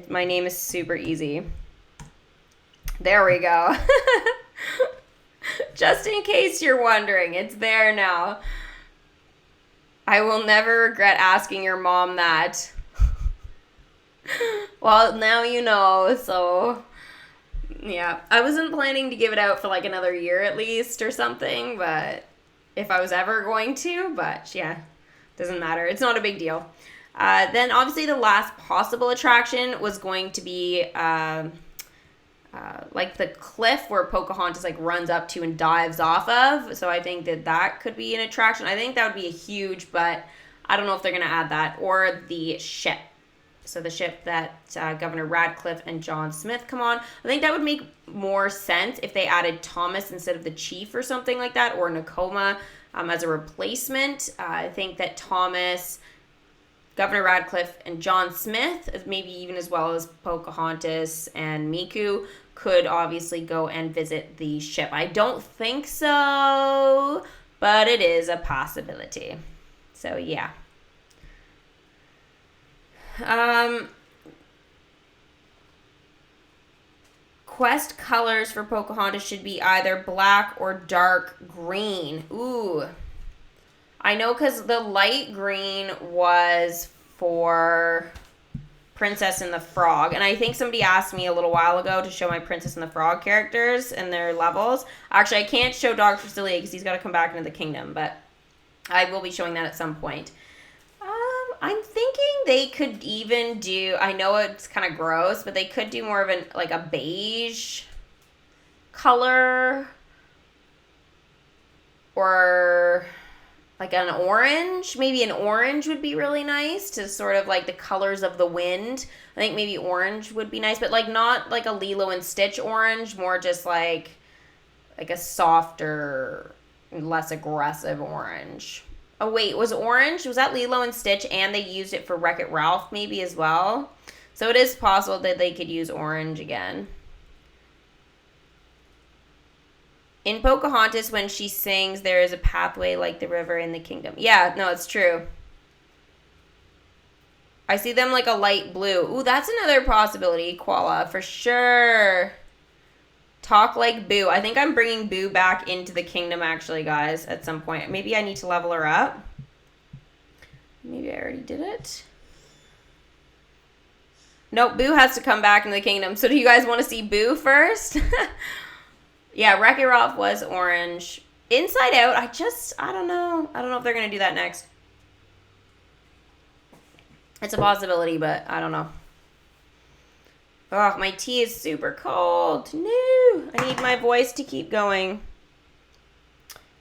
My name is super easy. There we go. Just in case you're wondering, it's there now. I will never regret asking your mom that. Well, now you know, so yeah. I wasn't planning to give it out for like another year at least or something, but if I was ever going to, but yeah. Doesn't matter. It's not a big deal. Then obviously the last possible attraction was going to be like the cliff where Pocahontas like runs up to and dives off of. So I think that could be an attraction. I think that would be a huge, but I don't know if they're going to add that. Or the ship. So the ship that Governor Radcliffe and John Smith come on. I think that would make more sense if they added Thomas instead of the chief or something like that. Or Nekoma. As a replacement. I think that Thomas, Governor Radcliffe, and John Smith, maybe even as well as Pocahontas and Miko, could obviously go and visit the ship. I don't think so, but it is a possibility. So, yeah. Quest colors for Pocahontas should be either black or dark green. Ooh. I know because the light green was for Princess and the Frog. And I think somebody asked me a little while ago to show my Princess and the Frog characters and their levels. Actually, I can't show Dr. Facilier because he's got to come back into the kingdom. But I will be showing that at some point. I'm thinking they could even do, I know it's kind of gross, but they could do more of a beige color or like an orange. Maybe an orange would be really nice to sort of like the colors of the wind. I think maybe orange would be nice, but like not like a Lilo and Stitch orange, more just like a softer, less aggressive orange. Oh, wait, was that Lilo and Stitch and they used it for Wreck-It Ralph maybe as well? So it is possible that they could use orange again. In Pocahontas, when she sings, there is a pathway like the river in the kingdom. Yeah, no, it's true. I see them like a light blue. Ooh, that's another possibility, Koala, for sure. Talk like Boo. I think I'm bringing Boo back into the kingdom, actually, guys, at some point. Maybe I need to level her up. Maybe I already did it. Nope, Boo has to come back into the kingdom. So do you guys want to see Boo first? Yeah, Wreck-It Ralph was orange. Inside Out, I don't know. I don't know if they're going to do that next. It's a possibility, but I don't know. Oh, my tea is super cold. No, I need my voice to keep going.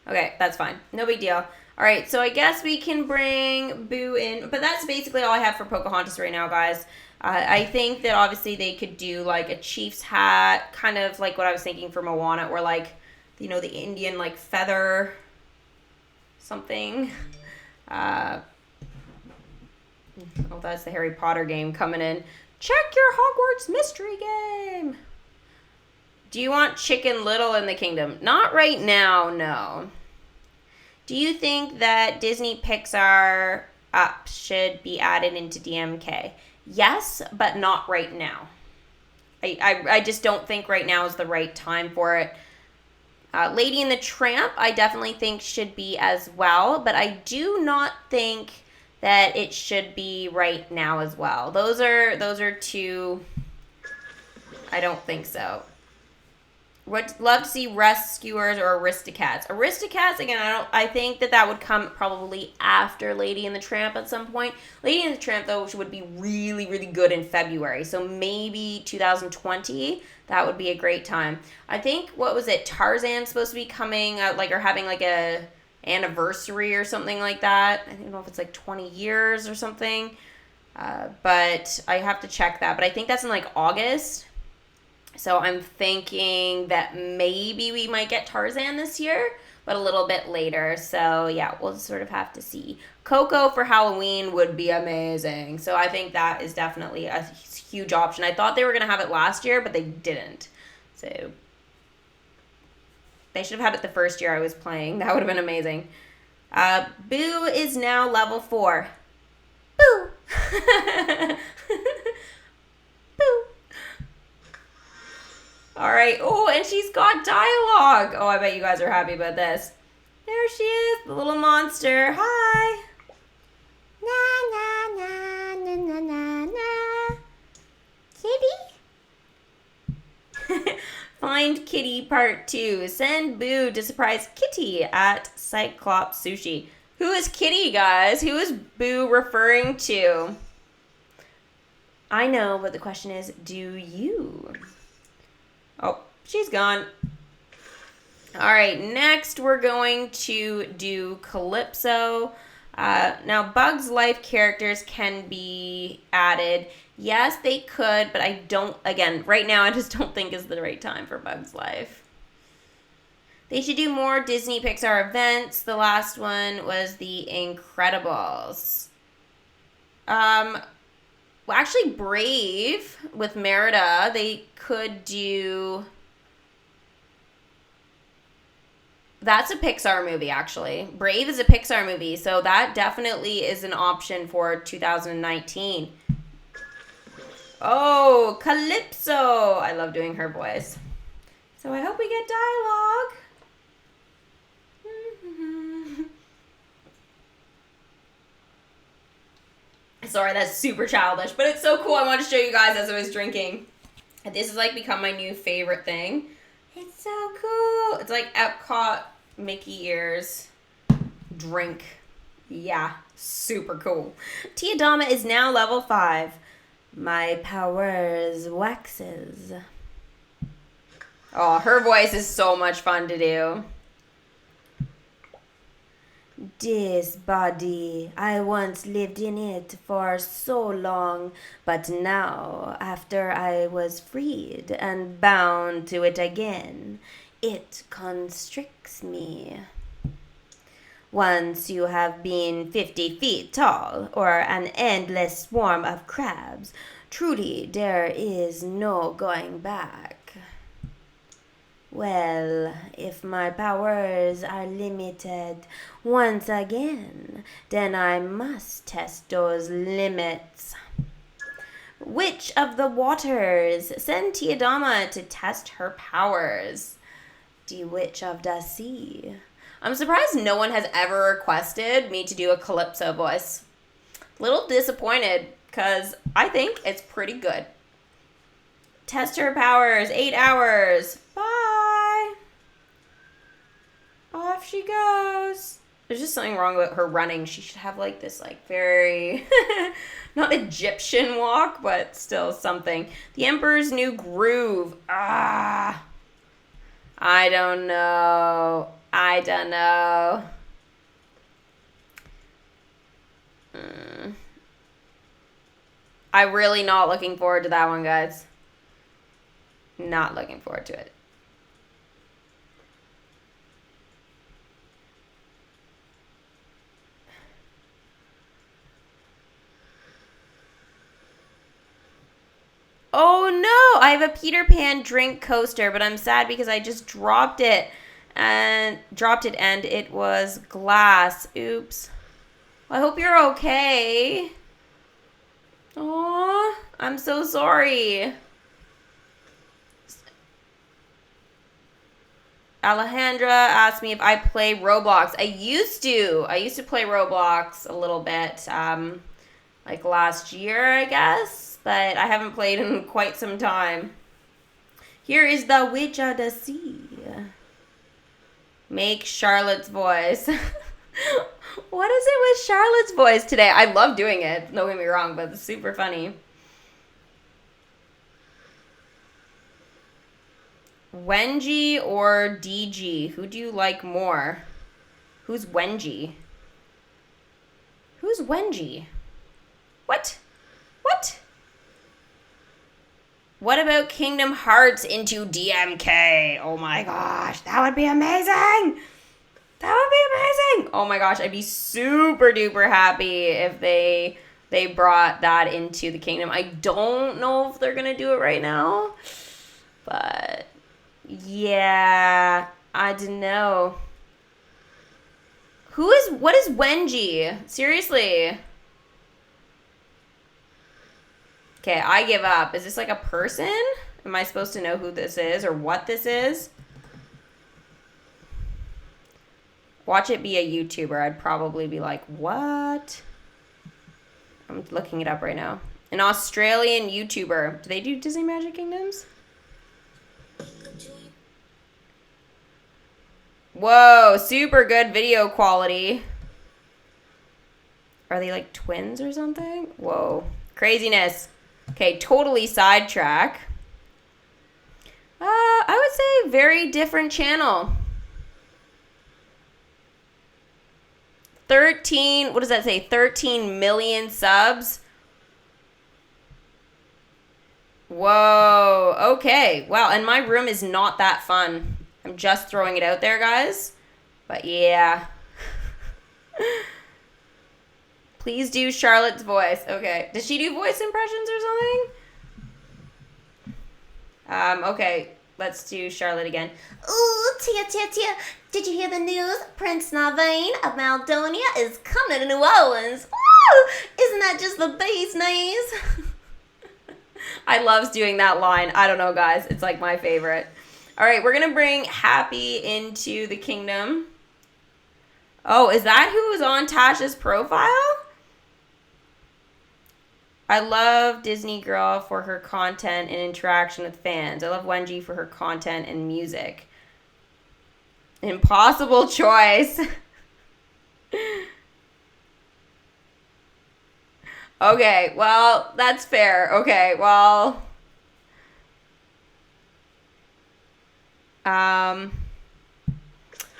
Okay, that's fine. No big deal. All right, so I guess we can bring Boo in. But that's basically all I have for Pocahontas right now, guys. I think that obviously they could do like a chief's hat, kind of like what I was thinking for Moana, or like, you know, the Indian like feather something. Oh, that's the Harry Potter game coming in. Check your Hogwarts mystery game. Do you want Chicken Little in the kingdom? Not right now, no. Do you think that Disney Pixar should be added into DMK? Yes, but not right now. I just don't think right now is the right time for it. Lady and the Tramp, I definitely think should be as well, but I do not think that it should be right now as well. Those are two. I don't think so. Would love to see Rescuers or Aristocats. Aristocats, again, I think that would come probably after Lady and the Tramp at some point. Lady and the Tramp, though, would be really, really good in February. So maybe 2020, that would be a great time. I think, what was it, Tarzan's supposed to be coming out, or having a anniversary or something like that. I don't know if it's 20 years or something. But I have to check that. But I think that's in August. So I'm thinking that maybe we might get Tarzan this year, but a little bit later. So yeah, we'll sort of have to see. Coco for Halloween would be amazing. So I think that is definitely a huge option. I thought they were going to have it last year, but they didn't. So they should have had it the first year I was playing. That would have been amazing. Boo is now level 4. Boo! Boo! All right. Oh, and she's got dialogue. Oh, I bet you guys are happy about this. There she is, the little monster. Hi. Na na na na na na. Kitty? Find Kitty Part 2. Send Boo to surprise Kitty at Cyclops Sushi. Who is Kitty, guys? Who is Boo referring to? I know, but the question is, do you? Oh, she's gone. All right, next we're going to do Calypso. Now, Bug's Life characters can be added. Yes, they could, but I don't, again, right now I just don't think is the right time for Bug's Life. They should do more Disney Pixar events. The last one was The Incredibles. Well, actually, Brave with Merida, they could do... That's a Pixar movie, actually. Brave is a Pixar movie, so that definitely is an option for 2019. Oh, Calypso! I love doing her voice. So I hope we get dialogue. Sorry, that's super childish, but it's so cool. I want to show you guys as I was drinking. This has become my new favorite thing. It's so cool. It's like Epcot Mickey ears drink. Yeah, super cool. Tiadama is now level 5. My powers waxes. Oh, her voice is so much fun to do. This body, I once lived in it for so long, but now, after I was freed and bound to it again, it constricts me. Once you have been 50 feet tall, or an endless swarm of crabs, truly there is no going back. Well, if my powers are limited once again, then I must test those limits. Witch of the Waters, send Tiadama to test her powers. The Witch of the Sea. I'm surprised no one has ever requested me to do a Calypso voice. Little disappointed, because I think it's pretty good. Test her powers, 8 hours. Bye. Off she goes. There's just something wrong with her running. She should have this very, not Egyptian walk, but still something. The Emperor's New Groove. I don't know. I'm really not looking forward to that one, guys. Not looking forward to it. Oh no, I have a Peter Pan drink coaster, but I'm sad because I just dropped it and it was glass. Oops. Well, I hope you're okay. Aw, I'm so sorry. Alejandra asked me if I play Roblox. I used to play Roblox a little bit, like last year, I guess, but I haven't played in quite some time. Here is the Witch of the Sea. Make Charlotte's voice. What is it with Charlotte's voice today? I love doing it, don't get me wrong, but it's super funny. Wenji or DG? Who do you like more? Who's Wenji? Who's Wenji? What? What? What about Kingdom Hearts into DMK? Oh my gosh, that would be amazing! That would be amazing! Oh my gosh, I'd be super duper happy if they brought that into the kingdom. I don't know if they're gonna do it right now, but yeah, I don't know. What is Wenji? Seriously. Okay, I give up. Is this like a person? Am I supposed to know who this is or what this is? Watch it be a YouTuber. I'd probably be like, what? I'm looking it up right now. An Australian YouTuber. Do they do Disney Magic Kingdoms? Whoa, super good video quality. Are they like twins or something? Whoa, craziness. Okay, totally sidetrack. I would say very different channel. 13, what does that say? 13 million subs. Whoa, okay. Wow, and my room is not that fun. I'm just throwing it out there, guys. But yeah. Please do Charlotte's voice. Okay. Does she do voice impressions or something? Okay. Let's do Charlotte again. Ooh, tia. Did you hear the news? Prince Naveen of Maldonia is coming to New Orleans. Woo! Isn't that just the bee's knees? I love doing that line. I don't know, guys. It's like my favorite. All right, we're going to bring Happy into the kingdom. Oh, is that who was on Tasha's profile? I love Disney Girl for her content and interaction with fans. I love Wenji for her content and music. Impossible choice. Okay, well, that's fair. Okay, well.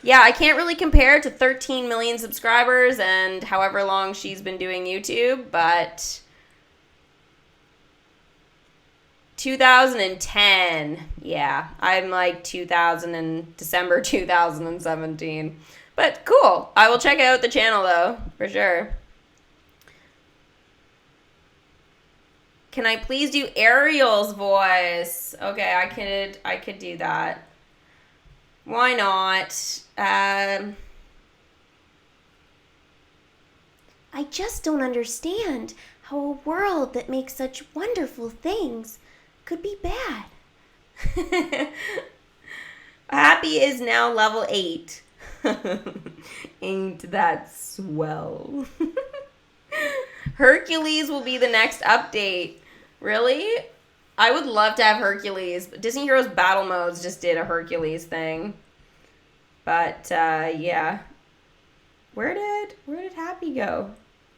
Yeah, I can't really compare it to 13 million subscribers and however long she's been doing YouTube, but 2010, yeah, I'm like December 2017, but cool. I will check out the channel though, for sure. Can I please do Ariel's voice? Okay, I could do that. Why not? I just don't understand how a world that makes such wonderful things could be bad. Happy is now level 8. Ain't that swell? Hercules will be the next update. Really? I would love to have Hercules. Disney Heroes Battle Modes just did a Hercules thing. But, yeah. Where did Happy go?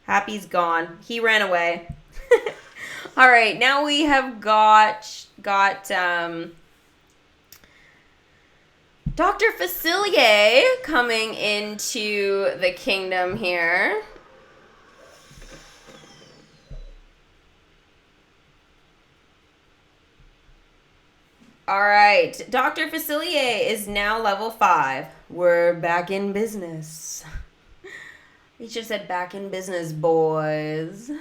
Happy's gone. He ran away. All right, now we have got Dr. Facilier coming into the kingdom here. All right, Dr. Facilier is now level 5. We're back in business. He should have said back in business, boys.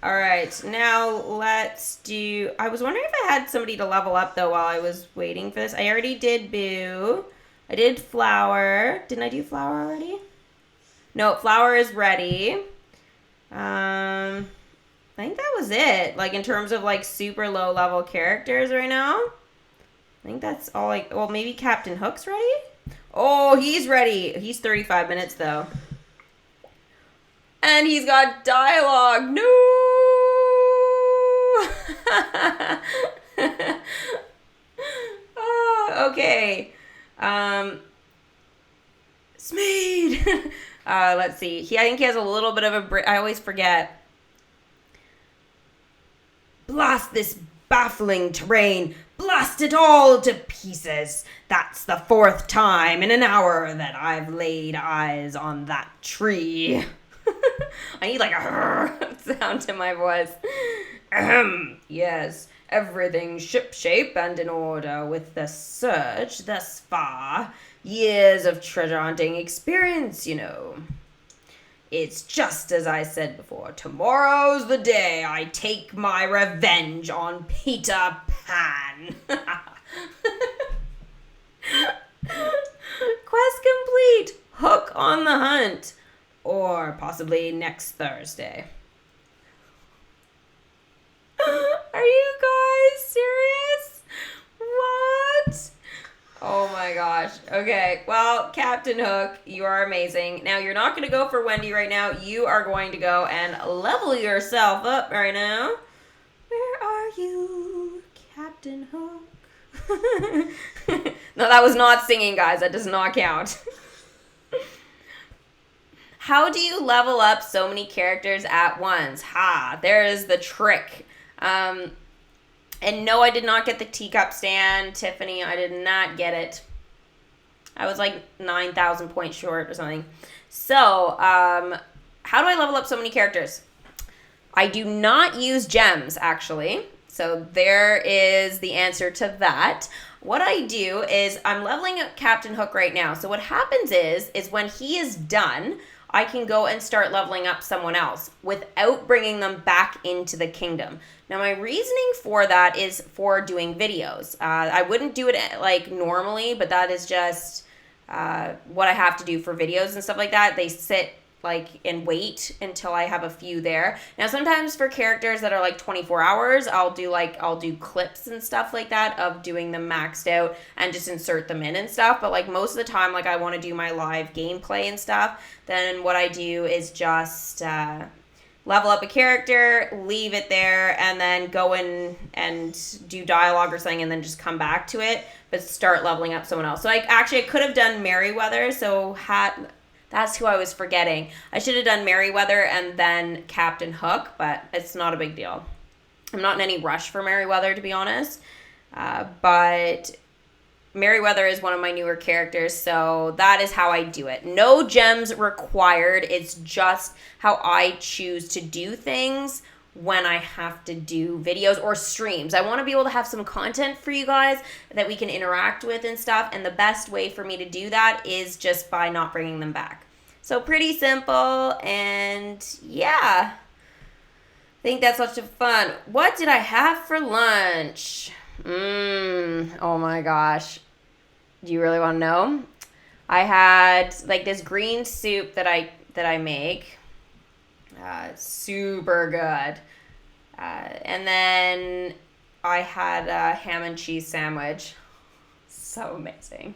All right, now let's do... I was wondering if I had somebody to level up, though, while I was waiting for this. I already did Boo. I did Flower. Didn't I do Flower already? No, Flower is ready. I think that was it. Like, in terms of, like, super low-level characters right now. I think that's all, like... Well, maybe Captain Hook's ready? Oh, he's ready. He's 35 minutes, though. And he's got dialogue. No! Oh, okay. Smeed! Let's see. I think he has a little bit of a... I always forget. Blast this baffling terrain. Blast it all to pieces. That's the 4th time in an hour that I've laid eyes on that tree. I need like a sound to my voice. Yes, everything's shipshape and in order with the search thus far. Years of treasure hunting experience, you know. It's just as I said before. Tomorrow's the day I take my revenge on Peter Pan. Quest complete. Hook on the hunt. Or possibly next Thursday. Are you guys serious? What? Oh my gosh. Okay, well, Captain Hook, you are amazing. Now, you're not going to go for Wendy right now. You are going to go and level yourself up right now. Where are you, Captain Hook? No, that was not singing, guys. That does not count. How do you level up so many characters at once? Ha, there is the trick. And no, I did not get the teacup stand. Tiffany, I did not get it. I was like 9,000 points short or something. So, how do I level up so many characters? I do not use gems, actually. So there is the answer to that. What I do is I'm leveling up Captain Hook right now. So what happens is when he is done, I can go and start leveling up someone else without bringing them back into the kingdom. Now, my reasoning for that is for doing videos. I wouldn't do it like normally, but that is just what I have to do for videos and stuff like that. They sit like and wait until I have a few there. Now, sometimes for characters that are like 24 hours, I'll do clips and stuff like that of doing them maxed out and just insert them in and stuff. But like most of the time, like I want to do my live gameplay and stuff, then what I do is just level up a character, leave it there, and then go in and do dialogue or something and then just come back to it, but start leveling up someone else. So I could have done Merryweather, that's who I was forgetting. I should have done Merryweather and then Captain Hook, but it's not a big deal. I'm not in any rush for Merryweather, to be honest. But Merryweather is one of my newer characters, so that is how I do it. No gems required. It's just how I choose to do things when I have to do videos or streams. I want to be able to have some content for you guys that we can interact with and stuff, and the best way for me to do that is just by not bringing them back. So pretty simple, and yeah, I think that's lots of fun. What did I have for lunch? Oh my gosh. Do you really want to know? I had like this green soup that I make. Super good. And then I had a ham and cheese sandwich. So amazing.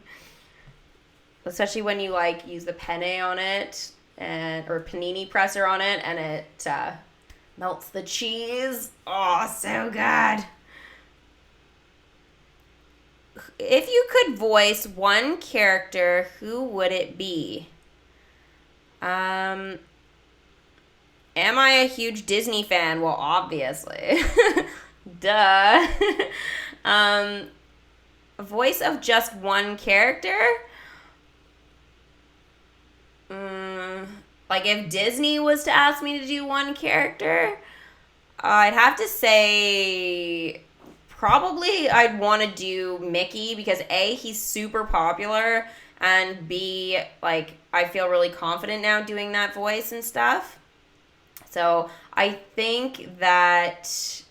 Especially when you like use the penne on it or panini presser on it and it melts the cheese. Oh, so good. If you could voice one character, who would it be? Am I a huge Disney fan? Well, obviously. Duh. A voice of just one character? Like if Disney was to ask me to do one character, I'd have to say probably I'd want to do Mickey because A, he's super popular, and B, like I feel really confident now doing that voice and stuff. So I think that,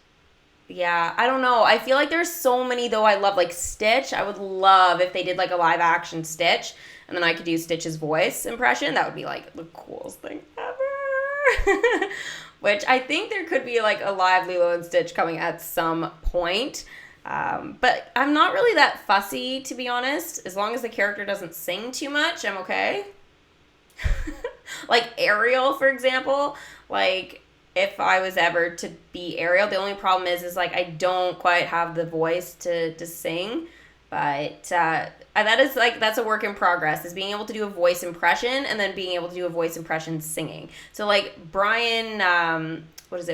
yeah, I don't know. I feel like there's so many though I love. Like Stitch, I would love if they did like a live action Stitch and then I could do Stitch's voice impression. That would be like the coolest thing ever. which I think there could be like a live Lilo and Stitch coming at some point. But I'm not really that fussy, to be honest. As long as the character doesn't sing too much, I'm okay. Like Ariel, for example, like if I was ever to be Ariel, the only problem is like I don't quite have the voice to sing. But that is like, that's a work in progress, is being able to do a voice impression and then being able to do a voice impression singing. So like Brian,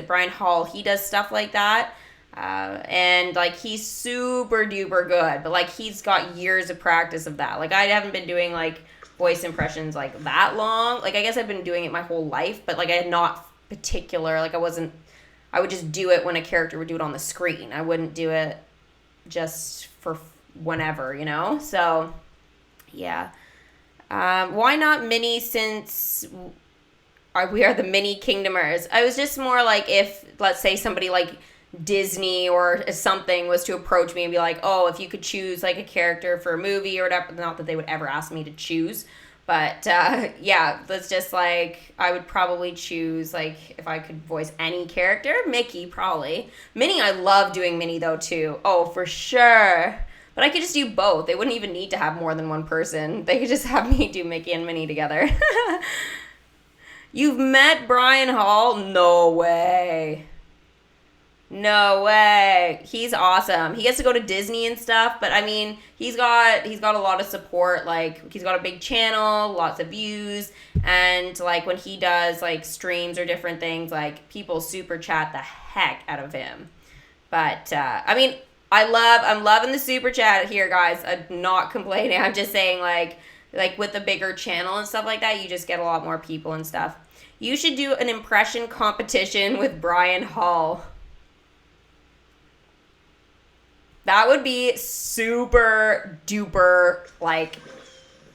Brian Hall, he does stuff like that. And like he's super duper good, but like he's got years of practice of that. Like I haven't been doing like voice impressions like that long. Like I guess I've been doing it my whole life, but like I had not particular, like I would just do it when a character would do it on the screen. I wouldn't do it just for whenever, you know? So yeah. Why not Minnie, since we are the mini kingdomers? I was just more like, if let's say somebody like Disney or something was to approach me and be like, oh, if you could choose like a character for a movie or whatever, not that they would ever ask me to choose, but yeah, that's just like, I would probably choose, like, if I could voice any character, Mickey, probably. Minnie, I love doing Minnie though too. Oh, for sure. But I could just do both. They wouldn't even need to have more than one person. They could just have me do Mickey and Minnie together. You've met Brian Hall? No way. No way. He's awesome. He gets to go to Disney and stuff, but I mean, he's got a lot of support. Like, he's got a big channel, lots of views, and like when he does like streams or different things, like people super chat the heck out of him. But I mean, I'm loving the super chat here, guys. I'm not complaining. I'm just saying like with a bigger channel and stuff like that, you just get a lot more people and stuff. You should do an impression competition with Brian Hall. That would be super duper, like,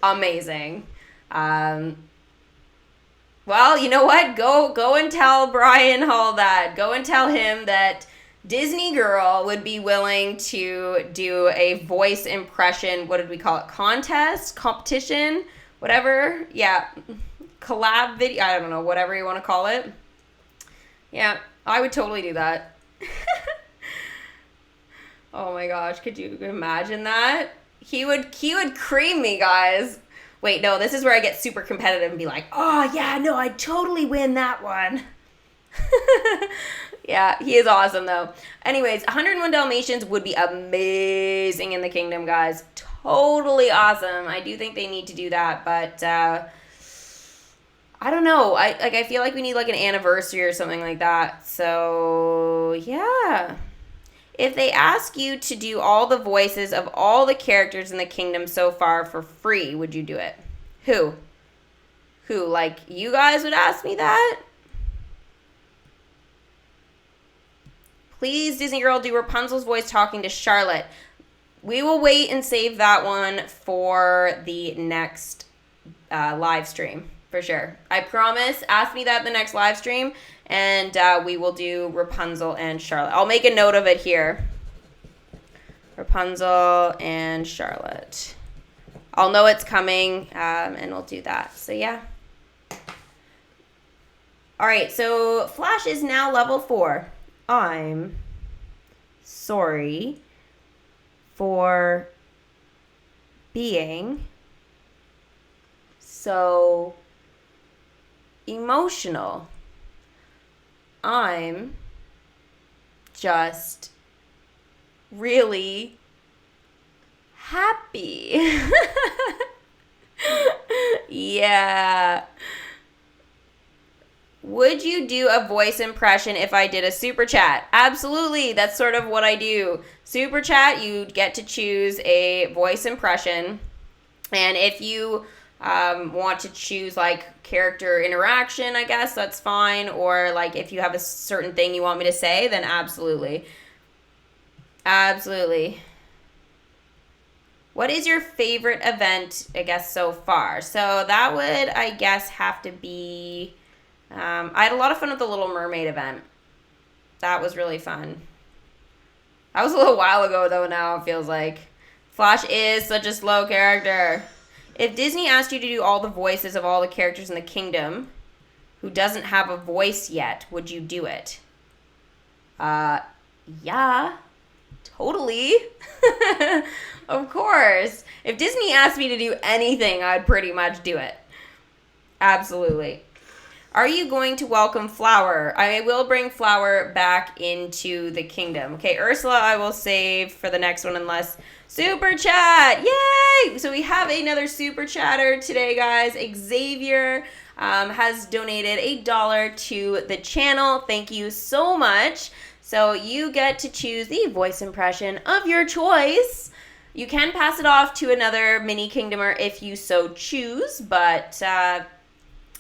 amazing. Well, you know what? Go and tell Brian Hall that. Go and tell him that Disney Girl would be willing to do a voice impression, what did we call it? Contest? Competition? Whatever. Yeah. Collab video. I don't know. Whatever you want to call it. Yeah. I would totally do that. Oh my gosh, could you imagine that? He would cream me, guys. Wait, no, this is where I get super competitive and be like, oh yeah, no, I'd totally win that one. Yeah, he is awesome though. Anyways, 101 Dalmatians would be amazing in the kingdom, guys. Totally awesome. I do think they need to do that, but I don't know. I feel like we need like an anniversary or something like that. So yeah. If they ask you to do all the voices of all the characters in the kingdom so far for free, would you do it? Who? Like, you guys would ask me that? Please, Disney Girl, do Rapunzel's voice talking to Charlotte. We will wait and save that one for the next live stream, for sure. I promise. Ask me that the next live stream. And we will do Rapunzel and Charlotte. I'll make a note of it here. Rapunzel and Charlotte. I'll know it's coming, and we'll do that. So, yeah. All right, so Flash is now level 4. I'm sorry for being so emotional. I'm just really happy. Yeah. Would you do a voice impression if I did a super chat? Absolutely. That's sort of what I do. Super chat, you get to choose a voice impression. And if you want to choose like character interaction, I guess that's fine, or like if you have a certain thing you want me to say, then absolutely. What is your favorite event, I guess, so far? So that would, I guess, have to be I had a lot of fun with the Little Mermaid event. That was really fun. That was a little while ago though. Now it feels like Flash is such a slow character. If Disney asked you to do all the voices of all the characters in the kingdom, who doesn't have a voice yet, would you do it? Yeah, totally. Of course. If Disney asked me to do anything, I'd pretty much do it. Absolutely. Are you going to welcome Flower? I will bring Flower back into the kingdom. Okay, Ursula, I will save for the next one unless super chat. Yay! So we have another super chatter today, guys. Xavier has donated $1 to the channel. Thank you so much. So you get to choose the voice impression of your choice. You can pass it off to another mini kingdomer if you so choose, but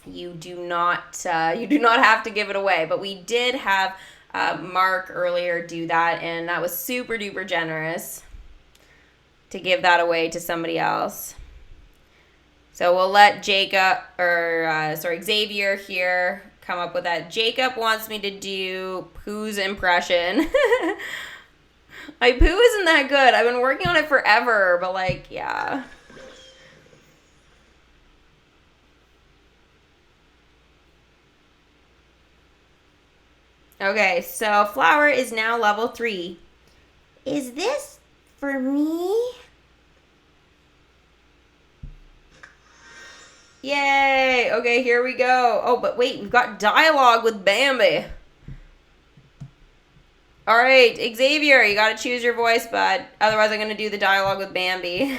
you do not have to give it away. But we did have Mark earlier do that, and that was super duper generous to give that away to somebody else. So we'll let Xavier here come up with that. Jacob wants me to do Pooh's impression. My Pooh isn't that good. I've been working on it forever, but like, yeah. Okay, so Flower is now level 3. Is this for me? Yay! Okay, here we go. Oh, but wait, we've got dialogue with Bambi. All right, Xavier, you got to choose your voice, bud. Otherwise, I'm going to do the dialogue with Bambi.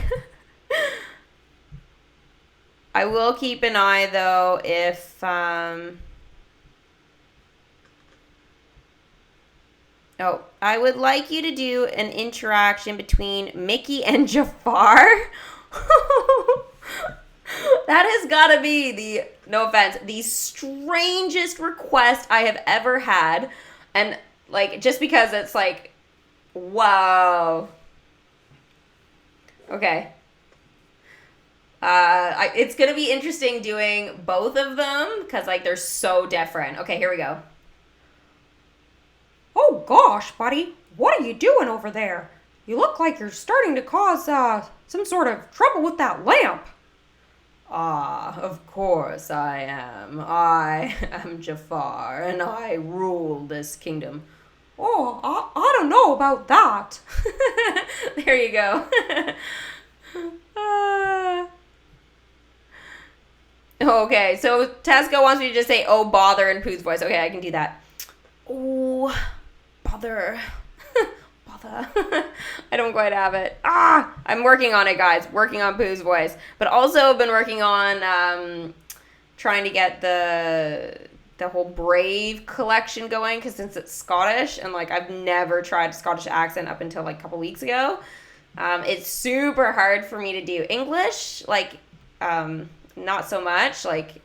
I will keep an eye, though, if... Oh, I would like you to do an interaction between Mickey and Jafar. That has got to be the, no offense, the strangest request I have ever had. And, like, just because it's like, wow. Okay. It's going to be interesting doing both of them because, like, they're so different. Okay, here we go. Oh gosh, buddy, what are you doing over there? You look like you're starting to cause some sort of trouble with that lamp. Ah, of course I am. I am Jafar, and I rule this kingdom. Oh, I don't know about that. There you go. Okay, so Tesco wants me to just say, oh, bother in Pooh's voice. Okay, I can do that. Oh, bother. Bother. I don't quite have it. I'm working on it, guys. Working on Pooh's voice. But also I've been working on trying to get the whole Brave collection going, because since it's Scottish, and like I've never tried a Scottish accent up until like a couple weeks ago, it's super hard for me to do English. Like, not so much. Like,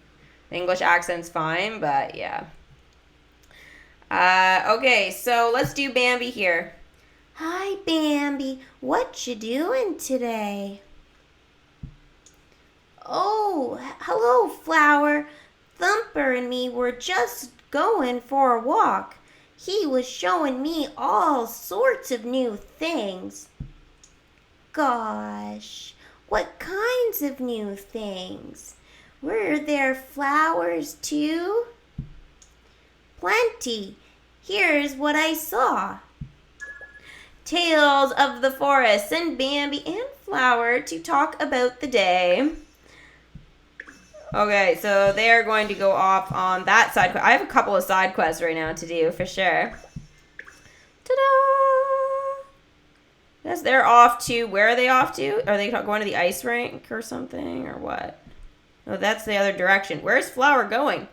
the English accent's fine, but yeah. Okay, so let's do Bambi here. Hi, Bambi. What you doing today? Oh, hello, Flower. Thumper and me were just going for a walk. He was showing me all sorts of new things. Gosh, what kinds of new things? Were there flowers too? Plenty. Here's what I saw. Tales of the Forest, and Bambi and Flower to talk about the day. Okay, so they are going to go off on that side quest. I have a couple of side quests right now to do, for sure. Ta-da! Yes, they're off to, where are they off to? Are they going to the ice rink or something, or what? Oh, that's the other direction. Where's Flower going?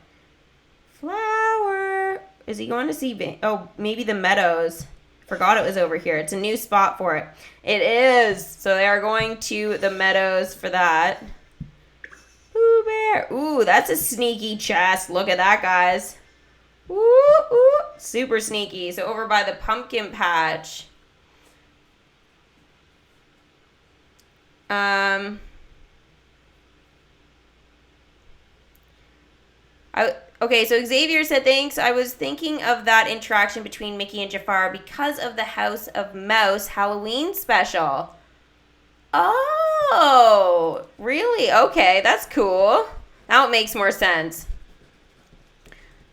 Flower! Is he going to see, oh, maybe the meadows. Forgot it was over here. It's a new spot for it. It is! So they are going to the meadows for that. Ooh, bear. Ooh, that's a sneaky chest. Look at that, guys. Ooh, super sneaky. So over by the pumpkin patch. Okay, so Xavier said, thanks. I was thinking of that interaction between Mickey and Jafar because of the House of Mouse Halloween special. Oh, really? Okay, that's cool. Now it makes more sense.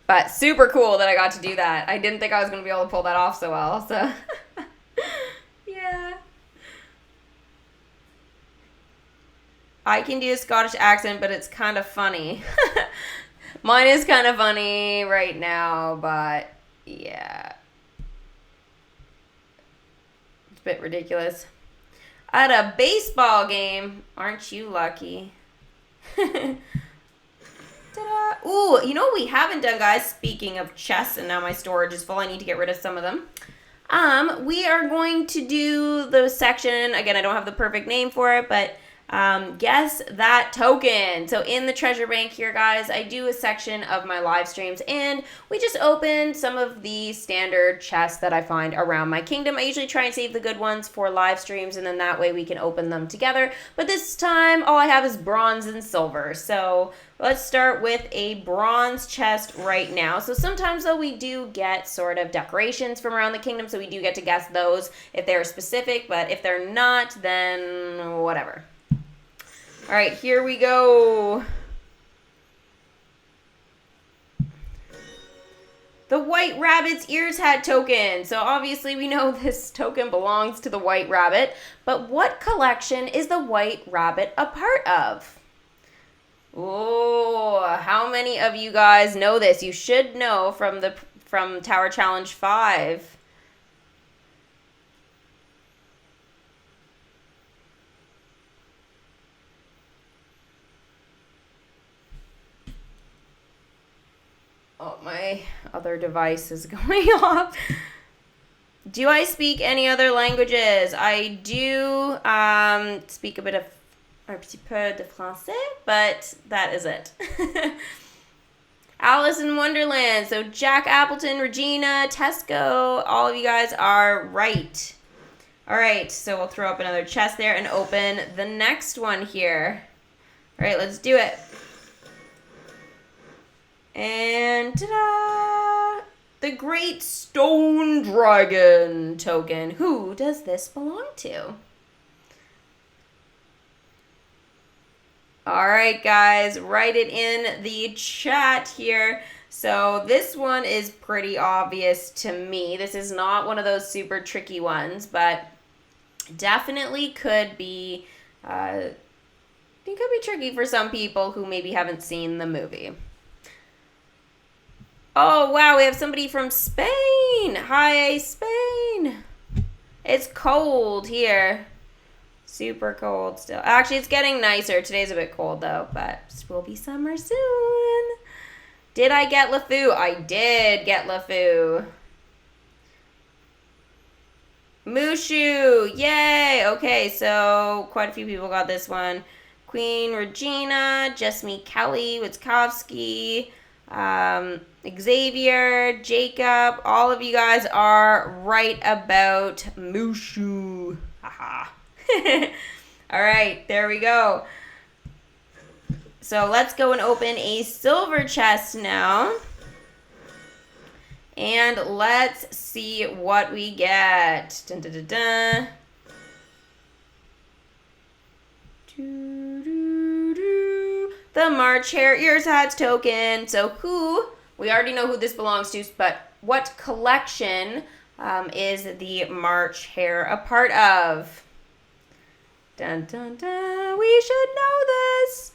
But super cool that I got to do that. I didn't think I was going to be able to pull that off so well, so yeah. I can do a Scottish accent, but it's kind of funny. Mine is kind of funny right now, but yeah. It's a bit ridiculous. At a baseball game, aren't you lucky? Ta-da. Ooh, you know what we haven't done, guys? Speaking of chests, and now my storage is full. I need to get rid of some of them. We are going to do the section. Again, I don't have the perfect name for it, but guess that token. So in the treasure bank here, guys, I do a section of my live streams, and we just open some of the standard chests that I find around my kingdom. I usually try and save the good ones for live streams, and then that way we can open them together. But this time, all I have is bronze and silver. So let's start with a bronze chest right now. So sometimes, though, we do get sort of decorations from around the kingdom, so we do get to guess those if they're specific, but if they're not, then whatever. All right, here we go. The White Rabbit's Ears Hat token. So obviously we know this token belongs to the White Rabbit, but what collection is the White Rabbit a part of? Oh, how many of you guys know this? You should know from Tower Challenge 5. Oh, my other device is going off. Do I speak any other languages? I do speak a bit of un petit peu de français, but that is it. Alice in Wonderland. So Jack Appleton, Regina, Tesco, all of you guys are right. All right, so we'll throw up another chest there and open the next one here. All right, let's do it. And ta-da! The Great Stone Dragon token. Who does this belong to? All right, guys, write it in the chat here. So this one is pretty obvious to me. This is not one of those super tricky ones, but definitely could be, it could be tricky for some people who maybe haven't seen the movie. Oh, wow, we have somebody from Spain. Hi, Spain. It's cold here. Super cold still. Actually, it's getting nicer. Today's a bit cold, though, but it will be summer soon. Did I get LeFou? I did get LeFou. Mushu. Yay. Okay, so quite a few people got this one. Queen Regina, Jessamy Kelly, Witkowski, Xavier, Jacob, all of you guys are right about Mushu. Haha. All right, there we go. So let's go and open a silver chest now. And let's see what we get. Dun, dun, dun, dun. The March Hare Ears Hats token. So we already know who this belongs to, but what collection is the March Hare a part of? Dun, dun, dun. We should know this.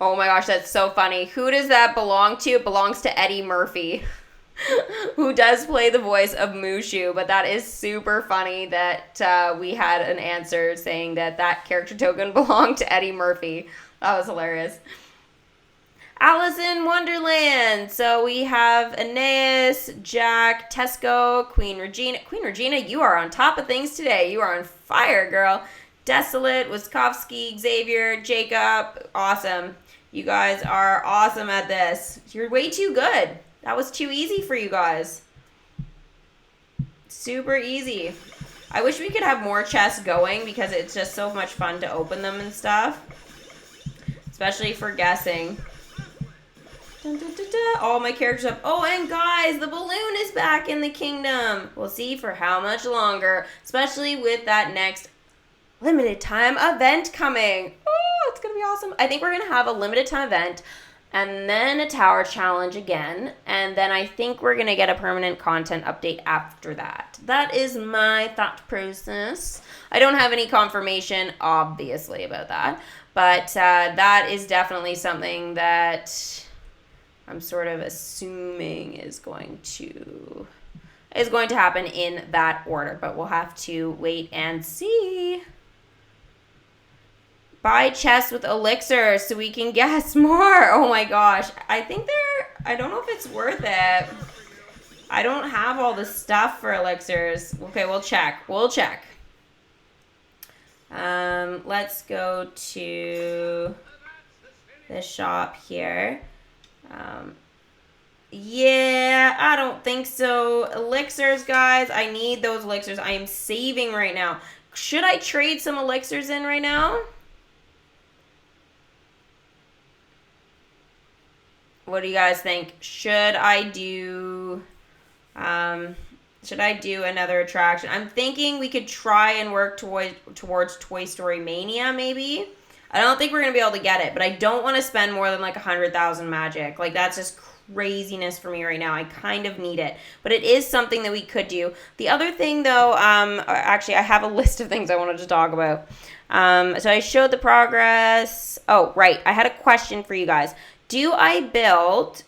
Oh my gosh, that's so funny. Who does that belong to? It belongs to Eddie Murphy, who does play the voice of Mushu, but that is super funny that we had an answer saying that character token belonged to Eddie Murphy. That was hilarious. Alice in Wonderland. So we have Aeneas, Jack, Tesco, Queen Regina. Queen Regina, you are on top of things today. You are on fire, girl. Desolate, Witkowski, Xavier, Jacob. Awesome. You guys are awesome at this. You're way too good. That was too easy for you guys. Super easy. I wish we could have more chests going because it's just so much fun to open them and stuff. Especially for guessing. Dun, dun, dun, dun. All my characters up. Oh, and guys, the balloon is back in the kingdom. We'll see for how much longer. Especially with that next limited time event coming. Oh, it's going to be awesome. I think we're going to have a limited time event and then a tower challenge again, and then I think we're going to get a permanent content update after that. That is my thought process. I don't have any confirmation, obviously, about that, but that is definitely something that I'm sort of assuming is going to happen in that order, but we'll have to wait and see. Buy chests with elixirs so we can guess more. Oh my gosh. I don't know if it's worth it. I don't have all the stuff for elixirs. Okay, we'll check. Let's go to the shop here. Yeah, I don't think so. Elixirs, guys. I need those elixirs. I am saving right now. Should I trade some elixirs in right now? What do you guys think? Should I do another attraction? I'm thinking we could try and work towards Toy Story Mania, maybe. I don't think we're going to be able to get it, but I don't want to spend more than like 100,000 magic. Like, that's just craziness for me right now. I kind of need it, but it is something that we could do. The other thing, though, actually, I have a list of things I wanted to talk about. So I showed the progress. Oh, right. I had a question for you guys. Do I build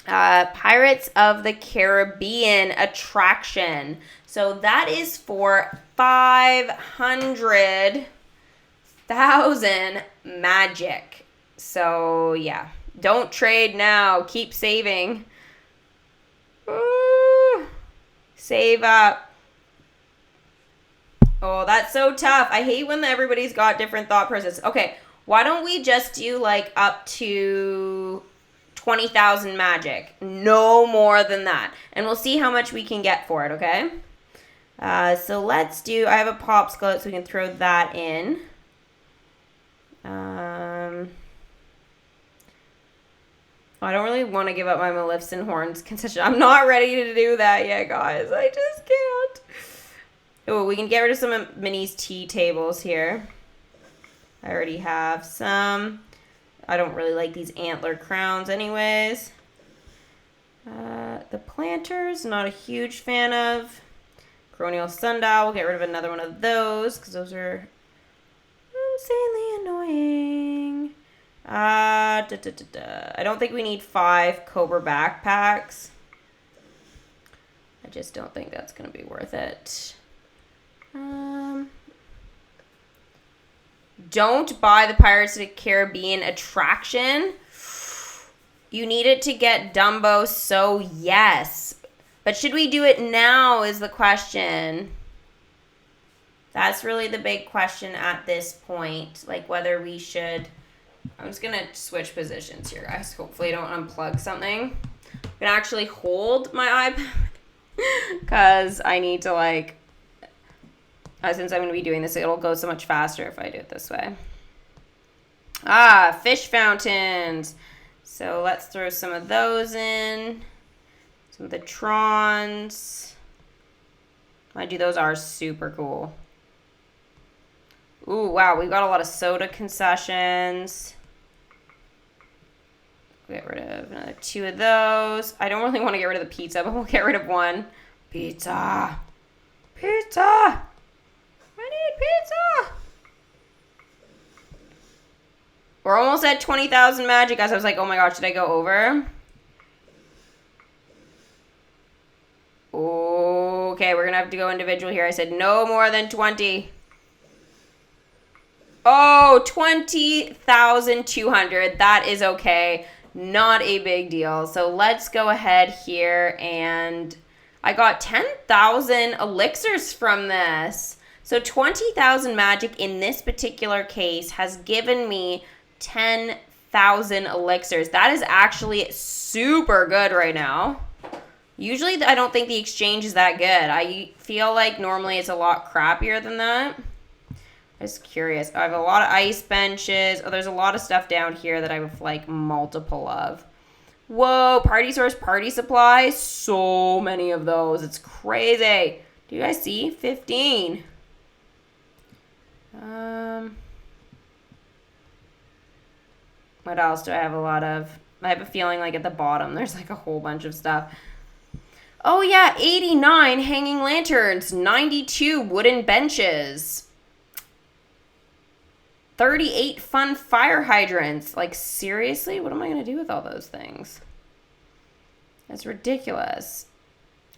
Pirates of the Caribbean attraction? So that is for 500,000 magic. So yeah, don't trade now. Keep saving. Ooh, save up. Oh, that's so tough. I hate when everybody's got different thought processes. Okay, why don't we just do like up to 20,000 magic? No more than that. And we'll see how much we can get for it, okay? So let's do, I have a popsicle so we can throw that in. I don't really want to give up my Maleficent Horns concession. I'm not ready to do that yet, guys. I just can't. Oh, we can get rid of some of Minnie's tea tables here. I already have some. I don't really like these antler crowns anyways. The planters, not a huge fan of. Coronial sundial, we'll get rid of another one of those because those are insanely annoying. I don't think we need 5 Cobra backpacks. I just don't think that's going to be worth it. Don't buy the Pirates of the Caribbean attraction. You need it to get Dumbo, so yes. But should we do it now is the question. That's really the big question at this point. Like whether we should... I'm just going to switch positions here, guys. Hopefully I don't unplug something. I'm going to actually hold my iPad. Because I need to like... since I'm going to be doing this, it'll go so much faster if I do it this way. Fish fountains. So let's throw some of those in. Some of the Trons. Mind you, those are super cool. Ooh, wow, we've got a lot of soda concessions. Get rid of another 2 of those. I don't really want to get rid of the pizza, but we'll get rid of 1. Pizza. Pizza. I need pizza. We're almost at 20,000 magic, guys. I was like, oh my gosh, did I go over? Okay, we're going to have to go individual here. I said no more than 20. Oh, 20,200. That is okay. Not a big deal. So let's go ahead here and I got 10,000 elixirs from this. So 20,000 magic in this particular case has given me 10,000 elixirs. That is actually super good right now. Usually I don't think the exchange is that good. I feel like normally it's a lot crappier than that. I'm just curious. I have a lot of ice benches. Oh, there's a lot of stuff down here that I have like multiple of. Whoa, party source, party supply. So many of those. It's crazy. Do you guys see? 15. What else do I have a lot of? I have a feeling like at the bottom there's like a whole bunch of stuff. Oh yeah, 89 hanging lanterns, 92 wooden benches, 38 fun fire hydrants. Like seriously, what am I gonna do with all those things? That's ridiculous.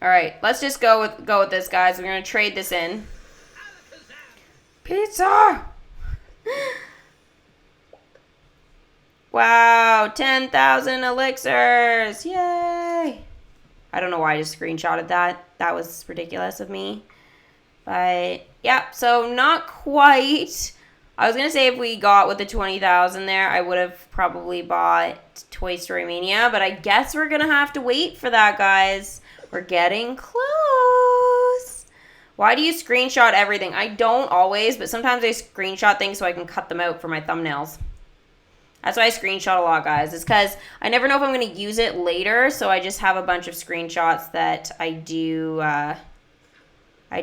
All right, let's just go with this, guys. We're gonna trade this in. Pizza. Wow, 10,000 elixirs. Yay. I don't know why I just screenshotted that. That was ridiculous of me. But, yeah, so not quite. I was going to say if we got with the 20,000 there, I would have probably bought Toy Story Mania. But I guess we're going to have to wait for that, guys. We're getting close. Why do you screenshot everything? I don't always, but sometimes I screenshot things so I can cut them out for my thumbnails. That's why I screenshot a lot, guys. It's because I never know if I'm going to use it later, so I just have a bunch of screenshots that I do. I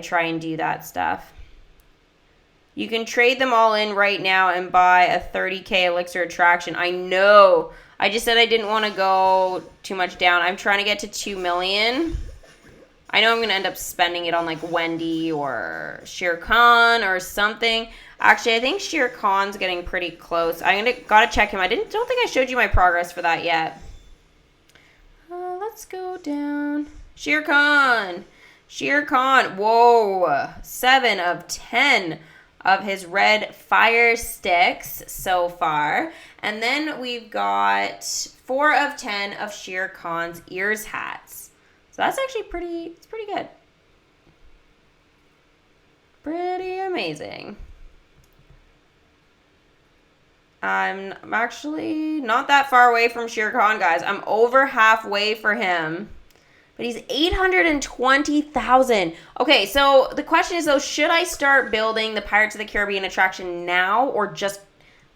try and do that stuff. You can trade them all in right now and buy a 30K elixir attraction. I know. I just said I didn't want to go too much down. I'm trying to get to 2 million. I know I'm going to end up spending it on like Wendy or Shere Khan or something. Actually, I think Shere Khan's getting pretty close. Gotta check him. Don't think I showed you my progress for that yet. Let's go down. Shere Khan. Shere Khan. Whoa. 7 of 10 of his red fire sticks so far. And then we've got 4 of 10 of Shere Khan's ears hats. So that's actually pretty good. Pretty amazing. I'm actually not that far away from Shere Khan, guys. I'm over halfway for him. But he's 820,000. Okay, so the question is, though, should I start building the Pirates of the Caribbean attraction now or just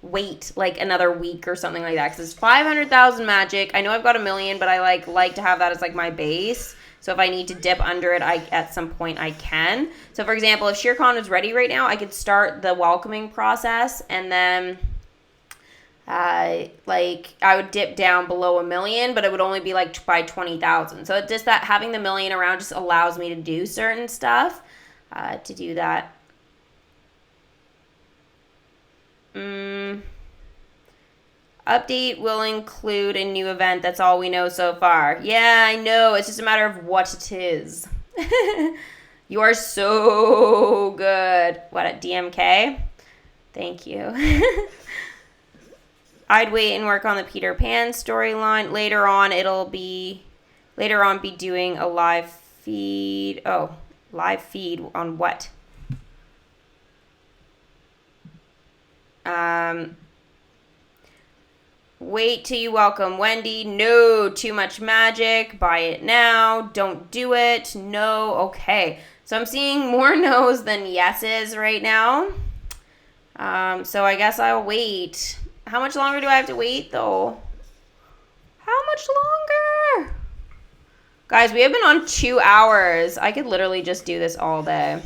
wait like another week or something like that? Because it's 500,000 magic. I know I've got 1 million, but I like to have that as like my base. So if I need to dip under it, at some point I can. So for example, if Shere Khan was ready right now, I could start the welcoming process and then... I would dip down below 1 million, but it would only be like by 20,000. So it's just that having the 1 million around just allows me to do certain stuff to do that. Update will include a new event. That's all we know so far. Yeah, I know. It's just a matter of what it is. You are so good. What, at DMK? Thank you. I'd wait and work on the Peter Pan storyline. Later on be doing a live feed. Oh, live feed on what? Wait till you welcome Wendy. No, too much magic. Buy it now. Don't do it. No. Okay. So I'm seeing more no's than yeses right now. So I guess I'll wait. How much longer do I have to wait, though? How much longer? Guys, we have been on 2 hours. I could literally just do this all day.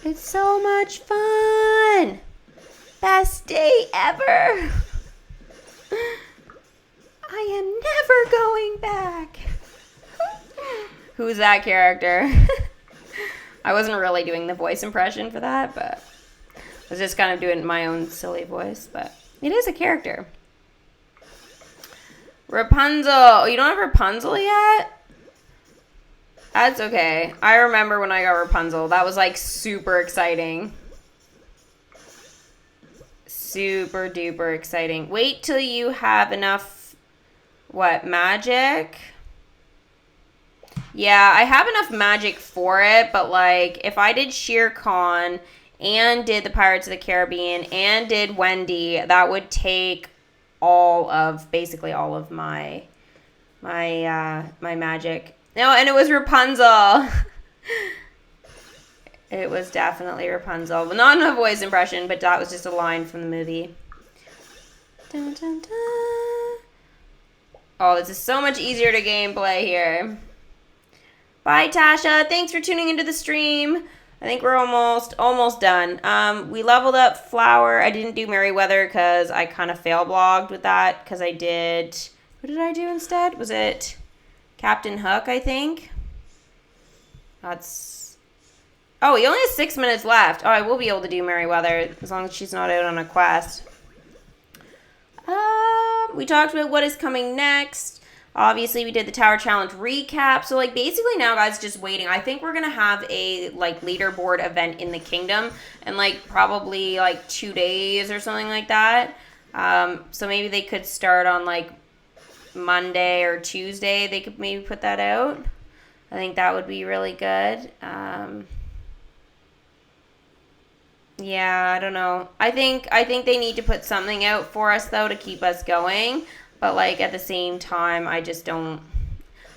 It's so much fun. Best day ever. I am never going back. Who's that character? I wasn't really doing the voice impression for that, but... I was just kind of doing my own silly voice, but it is a character. Rapunzel. Oh, you don't have Rapunzel yet? That's okay. I remember when I got Rapunzel. That was like super exciting. Super duper exciting. Wait till you have enough, magic? Yeah, I have enough magic for it, but like if I did Shere Khan... and did the Pirates of the Caribbean, and did Wendy, that would take basically all of my magic. No, and it was Rapunzel. It was definitely Rapunzel. Well, not a voice impression, but that was just a line from the movie. Dun, dun, dun. Oh, this is so much easier to gameplay here. Bye, Tasha. Thanks for tuning into the stream. I think we're almost done. We leveled up Flower. I didn't do Merryweather because I kind of fail blogged with that because I did... What did I do instead? Was it Captain Hook, I think? That's... Oh, he only has 6 minutes left. Oh, I will be able to do Merryweather as long as she's not out on a quest. We talked about what is coming next. Obviously, we did the Tower Challenge recap. So, like, basically now, guys, just waiting. I think we're going to have a, like, leaderboard event in the kingdom in, like, probably, like, 2 days or something like that. So maybe they could start on, like, Monday or Tuesday. They could maybe put that out. I think that would be really good. Yeah, I don't know. I think they need to put something out for us, though, to keep us going. But, like, at the same time, I just don't...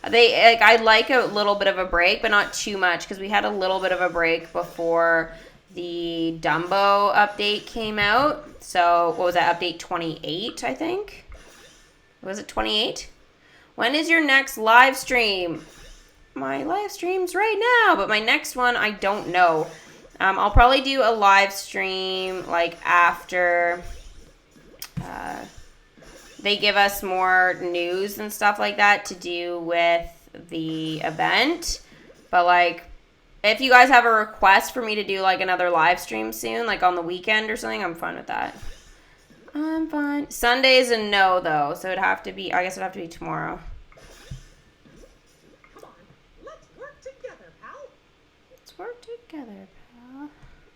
I'd like a little bit of a break, but not too much, because we had a little bit of a break before the Dumbo update came out. So, what was that? Update 28, I think? Was it 28? When is your next live stream? My live stream's right now, but my next one, I don't know. I'll probably do a live stream, like, after... they give us more news and stuff like that to do with the event. But, like, if you guys have a request for me to do, like, another live stream soon, like on the weekend or something, I'm fine with that. I'm fine. Sunday's a no, though, so it'd have to be, I guess it'd have to be tomorrow. Come on, let's work together, pal. Let's work together, pal.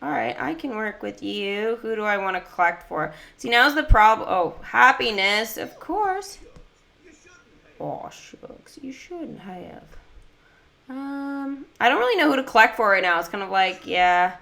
All right, I can work with you. Who do I want to collect for? See, now's the problem. Oh, happiness, of course. Oh, shucks, you shouldn't have. I don't really know who to collect for right now. It's kind of like, yeah.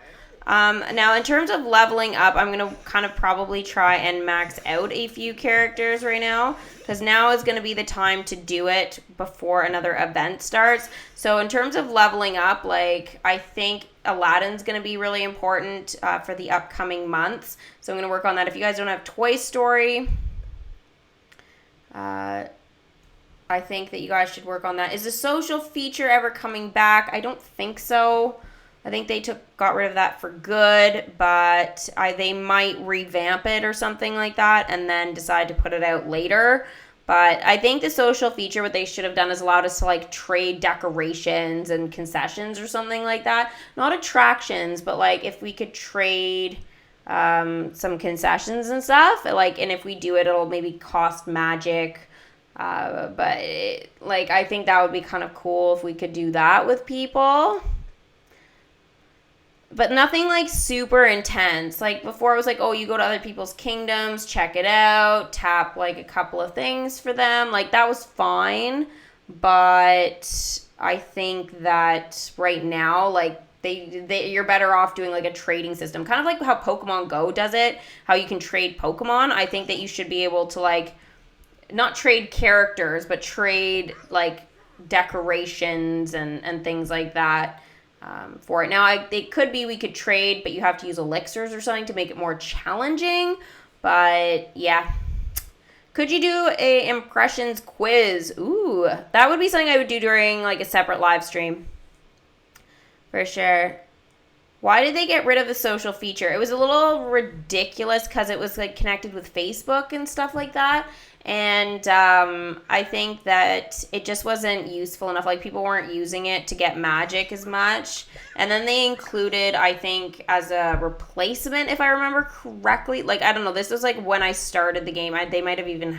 Now, in terms of leveling up, I'm going to kind of probably try and max out a few characters right now, because now is going to be the time to do it before another event starts. So in terms of leveling up, like, I think Aladdin's going to be really important for the upcoming months. So I'm going to work on that. If you guys don't have Toy Story, I think that you guys should work on that. Is the social feature ever coming back? I don't think so. I think they got rid of that for good, but they might revamp it or something like that and then decide to put it out later. But I think the social feature, what they should have done is allowed us to, like, trade decorations and concessions or something like that. Not attractions, but, like, if we could trade some concessions and stuff, like, and if we do it, it'll maybe cost magic. Like, I think that would be kind of cool if we could do that with people. But nothing, like, super intense. Like, before it was like, oh, you go to other people's kingdoms, check it out, tap, like, a couple of things for them. Like, that was fine. But I think that right now, like, you're better off doing, like, a trading system. Kind of like how Pokemon Go does it, how you can trade Pokemon. I think that you should be able to, like, not trade characters, but trade, like, decorations and things like that. For it. Now, it could be we could trade, but you have to use elixirs or something to make it more challenging. But, yeah. Could you do a impressions quiz? Ooh, that would be something I would do during, like, a separate live stream. For sure. Why did they get rid of the social feature? It was a little ridiculous because it was, like, connected with Facebook and stuff like that. And I think that it just wasn't useful enough. Like, people weren't using it to get magic as much. And then they included, I think, as a replacement, if I remember correctly. Like, I don't know. This was, like, when I started the game. They might have even...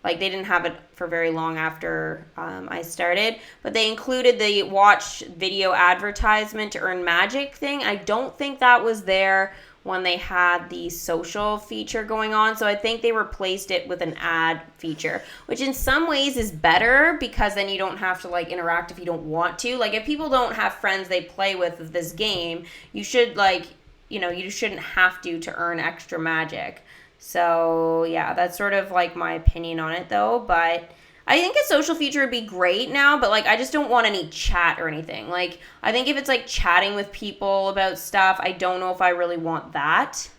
Like, they didn't have it for very long after I started. But they included the watch video advertisement to earn magic thing. I don't think that was there when they had the social feature going on. So I think they replaced it with an ad feature, which in some ways is better because then you don't have to, like, interact if you don't want to. Like, if people don't have friends they play with this game, you should, like, you know, you shouldn't have to earn extra magic. So, yeah, that's sort of, like, my opinion on it, though. But I think a social feature would be great now, but, like, I just don't want any chat or anything. Like, I think if it's, like, chatting with people about stuff, I don't know if I really want that.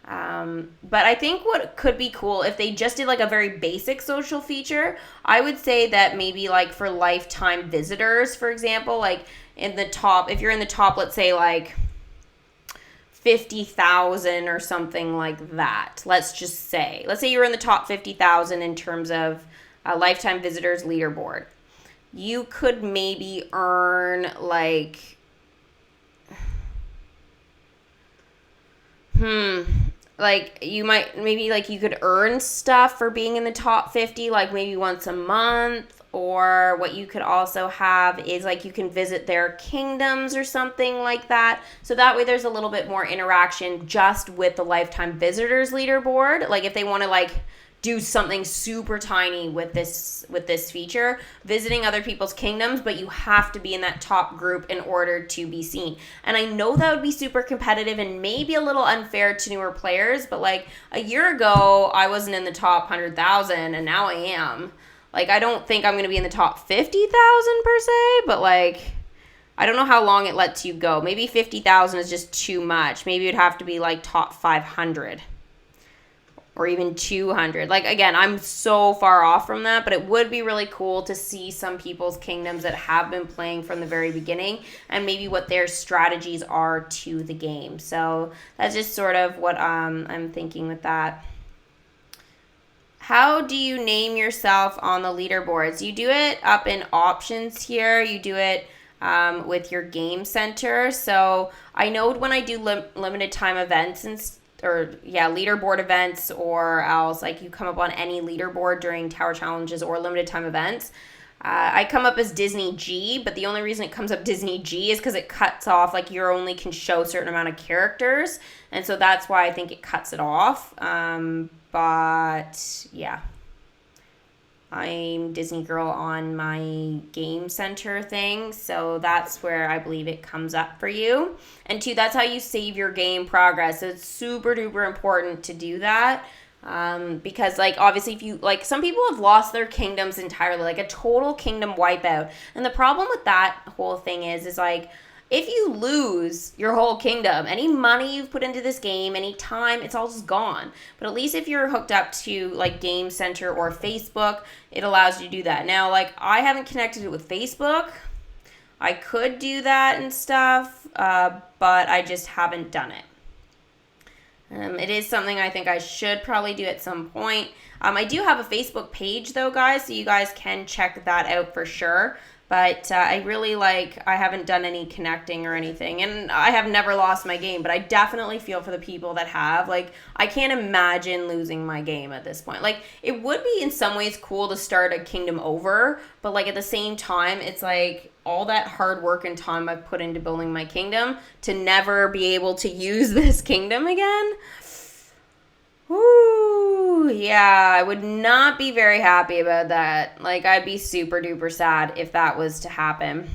But I think what could be cool if they just did like a very basic social feature, I would say that maybe like for lifetime visitors, for example, like in the top, if you're in the top, let's say like 50,000 or something like that. Let's say you're in the top 50,000 in terms of lifetime visitors leaderboard. You could maybe earn like, like you might, maybe like you could earn stuff for being in the top 50, like maybe once a month. Or what you could also have is like you can visit their kingdoms or something like that. So that way there's a little bit more interaction just with the lifetime visitors leaderboard. Like if they want to like do something super tiny with this feature, visiting other people's kingdoms, but you have to be in that top group in order to be seen. And I know that would be super competitive and maybe a little unfair to newer players, but like a year ago I wasn't in the top 100,000 and now I am. Like, I don't think I'm going to be in the top 50,000 per se, but, like, I don't know how long it lets you go. Maybe 50,000 is just too much. Maybe it'd have to be, like, top 500 or even 200. Like, again, I'm so far off from that, but it would be really cool to see some people's kingdoms that have been playing from the very beginning and maybe what their strategies are to the game. So that's just sort of what I'm thinking with that. How do you name yourself on the leaderboards? You do it up in options here. You do it with your game center. So I know when I do limited time events leaderboard events, or else like you come up on any leaderboard during tower challenges or limited time events, I come up as Disney G, but the only reason it comes up Disney G is because it cuts off, like you only can show a certain amount of characters. And so that's why I think it cuts it off. But yeah, I'm Disney Girl on my game center thing. So that's where I believe it comes up for you. And two, that's how you save your game progress. So it's super duper important to do that. Because like obviously if you like, some people have lost their kingdoms entirely, like a total kingdom wipeout. And the problem with that whole thing is like, if you lose your whole kingdom, any money you've put into this game, any time, it's all just gone. But at least if you're hooked up to like Game Center or Facebook, it allows you to do that. Now, like I haven't connected it with Facebook. I could do that and stuff, but I just haven't done it. It is something I think I should probably do at some point. I do have a Facebook page though, guys, so you guys can check that out for sure. But I haven't done any connecting or anything. And I have never lost my game, but I definitely feel for the people that have. Like, I can't imagine losing my game at this point. Like, it would be in some ways cool to start a kingdom over, but like at the same time, it's like all that hard work and time I've put into building my kingdom to never be able to use this kingdom again. Ooh, yeah, I would not be very happy about that. Like, I'd be super duper sad if that was to happen.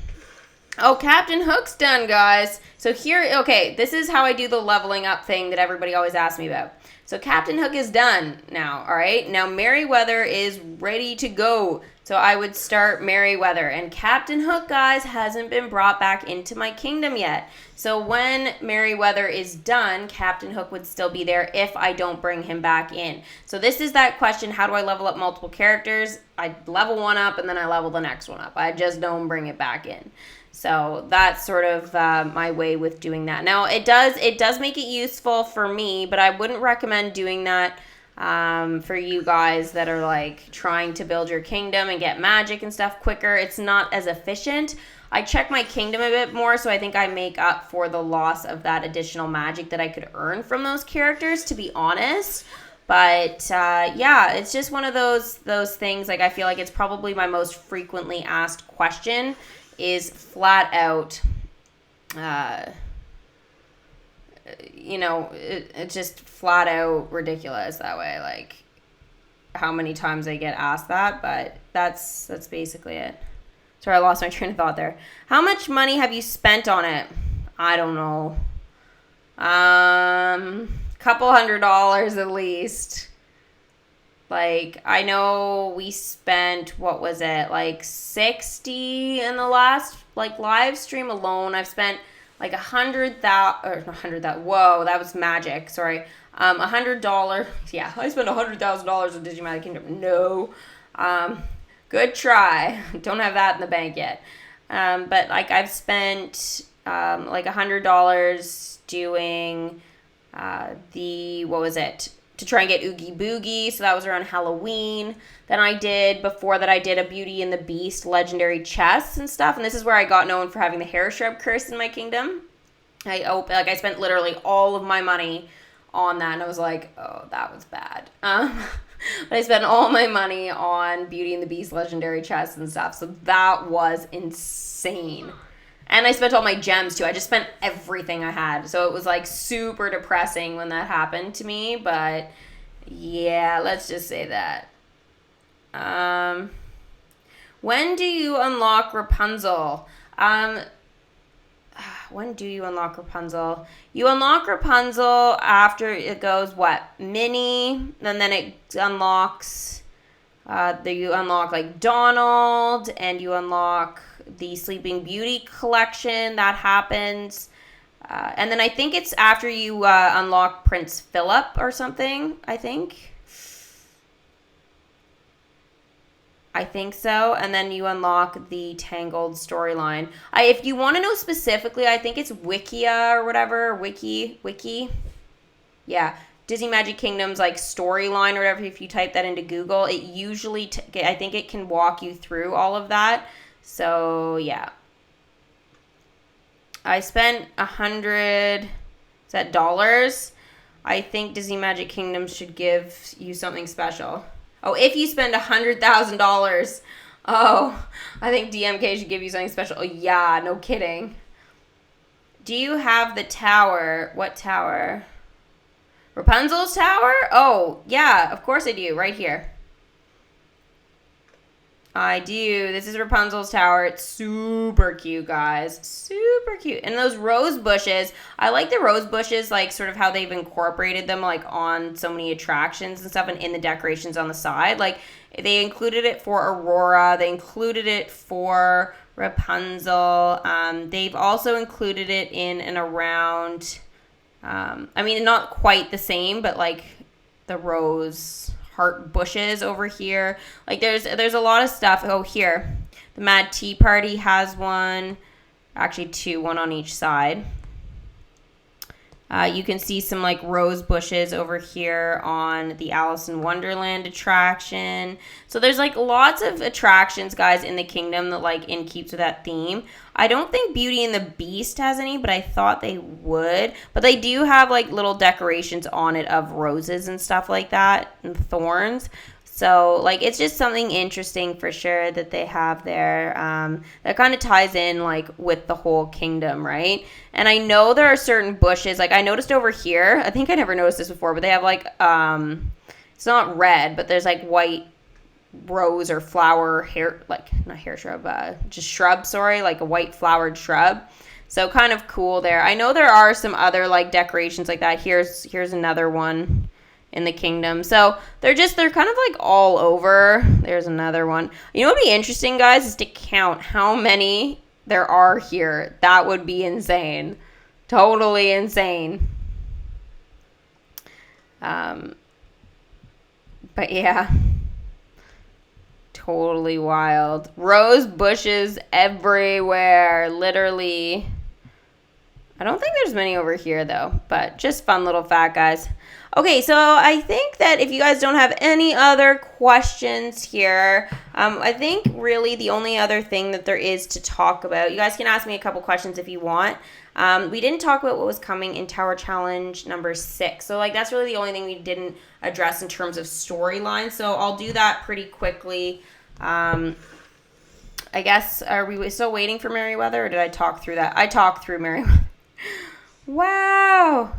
Oh, Captain Hook's done, guys. So here, okay, this is how I do the leveling up thing that everybody always asks me about. So Captain Hook is done now, all right? Now Merryweather is ready to go. So I would start Merryweather. And Captain Hook, guys, hasn't been brought back into my kingdom yet. So when Merryweather is done, Captain Hook would still be there if I don't bring him back in. So this is that question, how do I level up multiple characters? I level one up and then I level the next one up. I just don't bring it back in. So that's sort of my way with doing that. Now, it does make it useful for me, but I wouldn't recommend doing that for you guys that are like trying to build your kingdom and get magic and stuff quicker. It's not as efficient. I check my kingdom a bit more, so I think I make up for the loss of that additional magic that I could earn from those characters, to be honest. But yeah, it's just one of those things. Like, I feel like it's probably my most frequently asked question is flat out, it's just flat out ridiculous that way. Like, how many times I get asked that, but that's basically it. Sorry, I lost my train of thought there. How much money have you spent on it? I don't know. Couple $100 at least. Like, I know we spent, what was it, like 60 in the last, like, live stream alone. I've spent like 100,000, whoa, that was magic. Sorry. $100. Yeah, I spent $100,000 in Disney Magic Kingdom. No. Good try. Don't have that in the bank yet. But like I've spent like $100 doing to try and get Oogie Boogie. So that was around Halloween. Then I did a Beauty and the Beast legendary chest and stuff. And this is where I got known for having the hair shrub curse in my kingdom. I spent literally all of my money on that, and I was like, oh, that was bad. But I spent all my money on Beauty and the Beast legendary chests and stuff, so that was insane. And I spent all my gems too. I just spent everything I had, so it was like super depressing when that happened to me. But yeah, let's just say that. When do you unlock Rapunzel? When do you unlock Rapunzel? You unlock Rapunzel after it goes, Minnie, and then it unlocks, you unlock, like, Donald, and you unlock the Sleeping Beauty collection. That happens. And then I think it's after you unlock Prince Philip or something, I think so. And then you unlock the Tangled storyline. If you want to know specifically, I think it's Wikia or whatever. Wiki. Yeah. Disney Magic Kingdom's like storyline or whatever. If you type that into Google, it usually, I think it can walk you through all of that. So yeah. I spent $100 dollars. I think Disney Magic Kingdom should give you something special. Oh, if you spend $100,000, oh, I think DMK should give you something special. Oh, yeah, no kidding. Do you have the tower? What tower? Rapunzel's tower? Oh, yeah, of course I do. Right here. I do. This is Rapunzel's tower. It's super cute, guys. Super cute. And those rose bushes, I like the rose bushes, like sort of how they've incorporated them like on so many attractions and stuff and in the decorations on the side. Like they included it for Aurora. They included it for Rapunzel. They've also included it in and around, I mean, not quite the same, but like the rose heart bushes over here. Like there's a lot of stuff. Oh, here. The Mad Tea Party has one. Actually two, one on each side. You can see some like rose bushes over here on the Alice in Wonderland attraction. So there's like lots of attractions, guys, in the kingdom that like in keeps with that theme. I don't think Beauty and the Beast has any, but I thought they would. But they do have like little decorations on it of roses and stuff like that and thorns. So, like, it's just something interesting for sure that they have there that kind of ties in, like, with the whole kingdom, right? And I know there are certain bushes. Like, I noticed over here, I think I never noticed this before, but they have, like, it's not red, but there's, like, white rose or flower hair, like, not hair shrub, just shrub, sorry, like a white flowered shrub. So, kind of cool there. I know there are some other, like, decorations like that. Here's another one in the kingdom. So they're kind of like all over. There's another one. You know what would be interesting, guys, is to count how many there are here. That would be insane. Totally insane. But yeah. Totally wild. Rose bushes everywhere. Literally. I don't think there's many over here though, but just fun little fact, guys. Okay, so I think that if you guys don't have any other questions here, I think really the only other thing that there is to talk about, you guys can ask me a couple questions if you want. We didn't talk about what was coming in Tower Challenge number 6. So, like, that's really the only thing we didn't address in terms of storyline. So I'll do that pretty quickly. I guess, are we still waiting for Merryweather, or did I talk through that? I talked through Merryweather. Wow.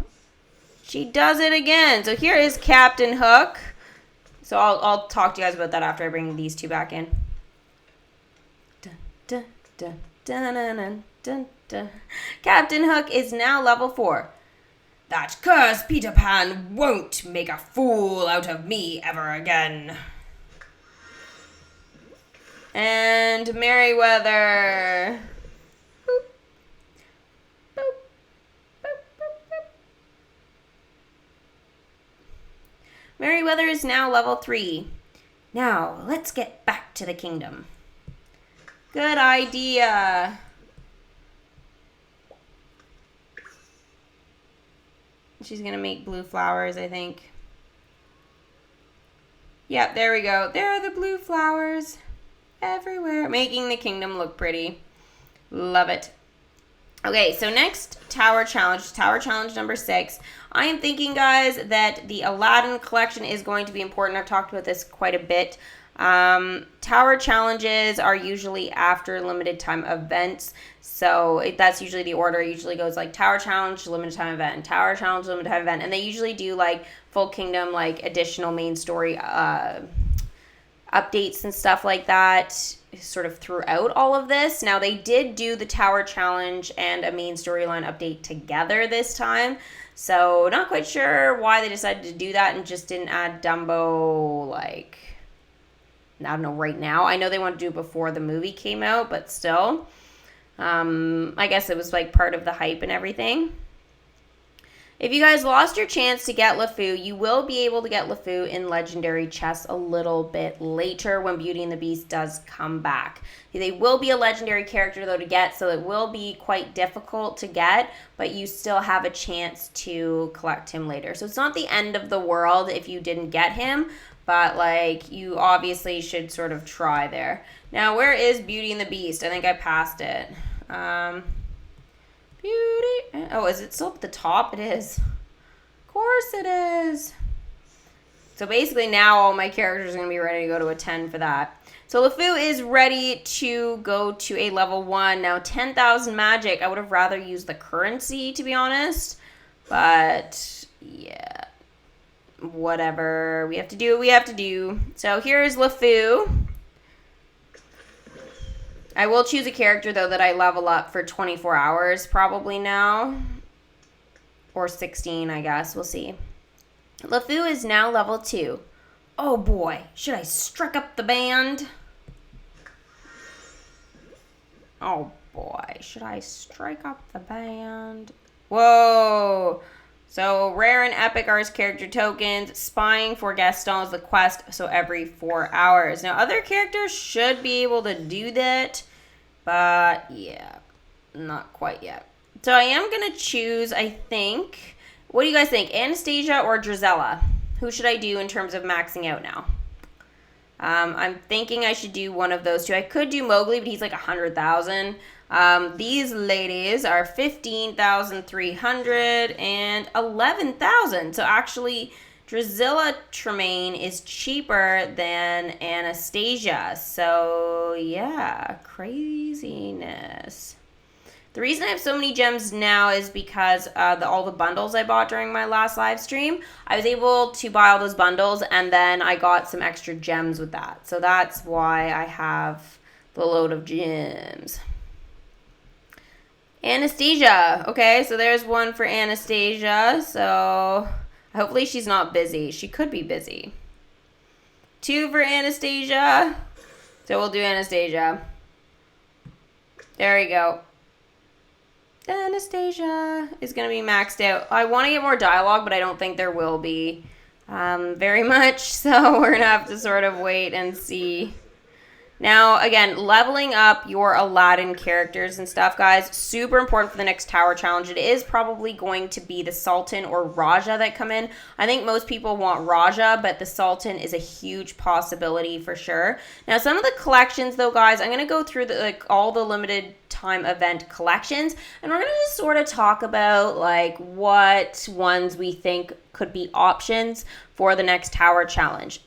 She does it again. So here is Captain Hook. So I'll talk to you guys about that after I bring these two back in. Dun, dun, dun, dun, dun, dun, dun, dun. Captain Hook is now level 4. That cursed Peter Pan won't make a fool out of me ever again. And Merryweather. Boop. Boop. Boop, boop, boop. Merryweather is now level 3. Now, let's get back to the kingdom. Good idea. She's going to make blue flowers, I think. Yep, there we go. There are the blue flowers everywhere, making the kingdom look pretty. Love it. Okay, so next tower challenge number 6. I am thinking, guys, that the Aladdin collection is going to be important. I've talked about this quite a bit. Tower challenges are usually after limited time events, so that's usually the order. It usually goes like tower challenge, limited time event, tower challenge, limited time event, and they usually do like full kingdom, like additional main story updates and stuff like that sort of throughout all of this. Now, they did do the tower challenge and a main storyline update together this time, so not quite sure why they decided to do that and just didn't add Dumbo, like, I don't know, right now. I know they want to do it before the movie came out, but still. I guess it was like part of the hype and everything. If you guys lost your chance to get LeFou, you will be able to get LeFou in Legendary Chests a little bit later when Beauty and the Beast does come back. They will be a legendary character, though, to get, so it will be quite difficult to get, but you still have a chance to collect him later. So it's not the end of the world if you didn't get him, but, like, you obviously should sort of try there. Now, where is Beauty and the Beast? I think I passed it. Beauty. Oh, is it still at the top? It is. Of course it is. So basically now all my characters are going to be ready to go to a 10 for that. So LeFou is ready to go to a level 1. Now 10,000 magic. I would have rather used the currency, to be honest. But yeah. Whatever. We have to do what we have to do. So here's LeFou. I will choose a character, though, that I level up for 24 hours probably now. Or 16, I guess. We'll see. LeFou is now level 2. Oh, boy. Should I strike up the band? Oh, boy. Should I strike up the band? Whoa. So, rare and epic are his character tokens. Spying for Gaston is the quest, so every 4 hours. Now, other characters should be able to do that, but yeah, not quite yet. So, I am going to choose, I think, what do you guys think? Anastasia or Drizella? Who should I do in terms of maxing out now? I'm thinking I should do one of those two. I could do Mowgli, but he's like 100,000. These ladies are 15,300 and 11,000. So actually, Drizella Tremaine is cheaper than Anastasia. So yeah, craziness. The reason I have so many gems now is because all the bundles I bought during my last live stream. I was able to buy all those bundles, and then I got some extra gems with that. So that's why I have the load of gems. Anastasia. Okay, so there's one for Anastasia. So hopefully she's not busy. She could be busy. 2 for Anastasia. So we'll do Anastasia. There we go. Anastasia is going to be maxed out. I want to get more dialogue, but I don't think there will be very much. So we're going to have to sort of wait and see. Now, again, leveling up your Aladdin characters and stuff, guys, super important for the next tower challenge. It is probably going to be the Sultan or Raja that come in. I think most people want Raja, but the Sultan is a huge possibility for sure. Now, some of the collections, though, guys, I'm going to go through all the limited time event collections, and we're going to just sort of talk about like what ones we think could be options for the next tower challenge.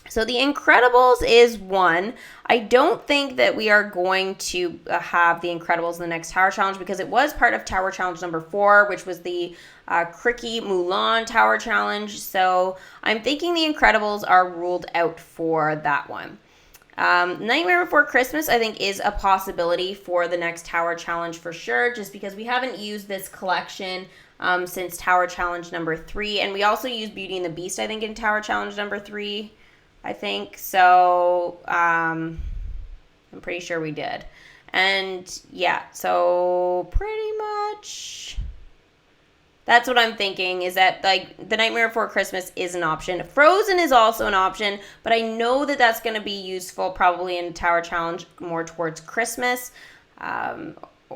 So the Incredibles is one. I don't think that we are going to have the Incredibles in the next Tower Challenge because it was part of Tower Challenge number 4, which was the Cricky Mulan Tower Challenge. So I'm thinking the Incredibles are ruled out for that one. Nightmare Before Christmas, I think, is a possibility for the next Tower Challenge for sure, just because we haven't used this collection since Tower Challenge number 3. And we also used Beauty and the Beast, I think, in Tower Challenge number 3. I think so. I'm pretty sure we did. And yeah, so pretty much That's what I'm thinking, is that like The Nightmare Before Christmas is an option. Frozen is also an option, but I know that that's going to be useful probably in Tower Challenge more towards Christmas.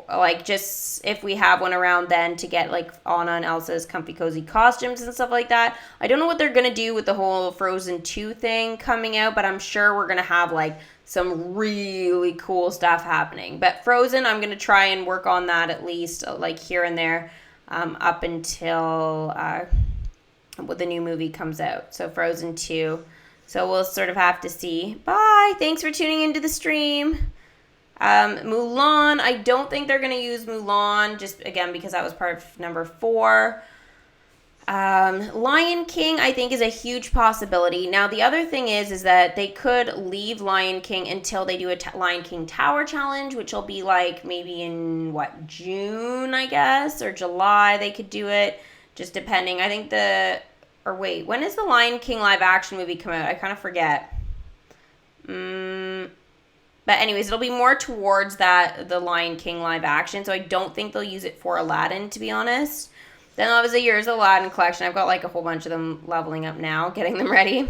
Like just if we have one around then to get like Anna and Elsa's comfy cozy costumes and stuff like that. I don't know what they're going to do with the whole Frozen 2 thing coming out, but I'm sure we're going to have like some really cool stuff happening. But Frozen, I'm going to try and work on that at least like here and there. Up until the new movie comes out. So Frozen 2. So we'll sort of have to see. Bye. Thanks for tuning into the stream. Mulan. I don't think they're going to use Mulan. Just, again, because that was part of number 4. Lion King, I think, is a huge possibility. Now, the other thing is that they could leave Lion King until they do a Lion King Tower Challenge, which will be like maybe in, June, I guess, or July they could do it, just depending. I think when is the Lion King live action movie come out? I kind of forget. But anyways, it'll be more towards the Lion King live action, so I don't think they'll use it for Aladdin, to be honest. Then obviously here's the Aladdin collection. I've got like a whole bunch of them leveling up now, getting them ready.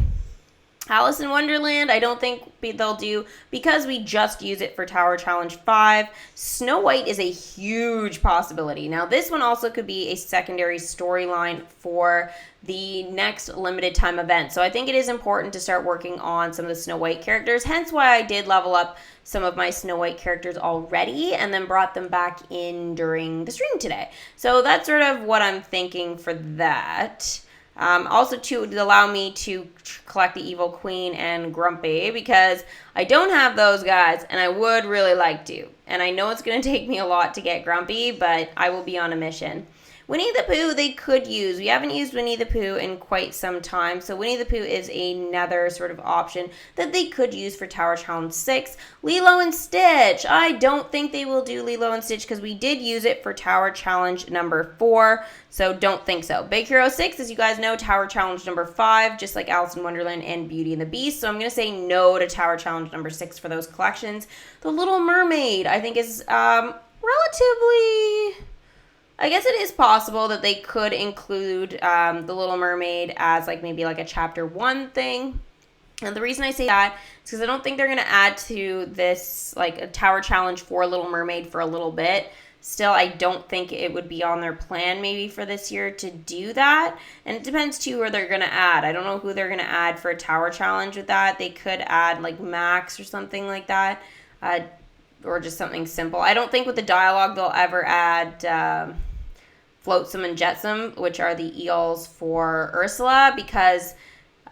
Alice in Wonderland, I don't think they'll do, because we just use it for Tower Challenge 5. Snow White is a huge possibility. Now this one also could be a secondary storyline for the next limited time event. So I think it is important to start working on some of the Snow White characters, hence why I did level up some of my Snow White characters already and then brought them back in during the stream today. So that's sort of what I'm thinking for that. Also to allow me to collect the Evil Queen and Grumpy, because I don't have those guys and I would really like to. And I know it's going to take me a lot to get Grumpy, but I will be on a mission. Winnie the Pooh they could use. We haven't used Winnie the Pooh in quite some time, so Winnie the Pooh is another sort of option that they could use for Tower Challenge 6. Lilo and Stitch. I don't think they will do Lilo and Stitch because we did use it for Tower Challenge number 4, so don't think so. Big Hero 6, as you guys know, Tower Challenge number 5, just like Alice in Wonderland and Beauty and the Beast, so I'm going to say no to Tower Challenge number 6 for those collections. The Little Mermaid, I think, is relatively... I guess it is possible that they could include The Little Mermaid as like maybe like a chapter 1 thing. And the reason I say that is because I don't think they're going to add to this like a Tower Challenge for Little Mermaid for a little bit. Still, I don't think it would be on their plan maybe for this year to do that. And it depends too who they're going to add. I don't know who they're going to add for a Tower Challenge with that. They could add like Max or something like that. Or just something simple. I don't think with the dialogue they'll ever add... Flotsam and Jetsam, which are the eels for Ursula, because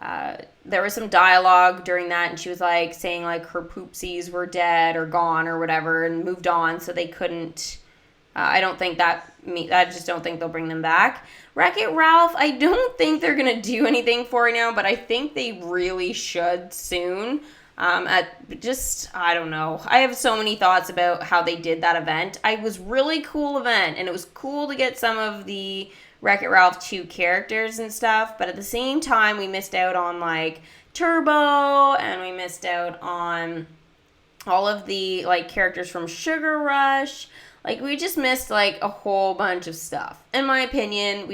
there was some dialogue during that, and she was like saying like her poopsies were dead or gone or whatever and moved on, so they couldn't. I just don't think they'll bring them back. Wreck-It Ralph, I don't think they're gonna do anything for right now, but I think they really should soon. I don't know. I have so many thoughts about how they did that event. It was really cool event, and it was cool to get some of the Wreck-It Ralph 2 characters and stuff, but at the same time, we missed out on, like, Turbo, and we missed out on all of the, like, characters from Sugar Rush. Like, we just missed, like, a whole bunch of stuff. In my opinion,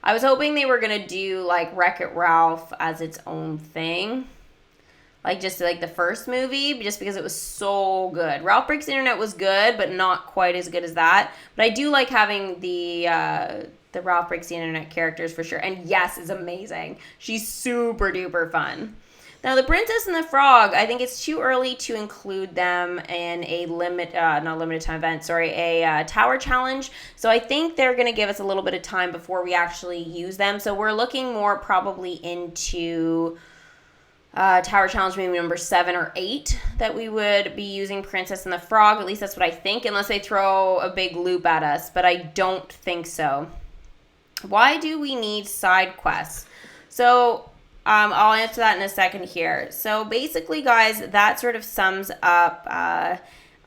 I was hoping they were gonna do, like, Wreck-It Ralph as its own thing. Like, just like the first movie, just because it was so good. Ralph Breaks the Internet was good, but not quite as good as that. But I do like having the Ralph Breaks the Internet characters for sure. And yes, is amazing. She's super duper fun. Now, the Princess and the Frog, I think it's too early to include them in a Tower Challenge. So I think they're going to give us a little bit of time before we actually use them. So we're looking more probably into... Tower Challenge maybe number 7 or 8 that we would be using Princess and the Frog. At least that's what I think, unless they throw a big loop at us, but I don't think so. Why do we need side quests? So I'll answer that in a second here. So basically, guys, that sort of sums up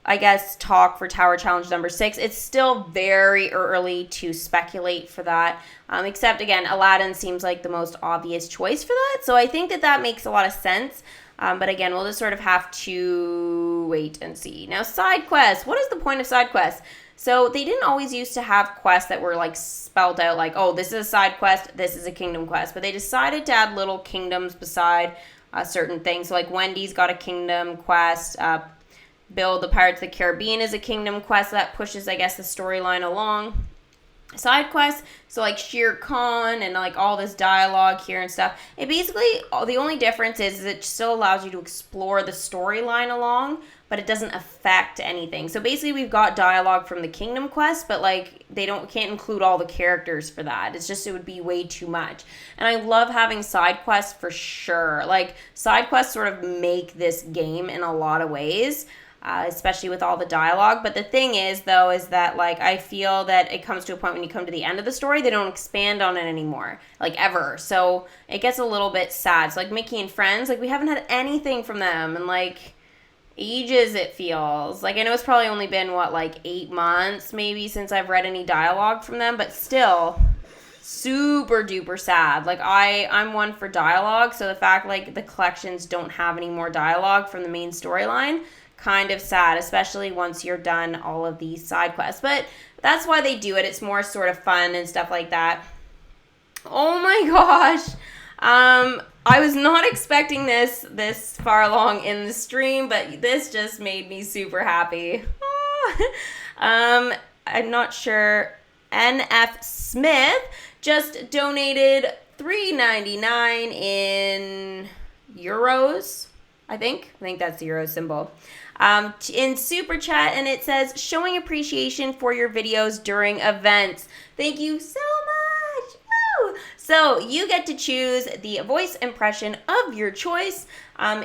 I guess, talk for Tower Challenge number 6. It's still very early to speculate for that, except, again, Aladdin seems like the most obvious choice for that, so I think that makes a lot of sense, but again, we'll just sort of have to wait and see. Now, side quests. What is the point of side quests? So they didn't always used to have quests that were like spelled out like, oh, this is a side quest, this is a kingdom quest. But they decided to add little kingdoms beside certain things. So like Wendy's got a kingdom quest. Bill the Pirates of the Caribbean is a kingdom quest that pushes, I guess, the storyline along. Side quests, so like Shere Khan and like all this dialogue here and stuff. It basically, the only difference is it still allows you to explore the storyline along, but it doesn't affect anything. So basically we've got dialogue from the kingdom quest, but like they can't include all the characters for that. It's just, it would be way too much. And I love having side quests for sure. Like side quests sort of make this game in a lot of ways. Especially with all the dialogue. But the thing is, though, is that, like, I feel that it comes to a point when you come to the end of the story, they don't expand on it anymore, like, ever. So it gets a little bit sad. So, like, Mickey and Friends, like, we haven't had anything from them in, like, ages, it feels. Like, I know it's probably only been, what, like, 8 months, maybe, since I've read any dialogue from them, but still super duper sad. Like, I'm one for dialogue, so the fact, like, the collections don't have any more dialogue from the main storyline, kind of sad, especially once you're done all of these side quests. But that's why they do it. It's more sort of fun and stuff like that. Oh my gosh. I was not expecting this far along in the stream, but this just made me super happy. I'm not sure. NF Smith just donated $3.99 in euros. I think that's the euro symbol. In Super Chat, and it says, showing appreciation for your videos during events. Thank you so much. Woo! So you get to choose the voice impression of your choice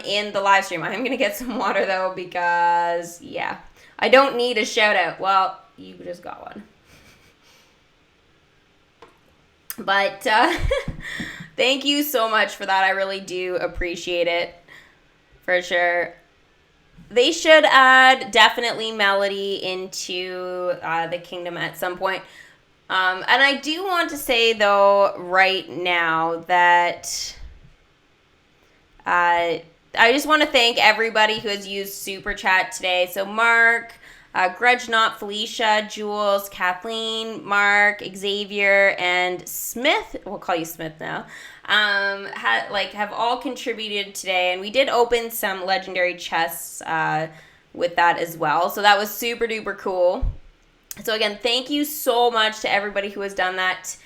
in the live stream. I'm going to get some water, though, because, yeah, I don't need a shout out. Well, you just got one. But thank you so much for that. I really do appreciate it, for sure. They should add definitely Melody into the kingdom at some point. And I do want to say, though, right now that I just want to thank everybody who has used Super Chat today. So Mark, Grudgenot, Felicia, Jules, Kathleen, Mark, Xavier, and Smith. We'll call you Smith now. Have all contributed today, and we did open some legendary chests with that as well, so that was super duper cool. So again, thank you so much to everybody who has done that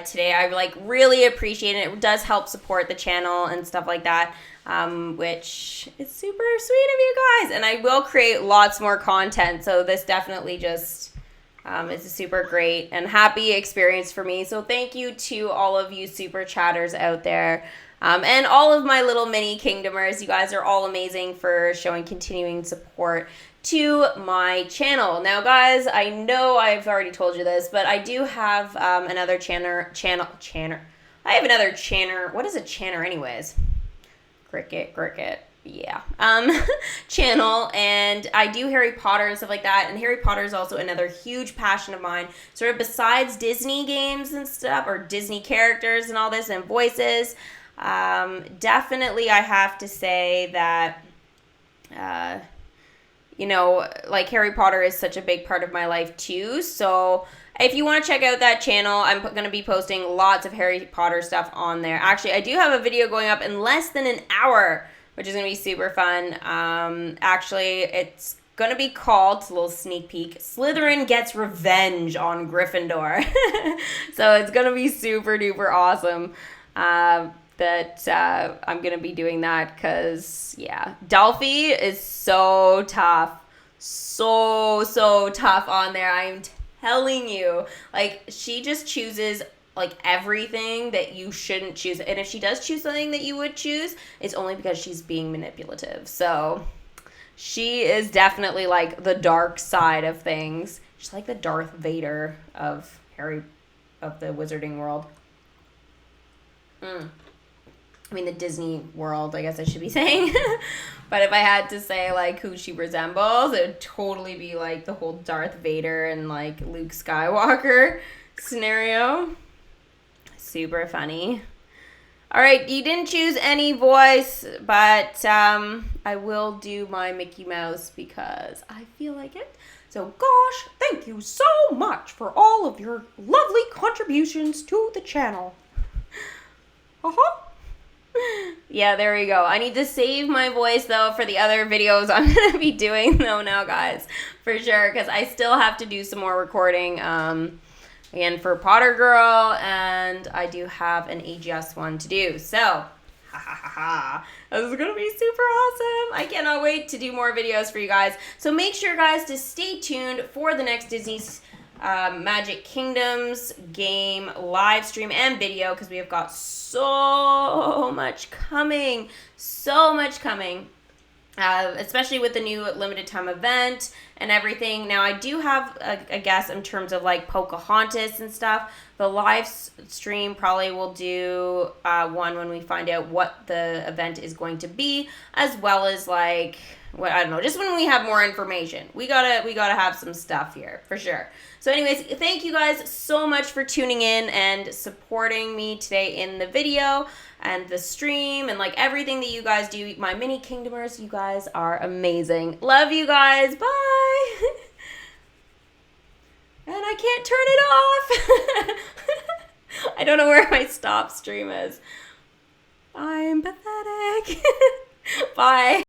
today. I really appreciate it. It does help support the channel and stuff like that, which is super sweet of you guys, and I will create lots more content, so this definitely just it's a super great and happy experience for me. So thank you to all of you super chatters out there. And all of my little mini kingdomers. You guys are all amazing for showing continuing support to my channel. Now, guys, I know I've already told you this, but I do have another channel. I have another channel. What is a channel anyways? Cricket. Yeah. Channel, and I do Harry Potter and stuff like that, and Harry Potter is also another huge passion of mine, sort of besides Disney games and stuff, or Disney characters and all this, and voices. Definitely I have to say that, Harry Potter is such a big part of my life too, so if you want to check out that channel, I'm going to be posting lots of Harry Potter stuff on there. Actually, I do have a video going up in less than an hour, which is going to be super fun. Actually, it's going to be called, it's a little sneak peek, Slytherin Gets Revenge on Gryffindor. So it's going to be super duper awesome that I'm going to be doing that because, yeah, Delphi is so tough. So tough on there. I am telling you. Like, she just chooses everything that you shouldn't choose, and if she does choose something that you would choose, it's only because she's being manipulative. So she is definitely the dark side of things. She's like the Darth Vader of the wizarding world. I mean, the Disney world, I guess I should be saying. But if I had to say who she resembles, it would totally be the whole Darth Vader and Luke Skywalker scenario. Super funny. All right, you didn't choose any voice, but I will do my Mickey Mouse because I feel like it. So gosh, thank you so much for all of your lovely contributions to the channel. Yeah, there we go. I need to save my voice, though, for the other videos I'm going to be doing, though, now, guys. For sure, because I still have to do some more recording, again, for Potter Girl, and I do have an AGS one to do. So, this is going to be super awesome. I cannot wait to do more videos for you guys. So make sure, guys, to stay tuned for the next Disney's Magic Kingdoms game live stream and video, because we have got so much coming, especially with the new limited time event and everything. Now, I do have a guess in terms of like Pocahontas and stuff. The live stream probably will do one when we find out what the event is going to be, as well as like, I don't know, just when we have more information. We gotta have some stuff here for sure. So anyways, thank you guys so much for tuning in and supporting me today in the video and the stream and like everything that you guys do. My mini kingdomers, you guys are amazing. Love you guys. Bye. And I can't turn it off. I don't know where my stop stream is. I'm pathetic. Bye.